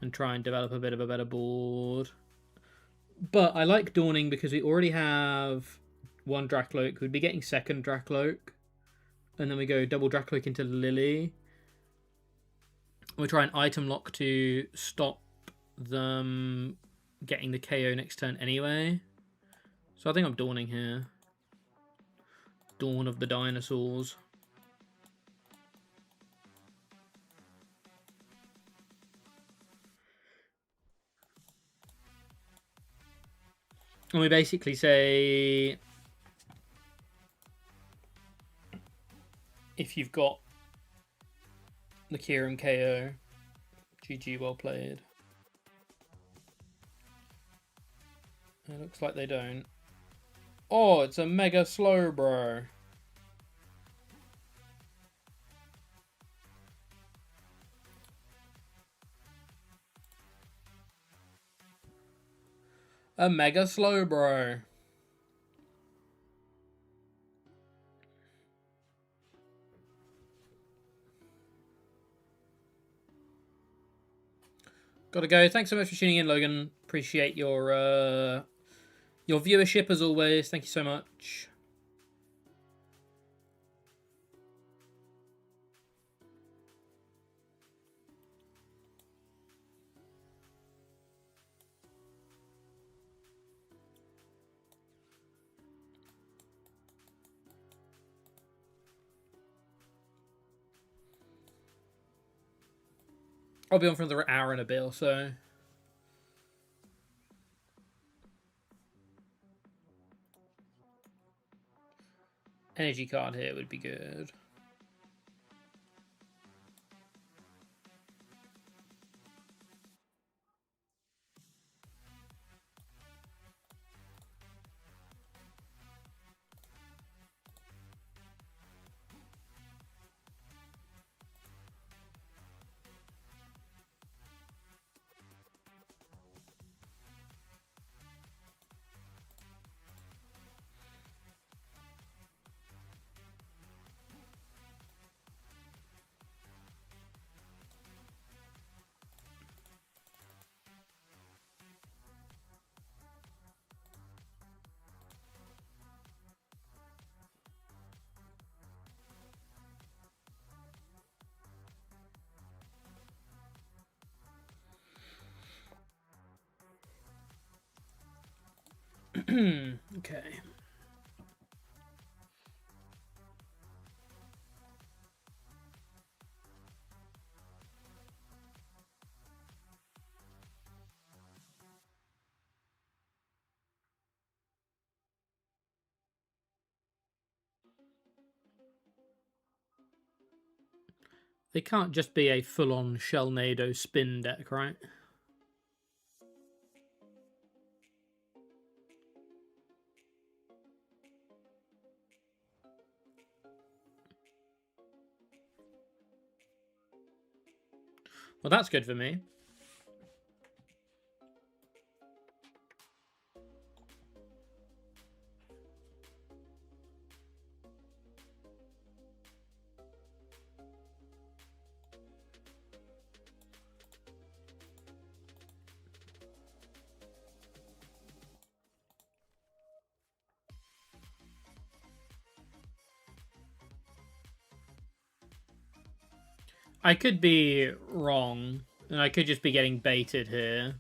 and try and develop a bit of a better board. But I like Dawning because we already have one Dracloak. We'd be getting second Dracloak, and then we go double Dracloak into Lily. We'll try an item lock to stop them getting the KO next turn anyway. So I think I'm Dawning here. Dawn of the Dinosaurs. And we basically say, if you've got the Kieran KO, GG, well played. It looks like they don't. Oh, it's a Mega Slowbro. A Mega Slowbro. Gotta go. Thanks so much for tuning in, Logan. Appreciate your viewership as always. Thank you so much. I'll be on for another hour and a bit or so. Energy card here would be good. Okay. They can't just be a full-on Shellnado spin deck, right? Well, that's good for me. I could be wrong, and I could just be getting baited here.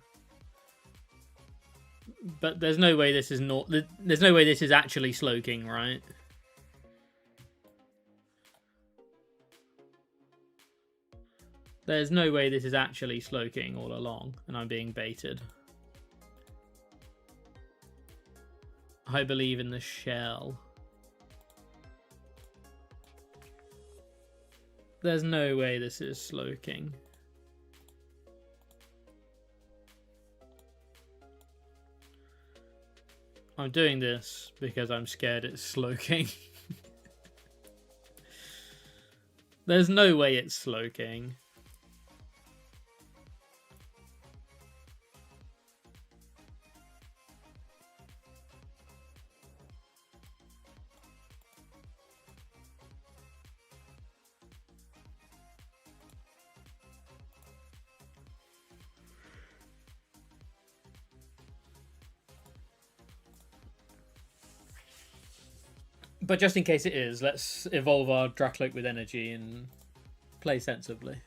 But there's no way this is not. There's no way this is actually Slowking, right? There's no way this is actually Slowking all along, and I'm being baited. I believe in the shell. There's no way this is Slowking. I'm doing this because I'm scared it's Slowking. There's no way it's Slowking. But just in case it is, let's evolve our Dracloak with energy and play sensibly.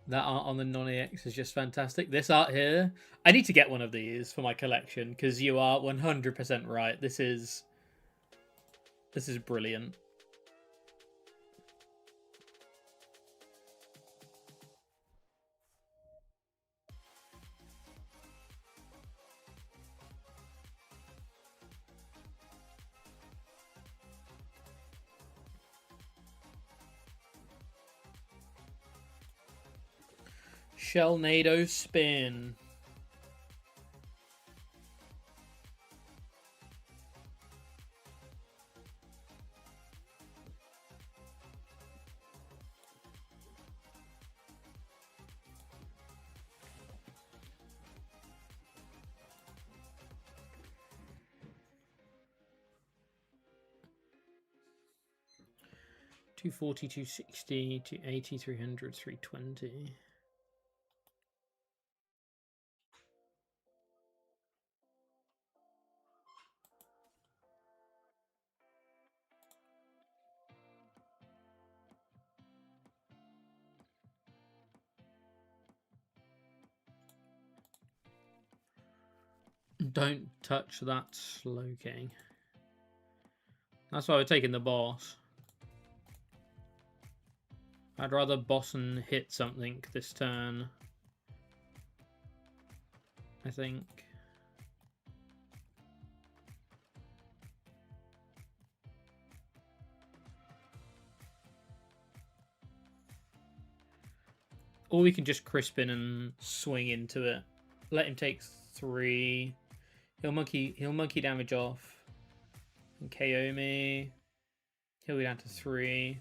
That art on the non-EX is just fantastic. This art here, I need to get one of these for my collection because you are 100% right. This is brilliant. Shellnado spin. $240, $260, $280, $300, $320. Don't touch that Slowking. That's why we're taking the boss. I'd rather boss and hit something this turn, I think. Or we can just Crispin and swing into it. Let him take 3. He'll monkey damage off. And KO me. He'll be down to 3.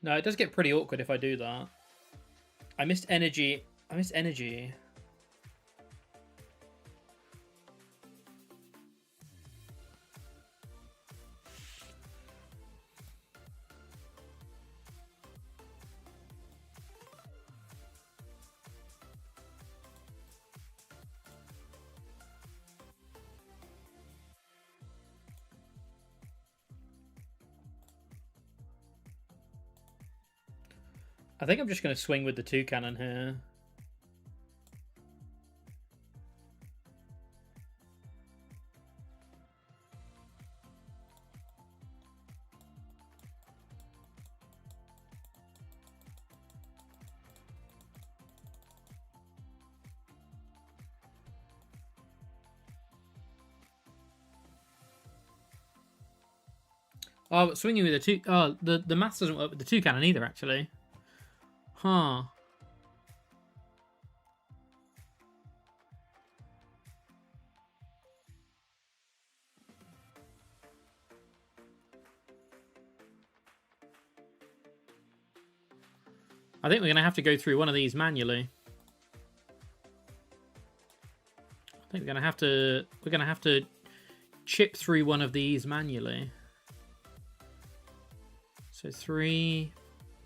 No, it does get pretty awkward if I do that. I missed energy. I missed energy. I think I'm just going to swing with the Toucannon here. Oh, but swinging with the maths doesn't work with the Toucannon either, actually. Huh. I think we're going to have to go through one of these manually. I think we're going to have to chip through one of these manually. So 3.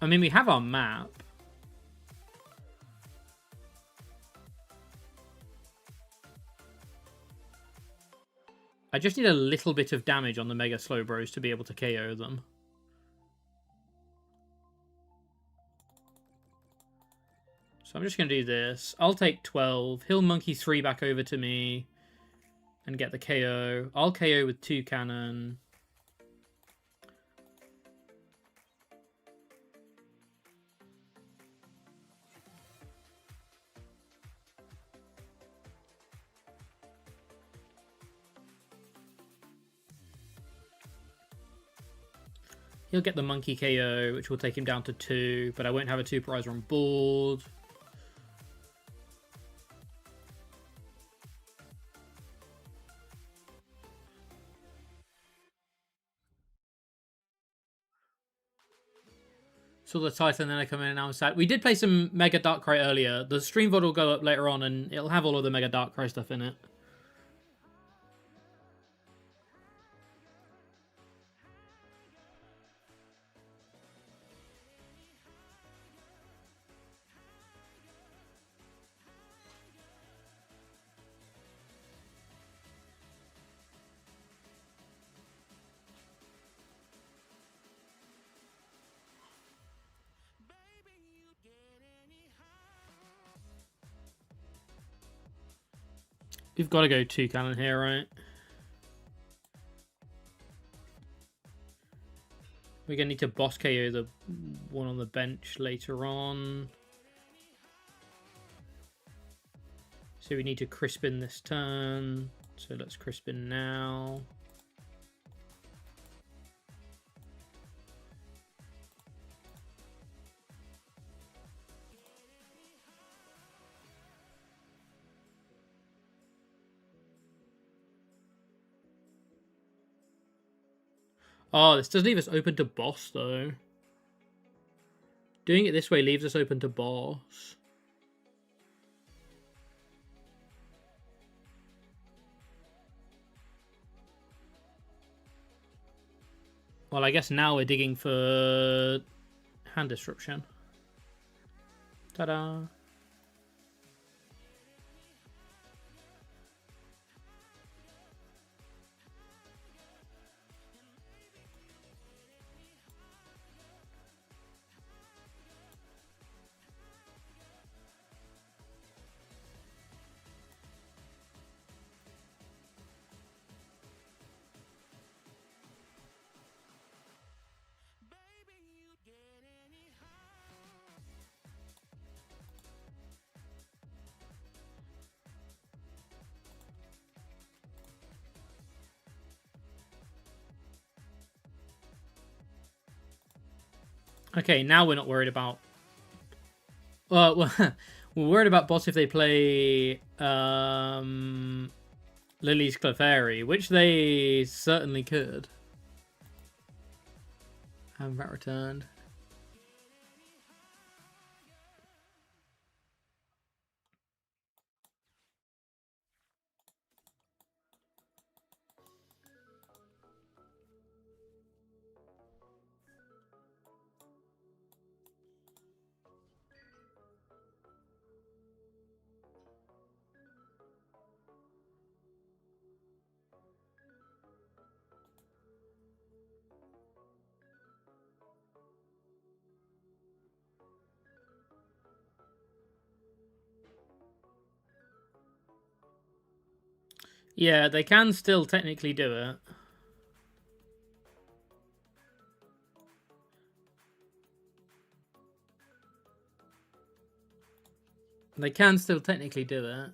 I mean, we have our map. I just need a little bit of damage on the Mega Slowbros to be able to KO them. So I'm just going to do this. I'll take 12. He'll monkey 3 back over to me and get the KO. I'll KO with Toucannon. He'll get the monkey KO, which will take him down to 2, but I won't have a Superizer on board. Saw the title and then I come in and now I'm sad. We did play some Mega Darkrai earlier. The stream VOD will go up later on and it'll have all of the Mega Darkrai stuff in it. We've got to go Toucannon here, right? We're going to need to boss KO the one on the bench later on. So we need to Crispin this turn. So let's Crispin now. Oh, this does leave us open to boss, though. Doing it this way leaves us open to boss. Well, I guess now we're digging for hand disruption. Ta-da! Okay, now we're not worried about... Well, we're worried about boss if they play Lily's Clefairy, which they certainly could. And that returned. Yeah, they can still technically do it. They can still technically do it.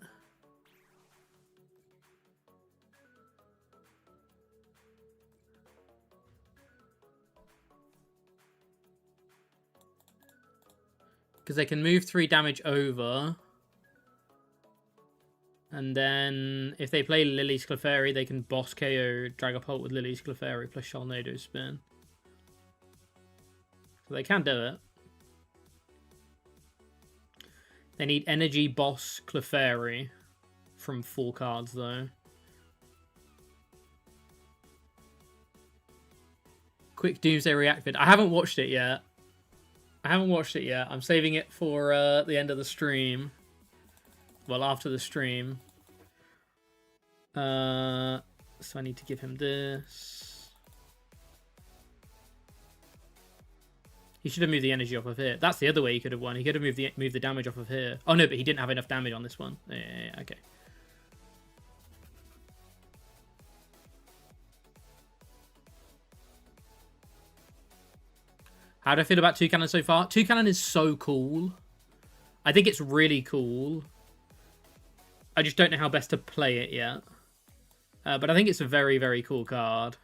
Because they can move 3 damage over. And then, if they play Lily's Clefairy, they can boss KO Dragapult with Lily's Clefairy plus Sharknado Spin. So they can do it. They need Energy Boss Clefairy from 4 cards, though. Quick Doomsday Reacted. I haven't watched it yet. I'm saving it for the end of the stream. Well, after the stream. So I need to give him this. He should have moved the energy off of here. That's the other way he could have won. He could have moved the damage off of here. Oh no, but he didn't have enough damage on this one. Yeah, okay. How do I feel about Toucannon so far? Toucannon is so cool. I think it's really cool. I just don't know how best to play it yet. But I think it's a very, very cool card.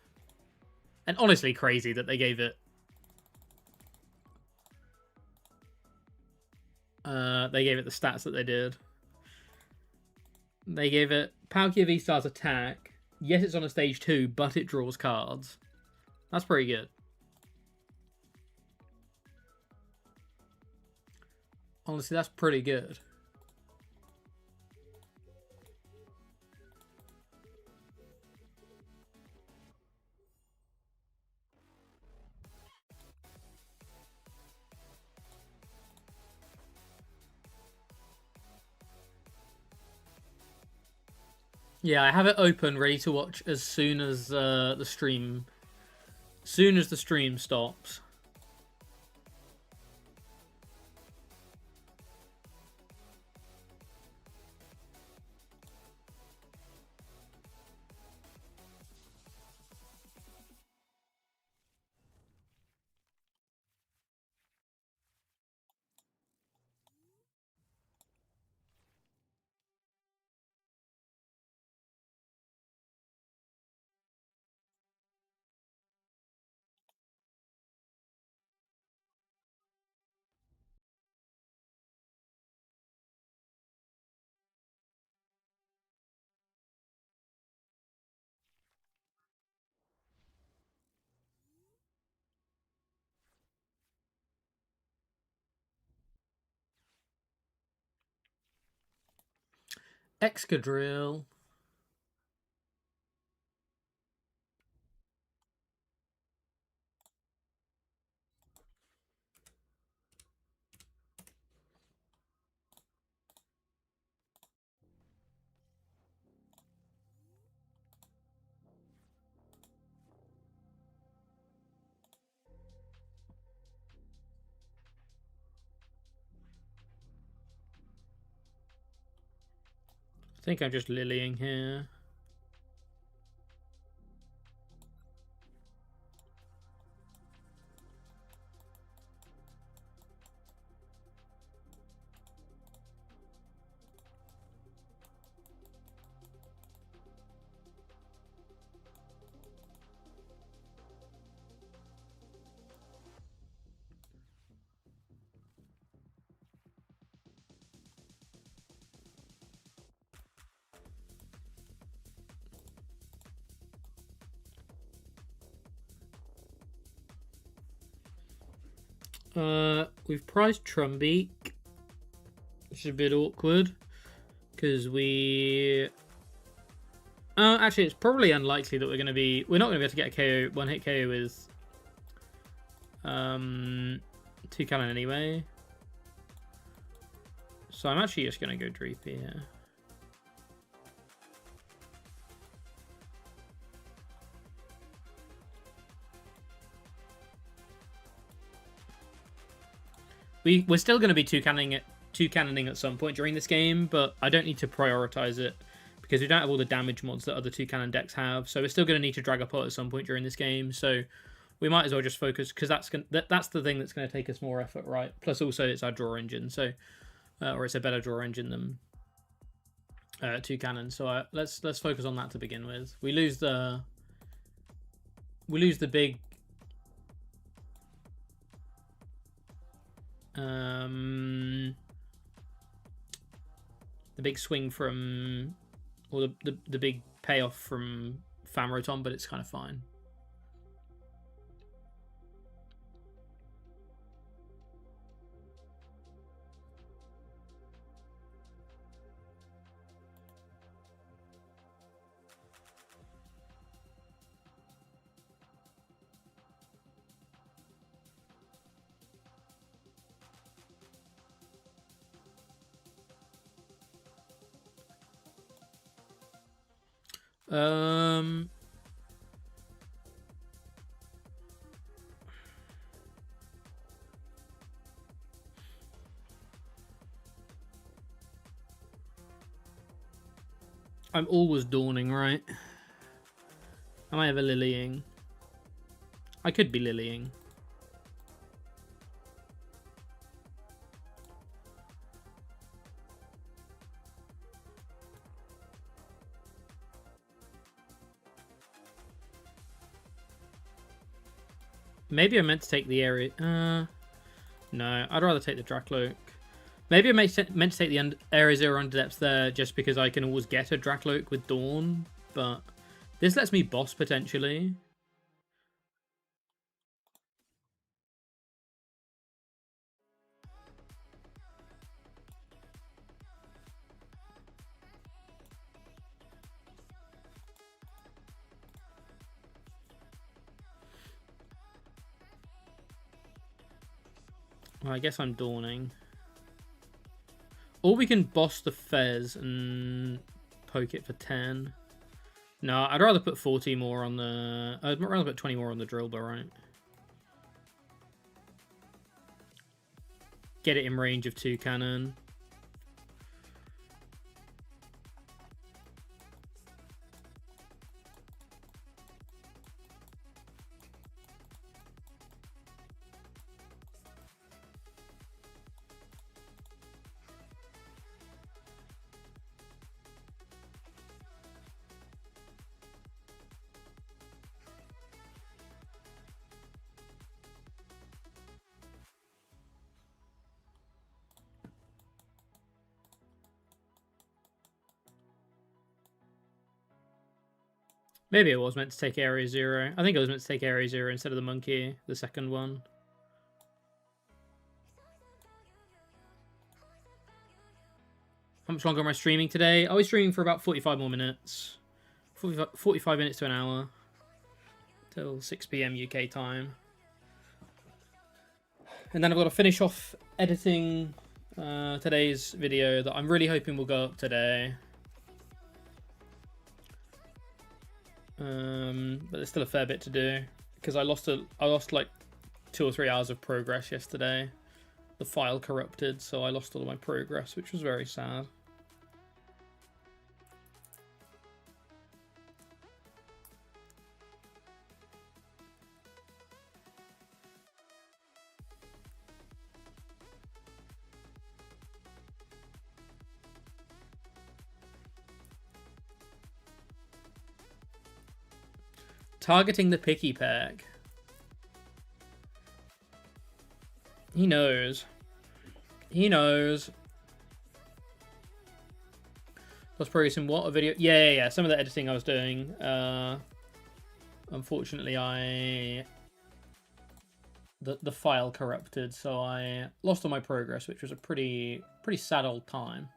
And honestly crazy that they gave it... they gave it the stats that they did. They gave it Palkia V-Star's attack. Yes, it's on a stage 2, but it draws cards. That's pretty good. Honestly, that's pretty good. Yeah, I have it open, ready to watch as soon as the stream stops. Excadrill. I think I'm just lilying here. We've prized Trumbeak, which is a bit awkward because we. Actually, it's probably unlikely that we're not going to be able to get a KO, one-hit KO with Toucannon anyway. So I'm actually just going to go Dreepy here. We're still going to be Toucannoning at some point during this game, but I don't need to prioritize it because we don't have all the damage mods that other Toucannon decks have. So we're still going to need to Dragapult at some point during this game. So we might as well just focus because that's the thing that's going to take us more effort, right? Plus also it's our draw engine, so or it's a better draw engine than Toucannon. So let's focus on that to begin with. We lose the big. The big swing from, or the big payoff from Famroton, but it's kind of fine. I'm always dawning, right? Am I ever lilying? I could be lilying. Maybe I meant to take the area. No, I'd rather take the Dracloak. Maybe I meant to take the Area 0 Underdepths there just because I can always get a Dracloak with Dawn, but this lets me boss potentially. Well, I guess I'm Dawning. Or we can boss the Fez and poke it for 10. No, I'd rather put 40 more on the... I'd rather put 20 more on the Drillbur, right? Get it in range of Toucannon. Maybe it was meant to take Area 0. I think it was meant to take Area 0 instead of the monkey, the second one. How much longer am I streaming today? I was streaming for about 45 more minutes. 45 minutes to an hour. Till 6 PM UK time. And then I've got to finish off editing today's video that I'm really hoping will go up today. But there's still a fair bit to do because I lost like 2 or 3 hours of progress yesterday. The file corrupted, so I lost all of my progress, which was very sad. Targeting the picky pack. He knows. He knows. Lost progress in what? A video? Yeah. Some of the editing I was doing. Unfortunately, the file corrupted, so I lost all my progress, which was a pretty sad old time.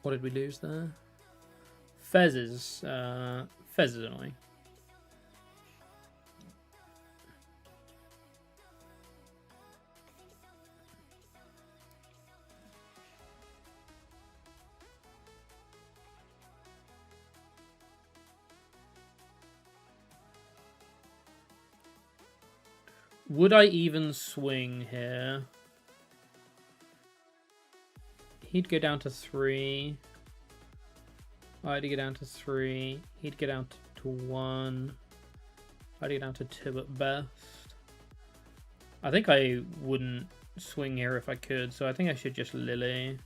What did we lose there? Fez is annoying. Would I even swing here? He'd go down to 3. I'd go down to 3. He'd go down to 1. I'd go down to 2 at best. I think I wouldn't swing here if I could, so I think I should just Lily.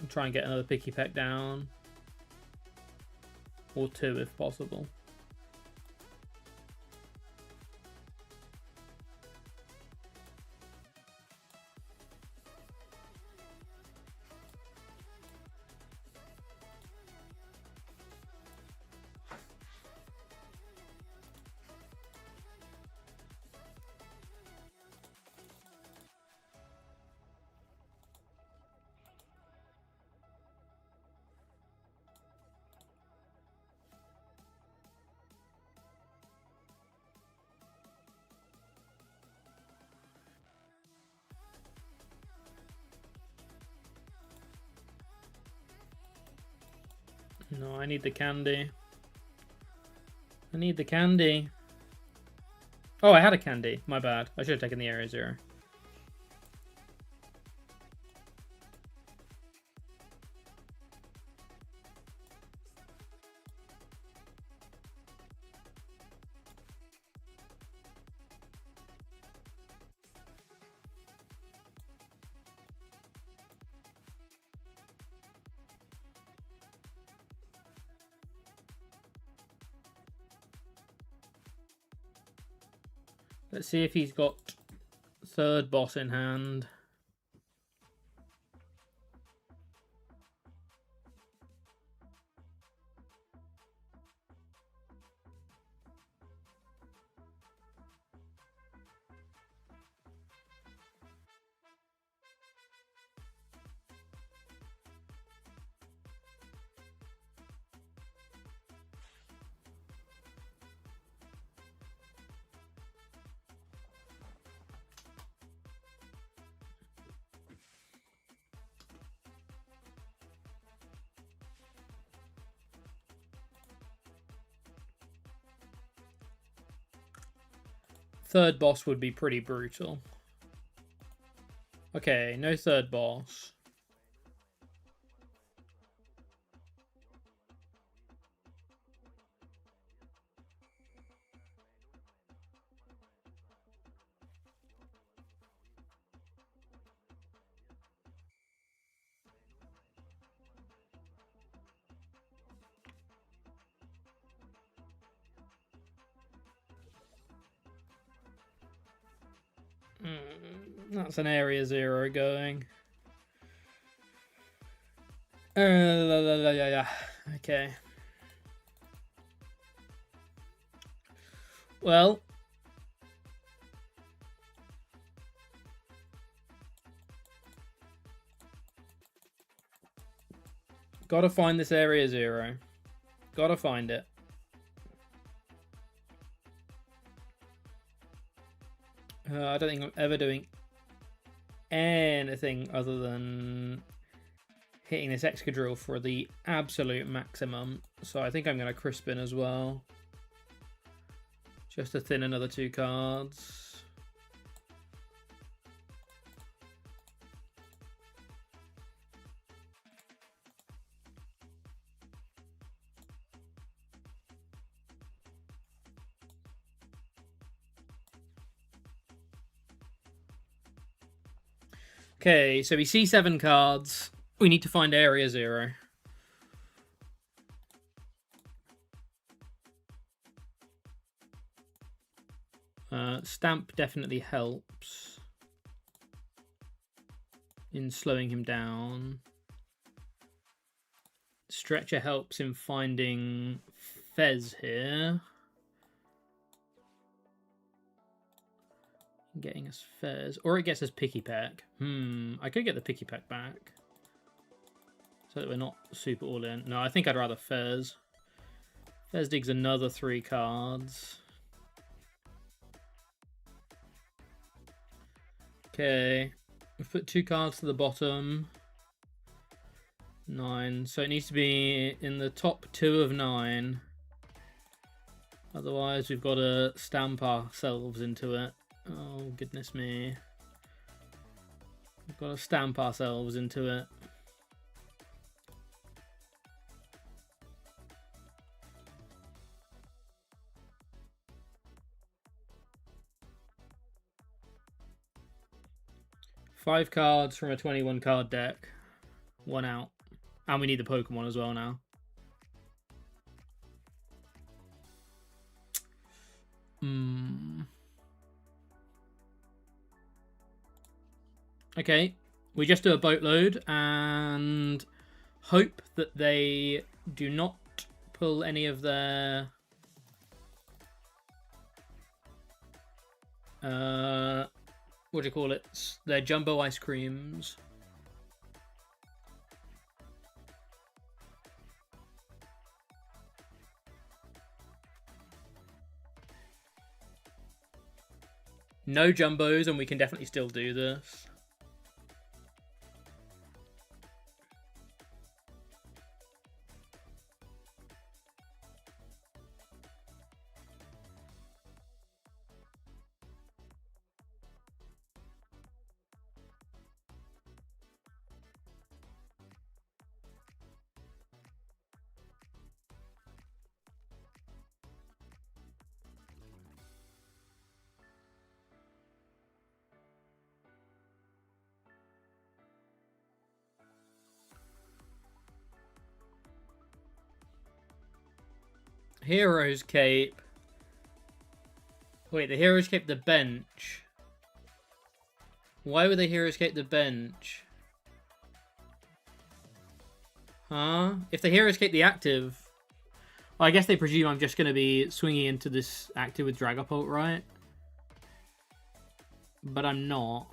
And try and get another picky peck down. Or 2 if possible. No, I need the candy. I need the candy. Oh, I had a candy. My bad. I should have taken the Area 0. Let's see if he's got third boss in hand. Third boss would be pretty brutal. Okay, no third boss. That's an Area 0 going. Okay. Well. Gotta find this Area 0. Gotta find it. I don't think I'm ever doing anything other than hitting this Excadrill for the absolute maximum. So I think I'm going to Crispin as well. Just to thin another 2 cards. Okay, so we see 7 cards. We need to find Area 0. Stamp definitely helps in slowing him down. Stretcher helps in finding Fez here. Getting us Fez. Or it gets us Picky Peck. I could get the Picky Peck back. So that we're not super all in. No, I think I'd rather Fez. Fez digs another 3 cards. Okay. We've put 2 cards to the bottom. 9. So it needs to be in the top 2 of 9. Otherwise, we've got to stamp ourselves into it. Oh, goodness me. We've got to stamp ourselves into it. Five cards from a 21 card deck. 1 out. And we need the Pokemon as well now. Okay, we just do a boatload and hope that they do not pull any of their what do you call it? Their jumbo ice creams. No jumbos, and we can definitely still do this. Hero's Cape. Wait, the Hero's Cape the bench. Why would the Hero's Cape the bench? Huh? If the Hero's Cape the active... Well, I guess they presume I'm just going to be swinging into this active with Dragapult, right? But I'm not.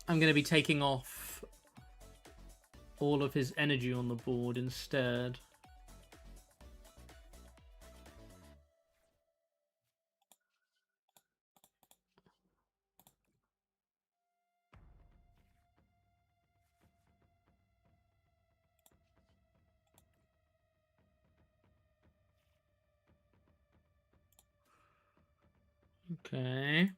I'm going to be taking off all of his energy on the board instead. Okay.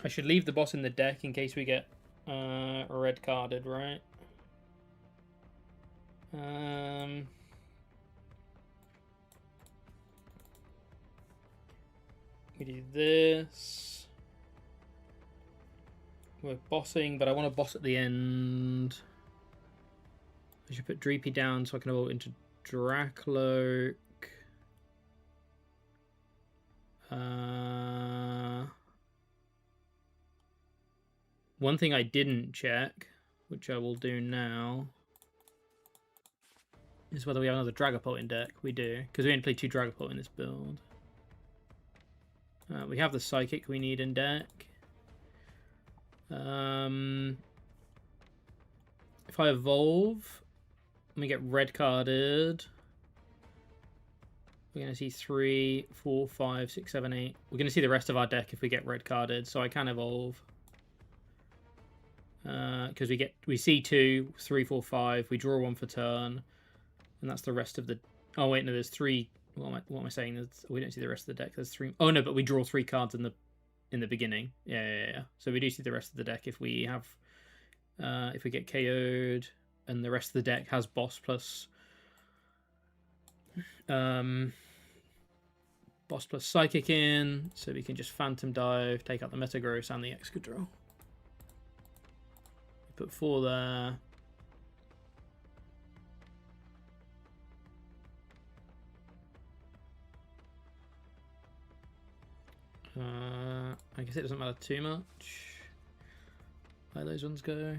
I should leave the boss in the deck in case we get red carded, right? We do this. We're bossing, but I want to boss at the end. I should put Dreepy down so I can evolve into Dracloak. One thing I didn't check, which I will do now, is whether we have another Dragapult in deck. We do, because we only play 2 Dragapult in this build. We have the Psychic we need in deck. If I evolve, and we get red carded, we're going to see 3, 4, 5, 6, 7, 8. We're going to see the rest of our deck if we get red carded, so I can evolve. Because we see 2, 3, 4, 5. We draw 1 for turn, and that's the rest of the. Oh wait, no, there's 3. What am I saying? We don't see the rest of the deck. There's 3. Oh no, but we draw 3 cards in the beginning. Yeah. So we do see the rest of the deck if we have if we get KO'd, and the rest of the deck has boss plus Psychic in, so we can just Phantom Dive, take out the Metagross and the Excadrill. Put 4 there. I guess it doesn't matter too much where those ones go.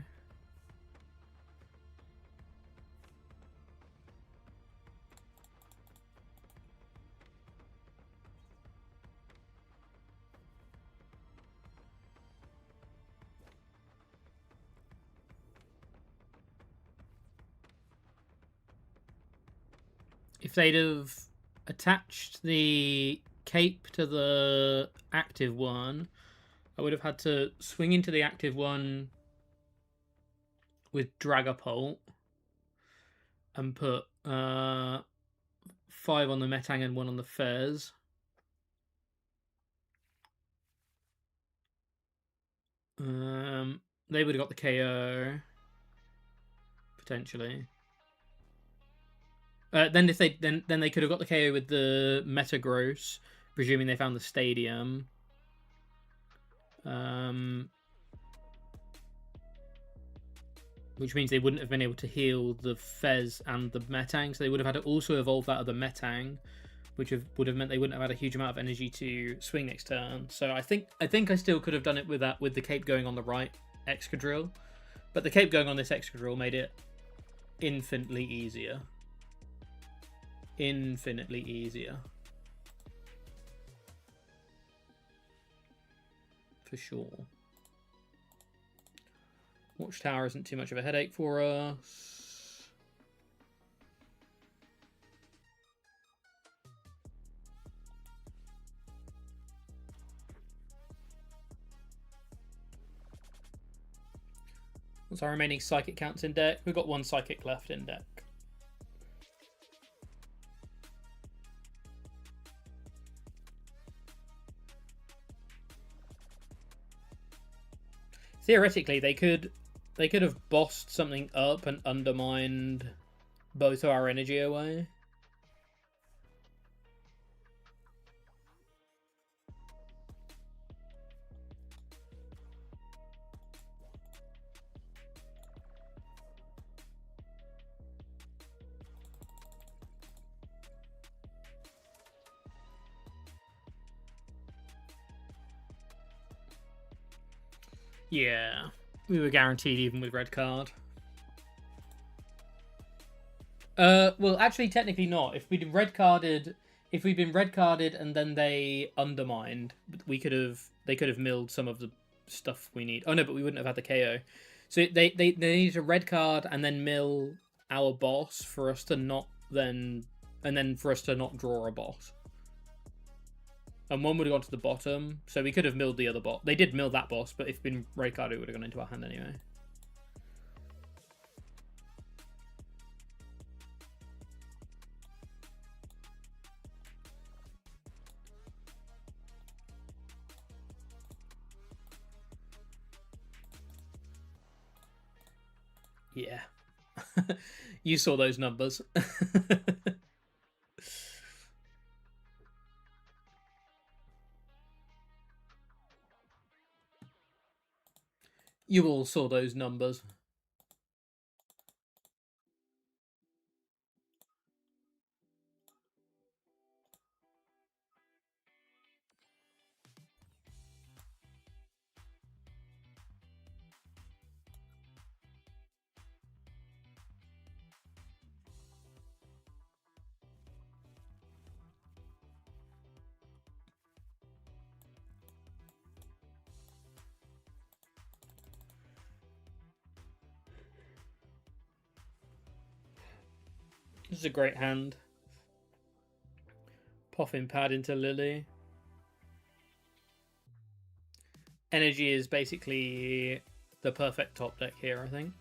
If they'd have attached the cape to the active one, I would have had to swing into the active one with Dragapult and put 5 on the Metang and 1 on the Fez. They would have got the KO potentially. Then if they then they could have got the KO with the Metagross, presuming they found the Stadium. Which means they wouldn't have been able to heal the Fez and the Metang, so they would have had to also evolve that other Metang, which would have meant they wouldn't have had a huge amount of energy to swing next turn. So I think I still could have done it with that, with the cape going on the right Excadrill, but the cape going on this Excadrill made it infinitely easier. Infinitely easier. For sure. Watchtower isn't too much of a headache for us. What's our remaining Psychic counts in deck? We've got 1 Psychic left in deck. Theoretically, they could have bossed something up and undermined both of our energy away. Yeah, we were guaranteed even with red card. Well, actually, technically not. If we'd been red carded and then they undermined, they could have milled some of the stuff we need. Oh no, but we wouldn't have had the KO. So they needed a red card and then mill our boss for us to not then, and then for us to not draw a boss. And one would have gone to the bottom, so we could have milled the other boss. They did mill that boss, but if been red card, it would have gone into our hand anyway. Yeah. You saw those numbers. You all saw those numbers. This is a great hand. Poffin pad into Lily. Energy is basically the perfect top deck here, I think.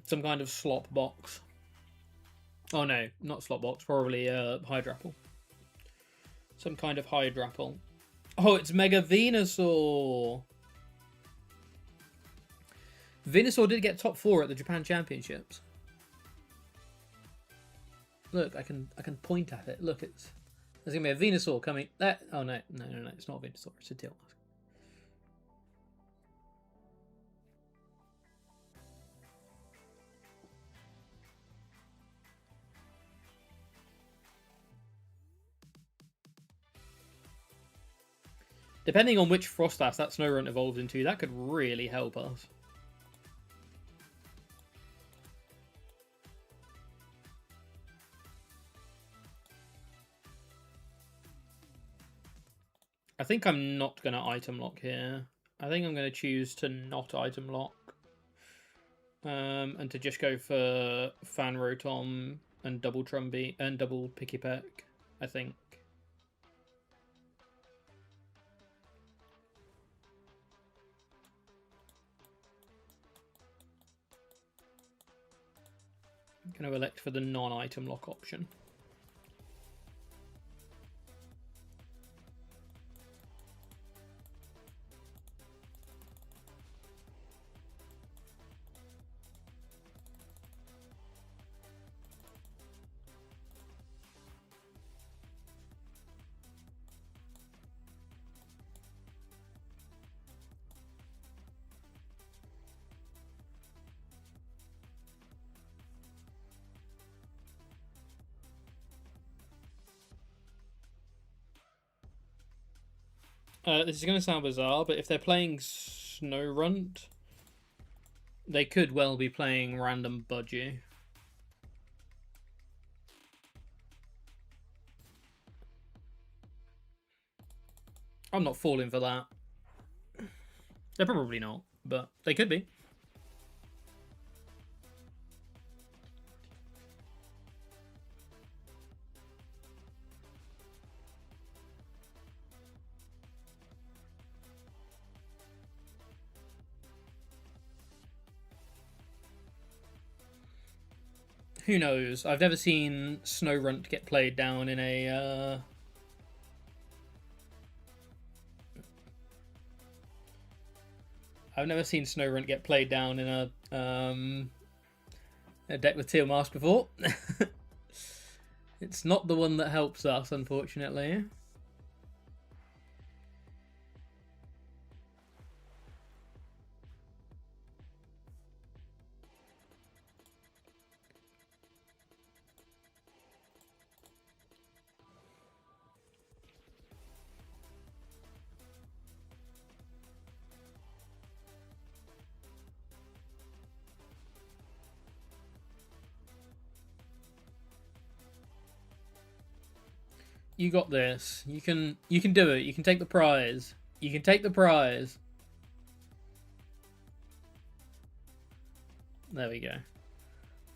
Some kind of slop box. Oh no, not slop box, probably Hydrapple. Some kind of Hydrapple. Oh, it's Mega Venusaur. Venusaur did get top 4 at the Japan Championships. Look, I can point at it. Look, there's gonna be a Venusaur coming. Oh no, it's not a Venusaur, it's a Teal'c. Depending on which Frostas that Snorunt evolves into, that could really help us. I think I'm not going to item lock here. I think I'm going to choose to not item lock. And to just go for Fan Rotom and double Trumby and double Pikipek, I think. I'm going to elect for the non-item lock option. This is going to sound bizarre, but if they're playing Snorunt, they could well be playing random Budgie. I'm not falling for that. They're probably not, but they could be. Who knows? I've never seen Snorunt get played down in a... I've never seen Snorunt get played down in a deck with Teal Mask before. It's not the one that helps us, unfortunately. You got this. You can do it. You can take the prize. You can take the prize. There we go.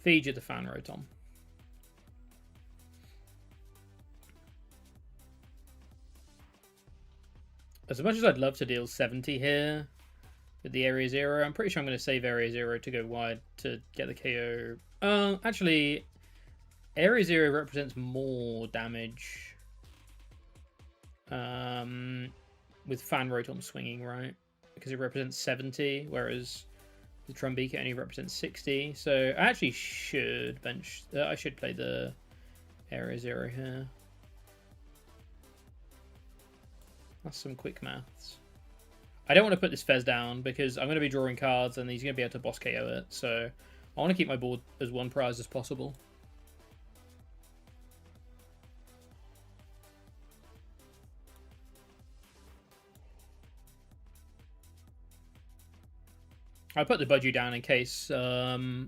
Feed you the fan rotom. As much as I'd love to deal 70 here with the Area Zero, I'm pretty sure I'm going to save Area Zero to go wide to get the KO. Actually, Area Zero represents more damage. With Fan Rotom swinging, right? Because it represents 70, whereas the Trumbeak only represents 60. So I actually should bench... I should play the Area Zero here. That's some quick maths. I don't want to put this Fez down because I'm going to be drawing cards and he's going to be able to boss KO it. So I want to keep my board as one prize as possible. I put the budgie down in case the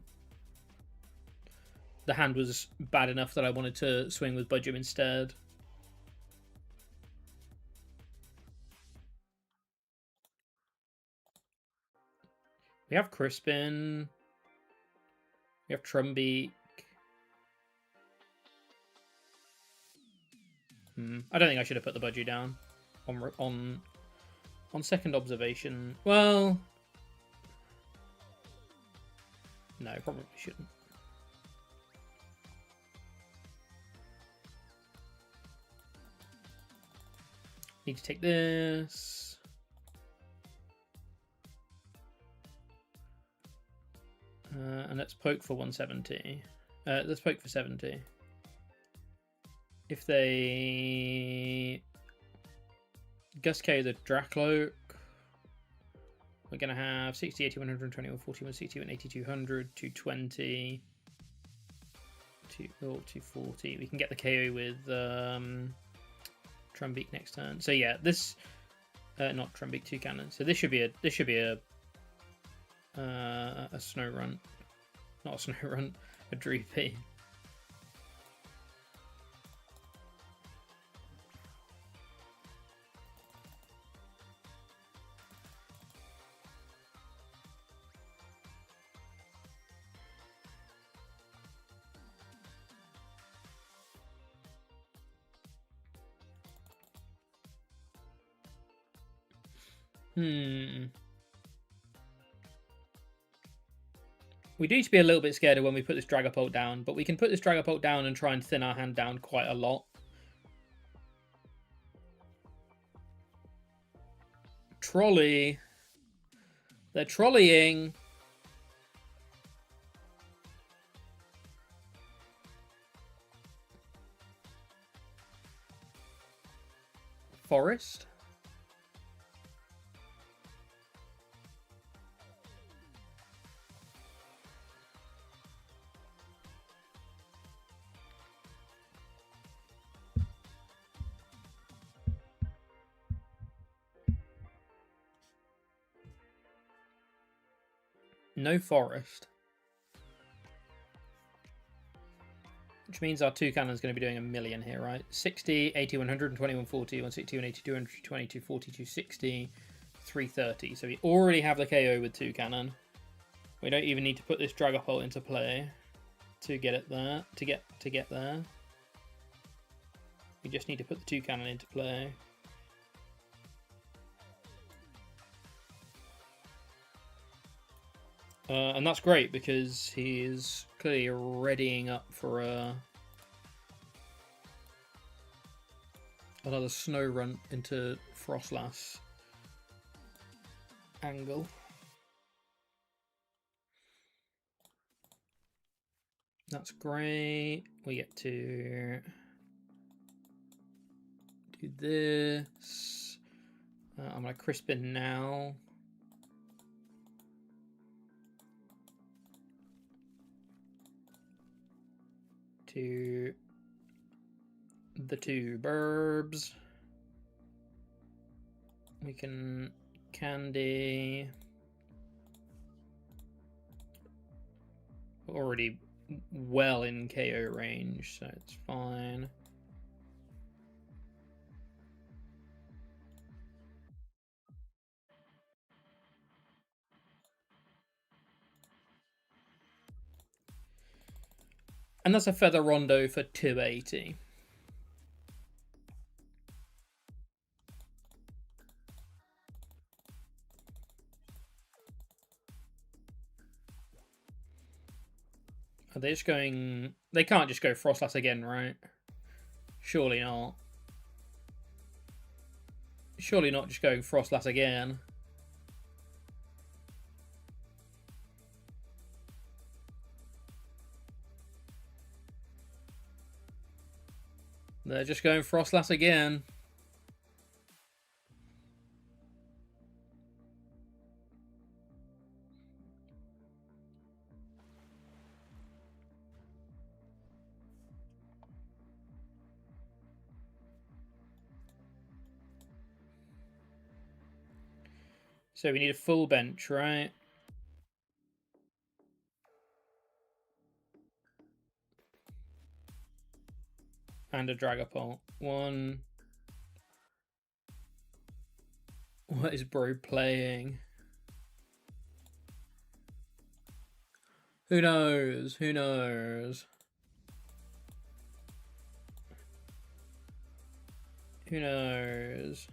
hand was bad enough that I wanted to swing with Budgie instead. We have Crispin. We have Trumbeak. I don't think I should have put the budgie down on second observation. Well, no, probably shouldn't. Need to take this. And let's poke for 170. Let's poke for 70. If they Gust K the Dracloak, we're going to have 60, 80, 120, 141, 61, 80, 200, 220, 240. We can get the KO with Trumbeak next turn. So yeah, this not Trumbeak, Toucannon. So this should be a Snorunt, not a Snorunt, a Droopy. We need to be a little bit scared of when we put this Dragapult down, but we can put this Dragapult down and try and thin our hand down quite a lot. Trolley. They're trolleying. Forest. No forest. Which means our Toucannon is going to be doing 1,000,000 here, right? 60, 80, 100, 21, 40, 160, 180, 222, 40, 260, 330. So we already have the KO with Toucannon. We don't even need to put this Dragapult into play to get it there. To get there. We just need to put the Toucannon into play. And that's great because he's clearly readying up for another snow run into Frostlass angle. That's great. We get to do this. I'm going to Crispin now. To the 2 burbs. We can Candy. Already well in KO range, so it's fine. And that's a Feather Rondo for 280. Are they just going... They can't just go Frostlass again, right? Surely not. Surely not just going Frostlass again. They're just going Frostlass again. So we need a full bench, right? And a Dragapult. 1. What is bro playing? Who knows? Who knows? Who knows?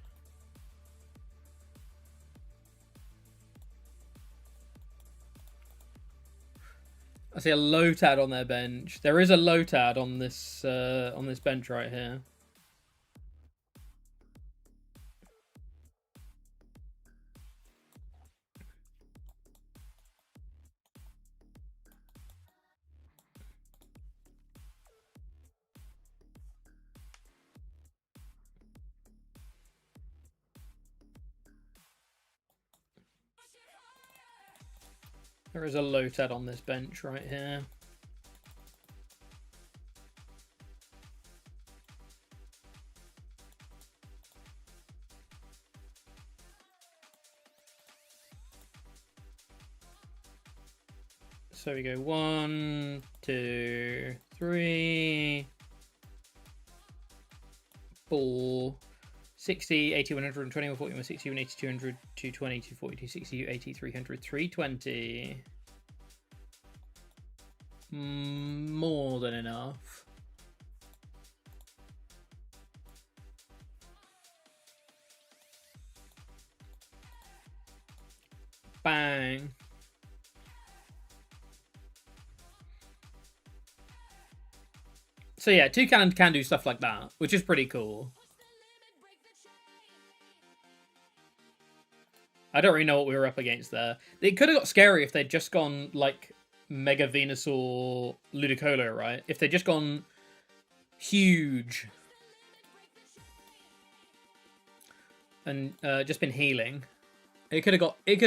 I see a Lotad on their bench. There is a Lotad on this bench right here. There is a Lotad on this bench right here. So we go 1, 2, 3, 4, 60, 80, 100, 20, 40, 160, 180, 200, 220, 240, 260, 80, 300, 320. More than enough. Bang. So yeah, Toucannon can do stuff like that, which is pretty cool. I don't really know what we were up against there. It could have got scary if they'd just gone, like, Mega Venusaur Ludicolo, right? If they'd just gone huge and just been healing, it could have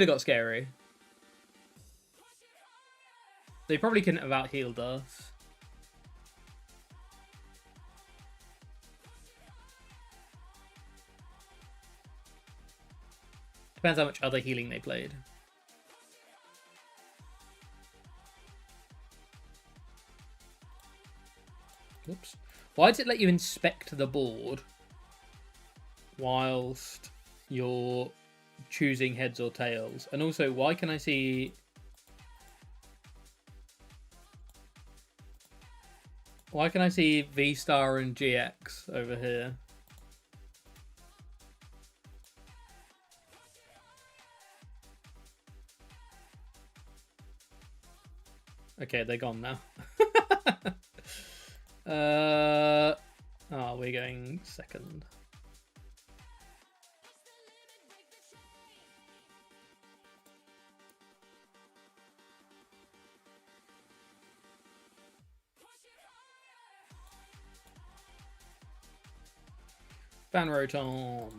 got scary. They probably couldn't have out-healed us. Depends how much other healing they played. Oops. Why does it let you inspect the board whilst you're choosing heads or tails? And also, why can I see... Why can I see V-Star and GX over here? Okay, they're gone now. Oh, we're going second. Van Roton.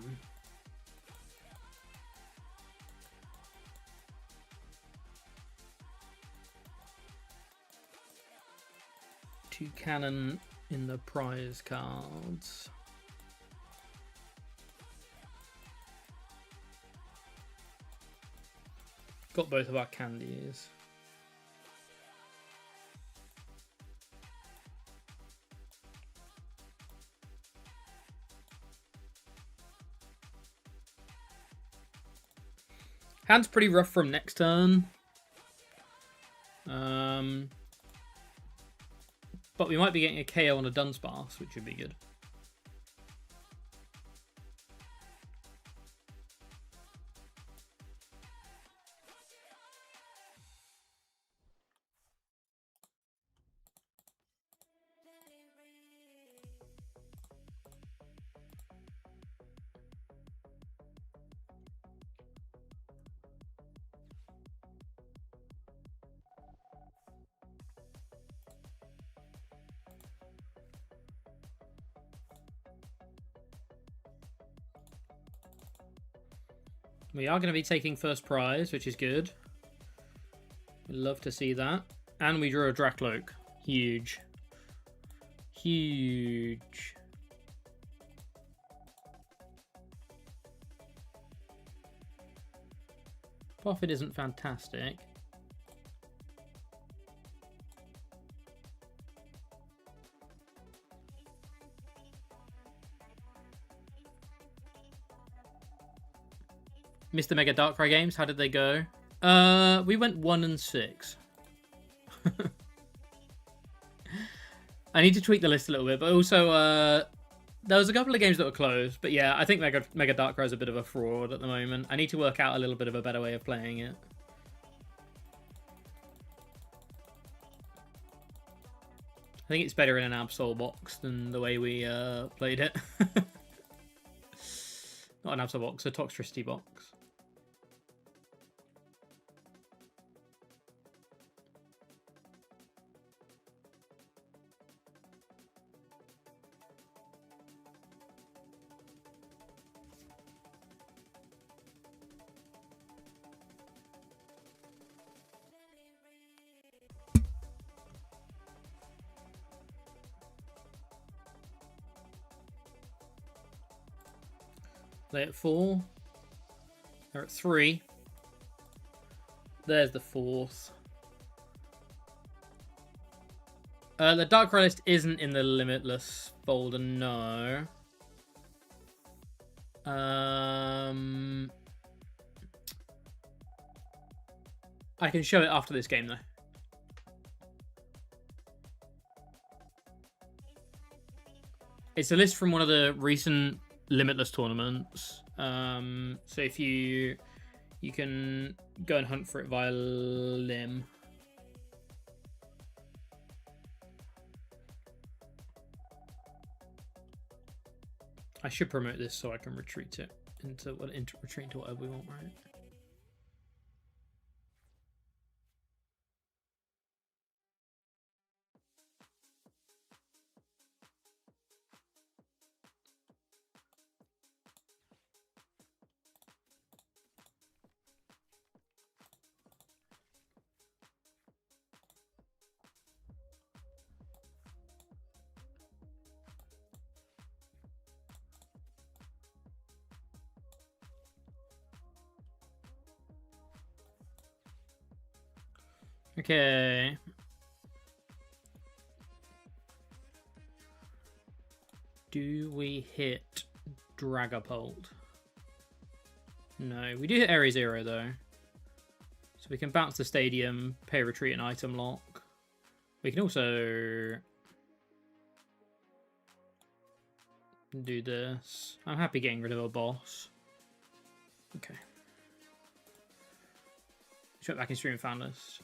Toucannon in the prize cards. Got both of our candies. Hand's pretty rough from next turn. But we might be getting a KO on a Dunsparce, which would be good. We are going to be taking first prize, which is good. We'd love to see that. And we drew a Dracloak. Huge. Huge. Profit isn't fantastic. Mr. Mega Darkrai games, how did they go? We went 1 and 6. I need to tweak the list a little bit, but also there was a couple of games that were close. But yeah, I think Mega Darkrai is a bit of a fraud at the moment. I need to work out a little bit of a better way of playing it. I think it's better in an Absol box than the way we played it. Not an Absol box, a Toxtricity box. They're at 4. They're at 3. There's the 4th. The Darkrai list isn't in the Limitless folder, no. I can show it after this game, though. It's a list from one of the recent Limitless tournaments. So if you can go and hunt for it via Lim. I should promote this so I can retreat it into whatever we want, right? Okay. Do we hit Dragapult? No, we do hit Area 0 though. So we can bounce the stadium, pay retreat and item lock. We can also do this. I'm happy getting rid of a boss. Okay. Shut back in stream fan list.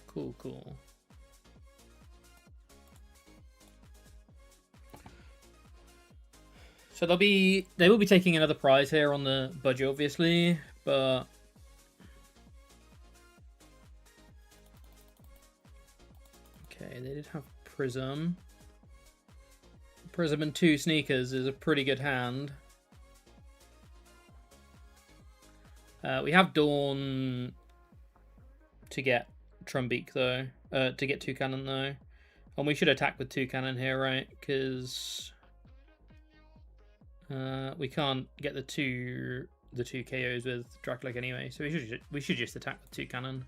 Cool, cool. So they will be taking another prize here on the budget, obviously, but okay, they did have Prism. Prism and 2 sneakers is a pretty good hand. We have Dawn to get Trumbeak though, to get Toucannon though, and we should attack with Toucannon here, right? Because we can't get the two KOs with Dracloak anyway, so we should just attack with Toucannon.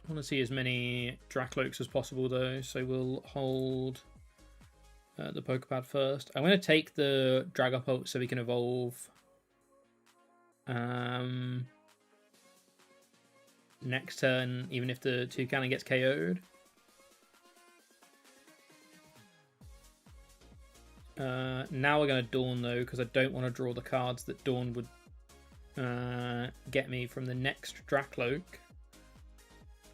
I want to see as many Dracloaks as possible though, so we'll hold the Pokepad first. I'm going to take the Dragapult so we can evolve next turn, even if the Toucannon gets KO'd. Now we're going to Dawn though, because I don't want to draw the cards that Dawn would get me from the next Dracloak.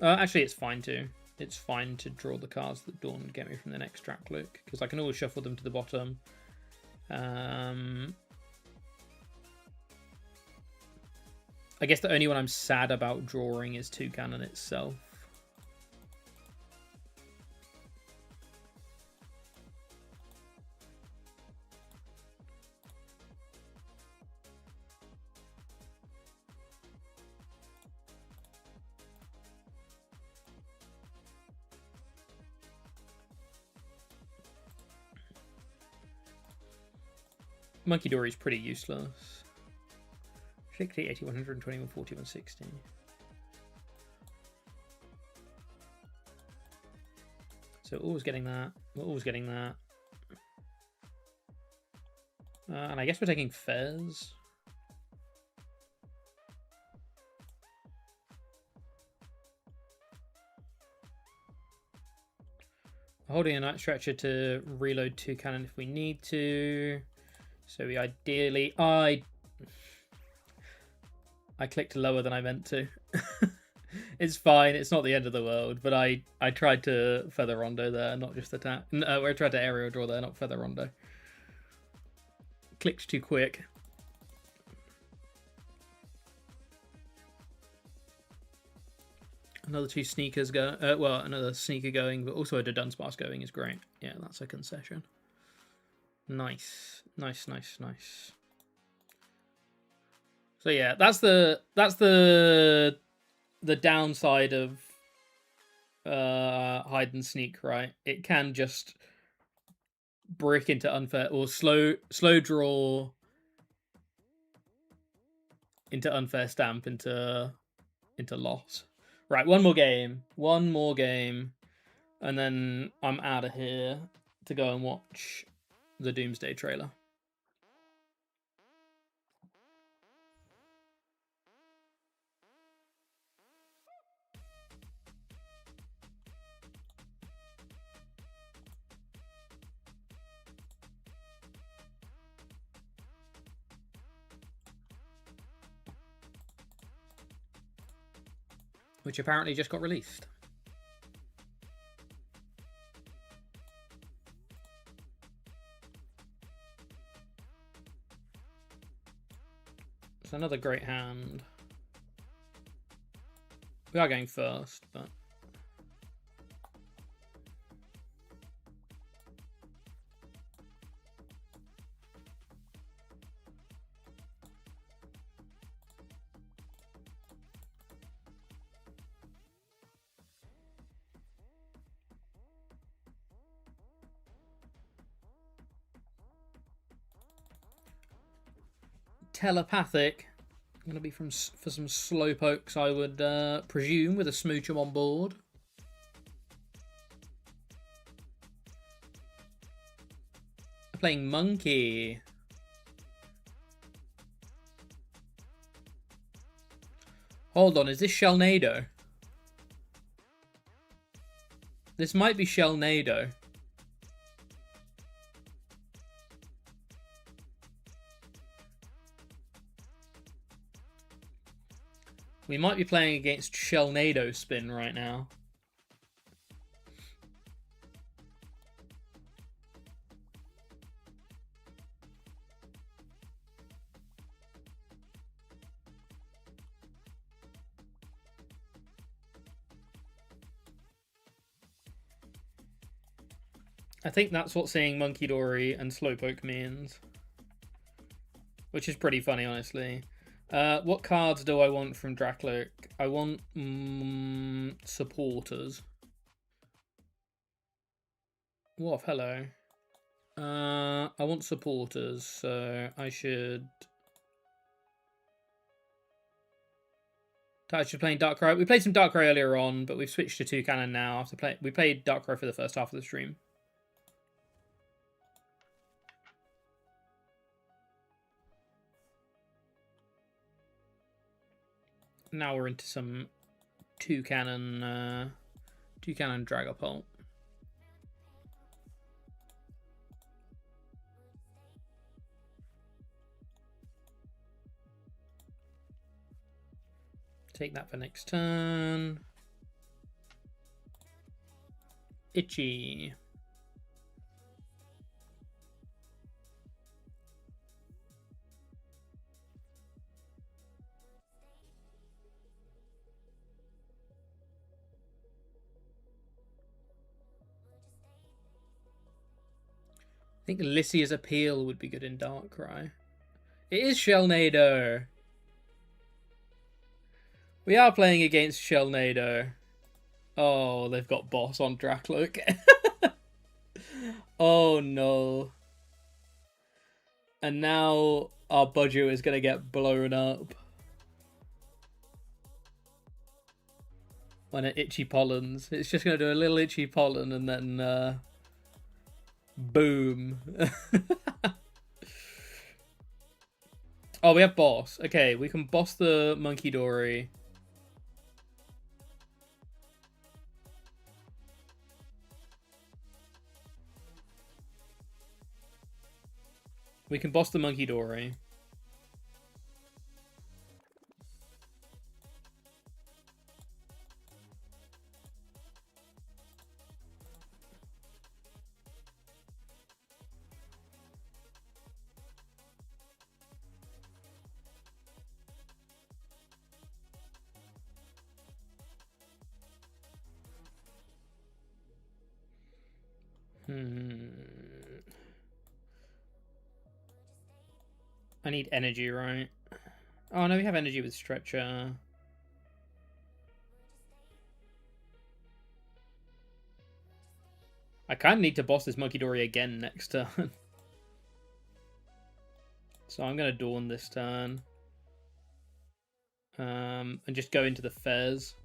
Actually, it's fine too. It's fine to draw the cards that Dawn would get me from the next Dracloak, because I can always shuffle them to the bottom. I guess the only one I'm sad about drawing is Toucannon itself. Monkey Dory is pretty useless. 60, 80, 120, 140, 160. So always getting that. We're always getting that. And I guess we're taking Fez. Holding a Night Stretcher to reload Toucannon if we need to. So we ideally... I clicked lower than I meant to. It's fine. It's not the end of the world. But I tried to Feather Rondo there, not just attack. No, I tried to aerial draw there, not Feather Rondo. Clicked too quick. Another 2 sneakers go. Well, another sneaker going, but also a Dunsparce going is great. Yeah, that's a concession. Nice, nice, nice, nice. So yeah, that's the downside of hide and sneak, right? It can just brick into unfair or slow draw into unfair stamp into loss. Right, one more game, and then I'm out of here to go and watch the Doomsday trailer. Which apparently just got released. It's another great hand. We are going first, but... Telepathic. Going to be for some Slowpokes, I would presume, with a Smoochum on board. Playing Monkey. Hold on, is this Shelnado? This might be Shelnado. We might be playing against Shelnado spin right now. I think that's what saying Monkey Dory and Slowpoke means. Which is pretty funny, honestly. What cards do I want from Dracloak? I want supporters. Wolf, hello. I want supporters, so I should playing Darkrai. We played some Darkrai earlier on, but we've switched to Toucannon now. We played Darkrai for the first half of the stream. Now we're into some Toucannon Dragapult. Take that for next turn. Itchy. I think Lysia's Appeal would be good in Darkrai. It is Shelnado. We are playing against Shelnado. Oh, they've got Boss on Dracloak. Oh no. And now our budget is going to get blown up. When it Itchy Pollens. It's just going to do a little Itchy Pollen and then... boom. Oh, we have Boss. Okay, we can boss the Monkey Dory. We can boss the Monkey Dory. I need energy, right? Oh, no, we have energy with Stretcher. I kind of need to boss this Monkey Dory again next turn. So I'm going to Dawn this turn. And just go into the Fez.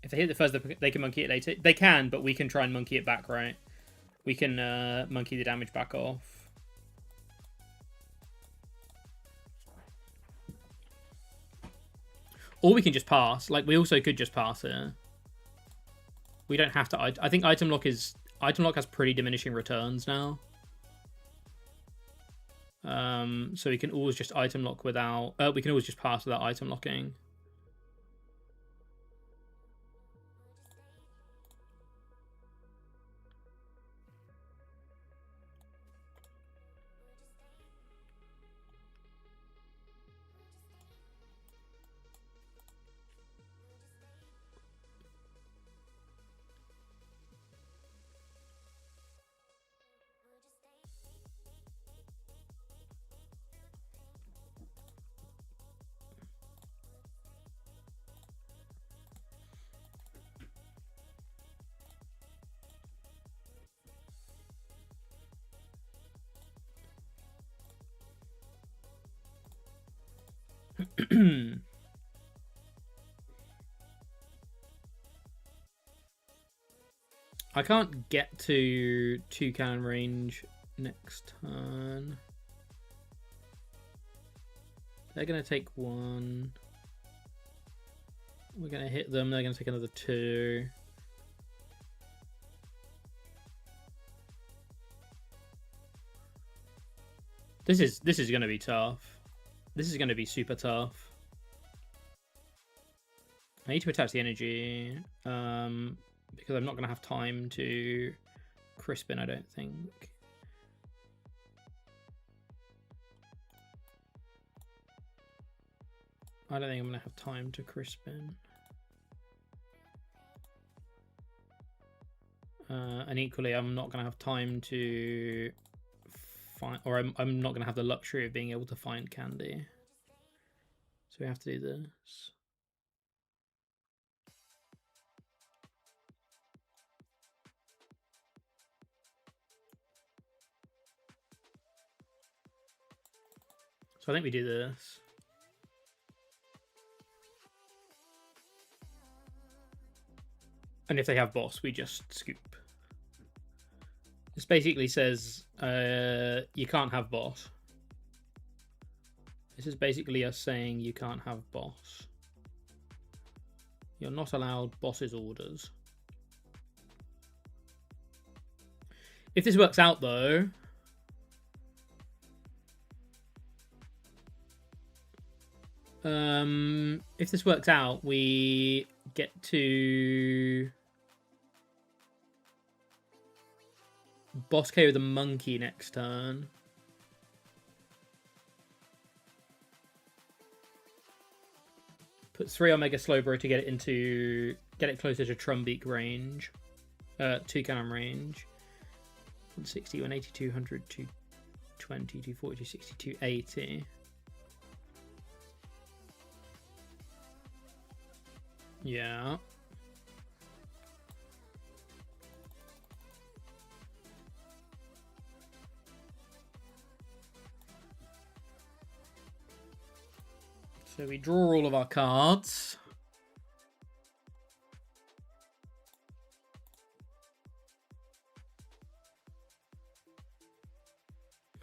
If they hit the Fez, they can monkey it later. They can, but we can try and monkey it back, right? We can monkey the damage back off. Or we can just pass. Like, we also could just pass it. We don't have to... I think Item Lock has pretty diminishing returns now. So we can always just Item Lock without... we can always just pass without Item Locking. I can't get to Toucannon range next turn. They're going to take 1. We're going to hit them. They're going to take another 2. This is going to be tough. This is going to be super tough. I need to attach the energy because I'm not going to have time to Crispin, I don't think. I don't think I'm going to have time to Crispin. And equally, I'm not going to have time to find, or I'm not going to have the luxury of being able to find candy. So we have to do this. So I think we do this. And if they have boss, we just scoop. This basically says you can't have boss. This is basically us saying you can't have boss. You're not allowed boss's orders. If this works out though, if this works out, we get to boss KO the monkey next turn. Put 3 on Mega Slowbro to get it closer to Trumbeak range, Toucannon range. 160, 180, 200, 220, 240, 260, 280. Yeah. So we draw all of our cards.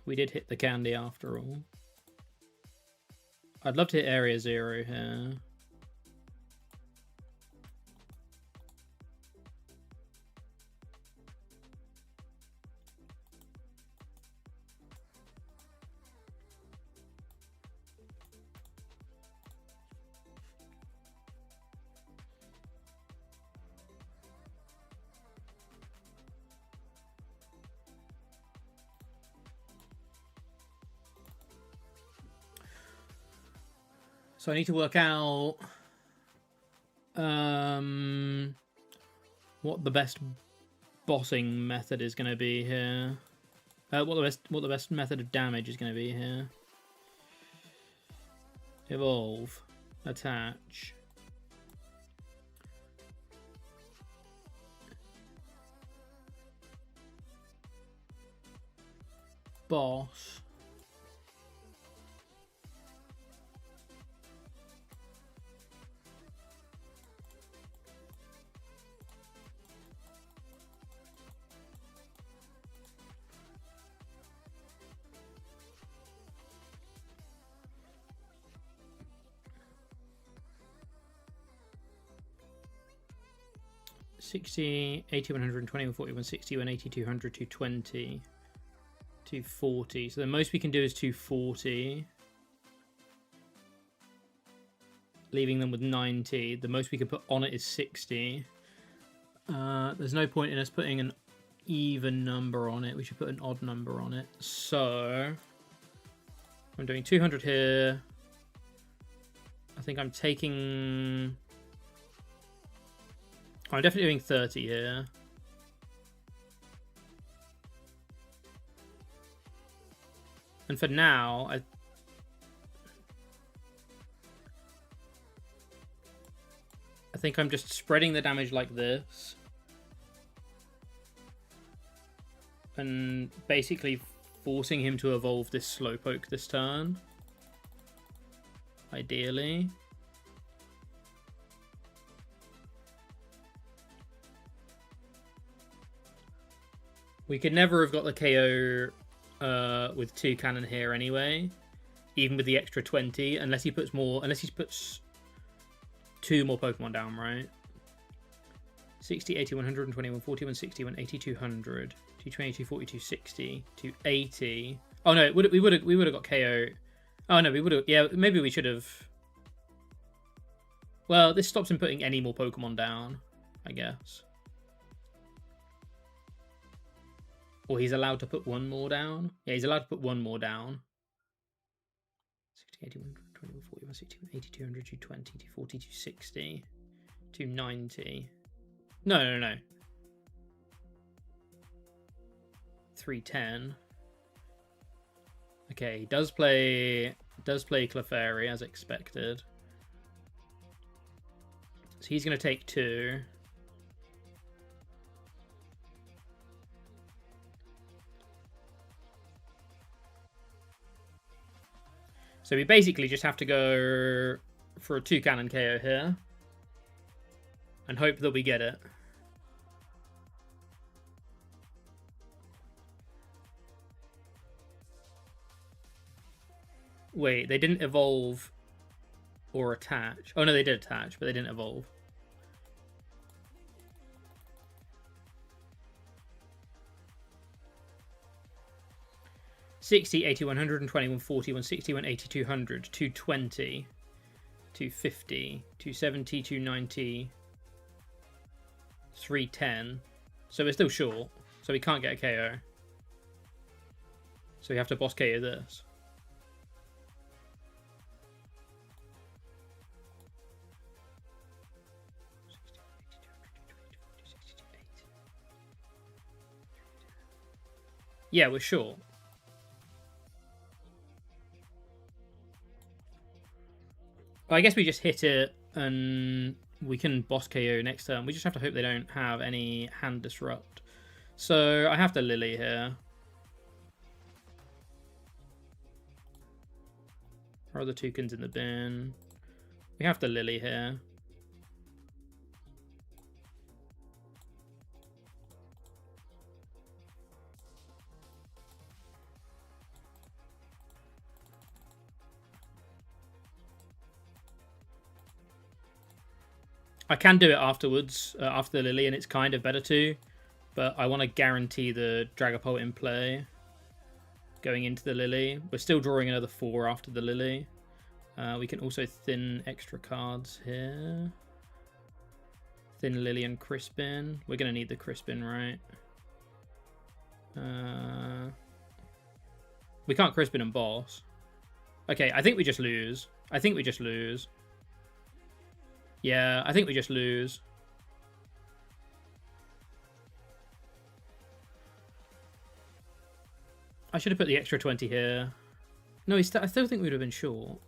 We did hit the candy after all. I'd love to hit Area 0 here. So I need to work out what the best bossing method is going to be here. What the best method of damage is going to be here. Evolve, attach. Boss. $60, 80, 120, 140, 160, 180, 200, 220, 240. So the most we can do is 240. Leaving them with 90. The most we can put on it is 60. There's no point in us putting an even number on it. We should put an odd number on it. So I'm doing 200 here. I think I'm taking... I'm definitely doing 30 here. And for now, I think I'm just spreading the damage like this. And basically forcing him to evolve this Slowpoke this turn. ideally. We could never have got the KO with Toucannon here anyway, even with the extra 20, unless he puts more, unless he puts 2 more Pokemon down, right? 60, 80, 120, 140, 160, 180, 200, 220, 240, 260, 280. Oh no, we would have got KO. Oh no, we would have. Yeah, maybe we should have. Well, this stops him putting any more Pokemon down, I guess. Or he's allowed to put 1 more down. Yeah, he's allowed to put 1 more down. 60, 80, 120, 140, 160, 180, 200, 220, 240, 260, 290. No. 310. Okay, he does play Clefairy as expected. So he's going to take 2. So we basically just have to go for a Toucannon KO here. And hope that we get it. Wait, they didn't evolve or attach. Oh no, they did attach, but they didn't evolve. $60, $80, $120, $140, $160, $180, $200, $220, $250, $270, $290, $310. So we're still short. So we can't get a KO. So we have to boss KO this. Yeah, we're short. I guess we just hit it and we can boss KO next turn. We just have to hope they don't have any hand disrupt. So I have to Lily here. Or are the Toucans in the bin? We have to Lily here. I can do it afterwards, after the Lily, and it's kind of better too. But I want to guarantee the Dragapult in play going into the Lily. We're still drawing another 4 after the Lily. We can also thin extra cards here. Thin Lily and Crispin. We're going to need the Crispin, right? We can't Crispin and boss. Okay, I think we just lose. Yeah, I think we just lose. I should have put the extra 20 here. No, I still think we would have been short.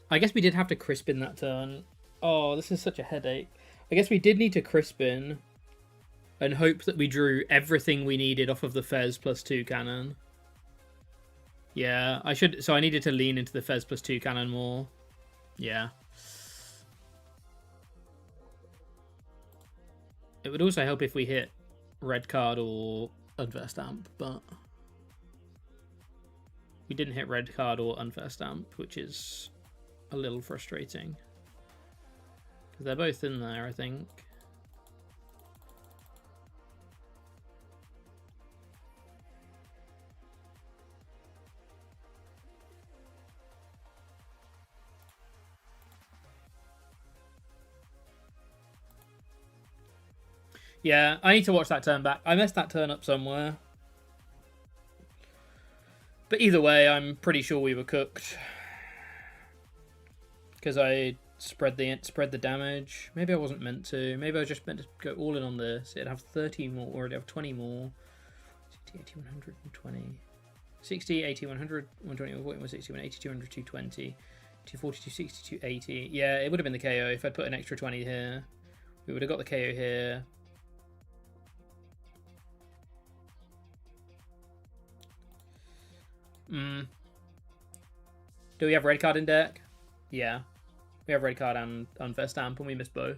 I guess we did have to Crispin that turn. Oh, this is such a headache. I guess we did need to Crispin and hope that we drew everything we needed off of the Fez plus Toucannon. Yeah, I should. So I needed to lean into the Fez plus Toucannon more. Yeah. It would also help if we hit red card or unfair stamp, but we didn't hit red card or unfair stamp, which is a little frustrating. Because they're both in there, I think. Yeah, I need to watch that turn back. I messed that turn up somewhere. But either way, I'm pretty sure we were cooked. Because I spread the damage. Maybe I wasn't meant to. Maybe I was just meant to go all in on this. It'd have 30 more, or it'd have 20 more. 60, 80, 120. 60, 80, 100, 120, 140, 160, 180, 200, 220, 240, 260, 280. Yeah, it would have been the KO if I'd put an extra 20 here. We would have got the KO here. Do we have red card in deck? Yeah. We have red card and unfair stamp, and we missed both.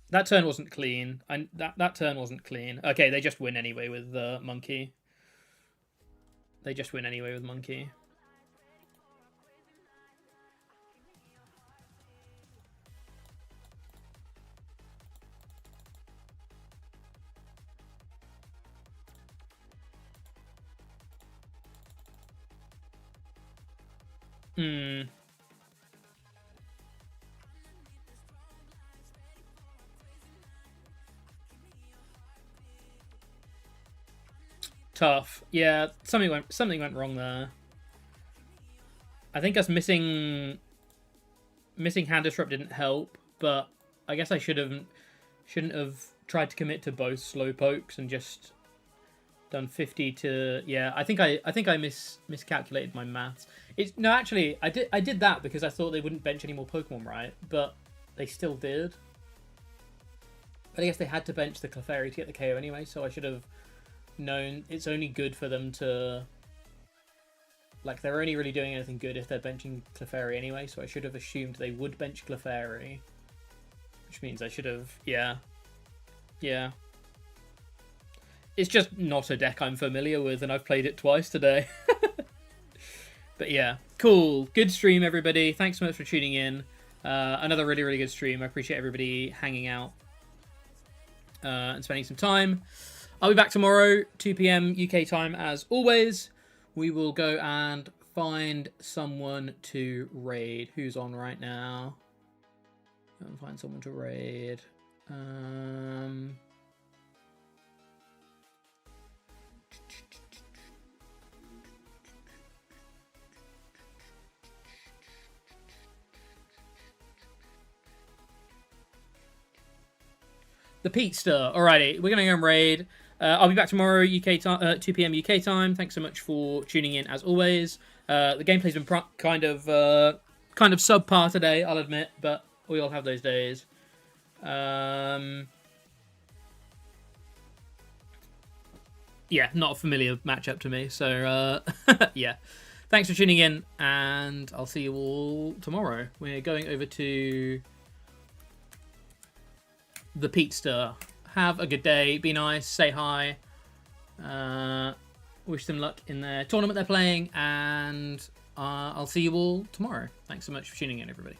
That turn wasn't clean. That turn wasn't clean. Okay, they just win anyway with Monkey. They just win anyway with Monkey. Tough. Yeah, something went wrong there. I think us missing hand disrupt didn't help, but I guess I shouldn't have tried to commit to both slow pokes and just done 50 to... Yeah, I think I miscalculated my maths. No, actually, I did that because I thought they wouldn't bench any more Pokemon, right? But they still did. But I guess they had to bench the Clefairy to get the KO anyway, so I should have known it's only good for them to... Like, they're only really doing anything good if they're benching Clefairy anyway, so I should have assumed they would bench Clefairy. Which means I should have... Yeah. Yeah. It's just not a deck I'm familiar with, and I've played it twice today. But yeah, cool. Good stream, everybody. Thanks so much for tuning in. Another really, really good stream. I appreciate everybody hanging out and spending some time. I'll be back tomorrow, 2 PM UK time, as always. We will go and find someone to raid. Who's on right now? Go and find someone to raid. The Petester. Alrighty, we're going to go and raid. I'll be back tomorrow, UK time, 2 PM UK time. Thanks so much for tuning in, as always. The gameplay's been kind of subpar today, I'll admit, but we all have those days. Yeah, not a familiar matchup to me, so yeah. Thanks for tuning in, and I'll see you all tomorrow. We're going over to the Petester. Have a good day, be nice, say hi, wish them luck in their tournament they're playing, and I'll see you all tomorrow. Thanks so much for tuning in, everybody.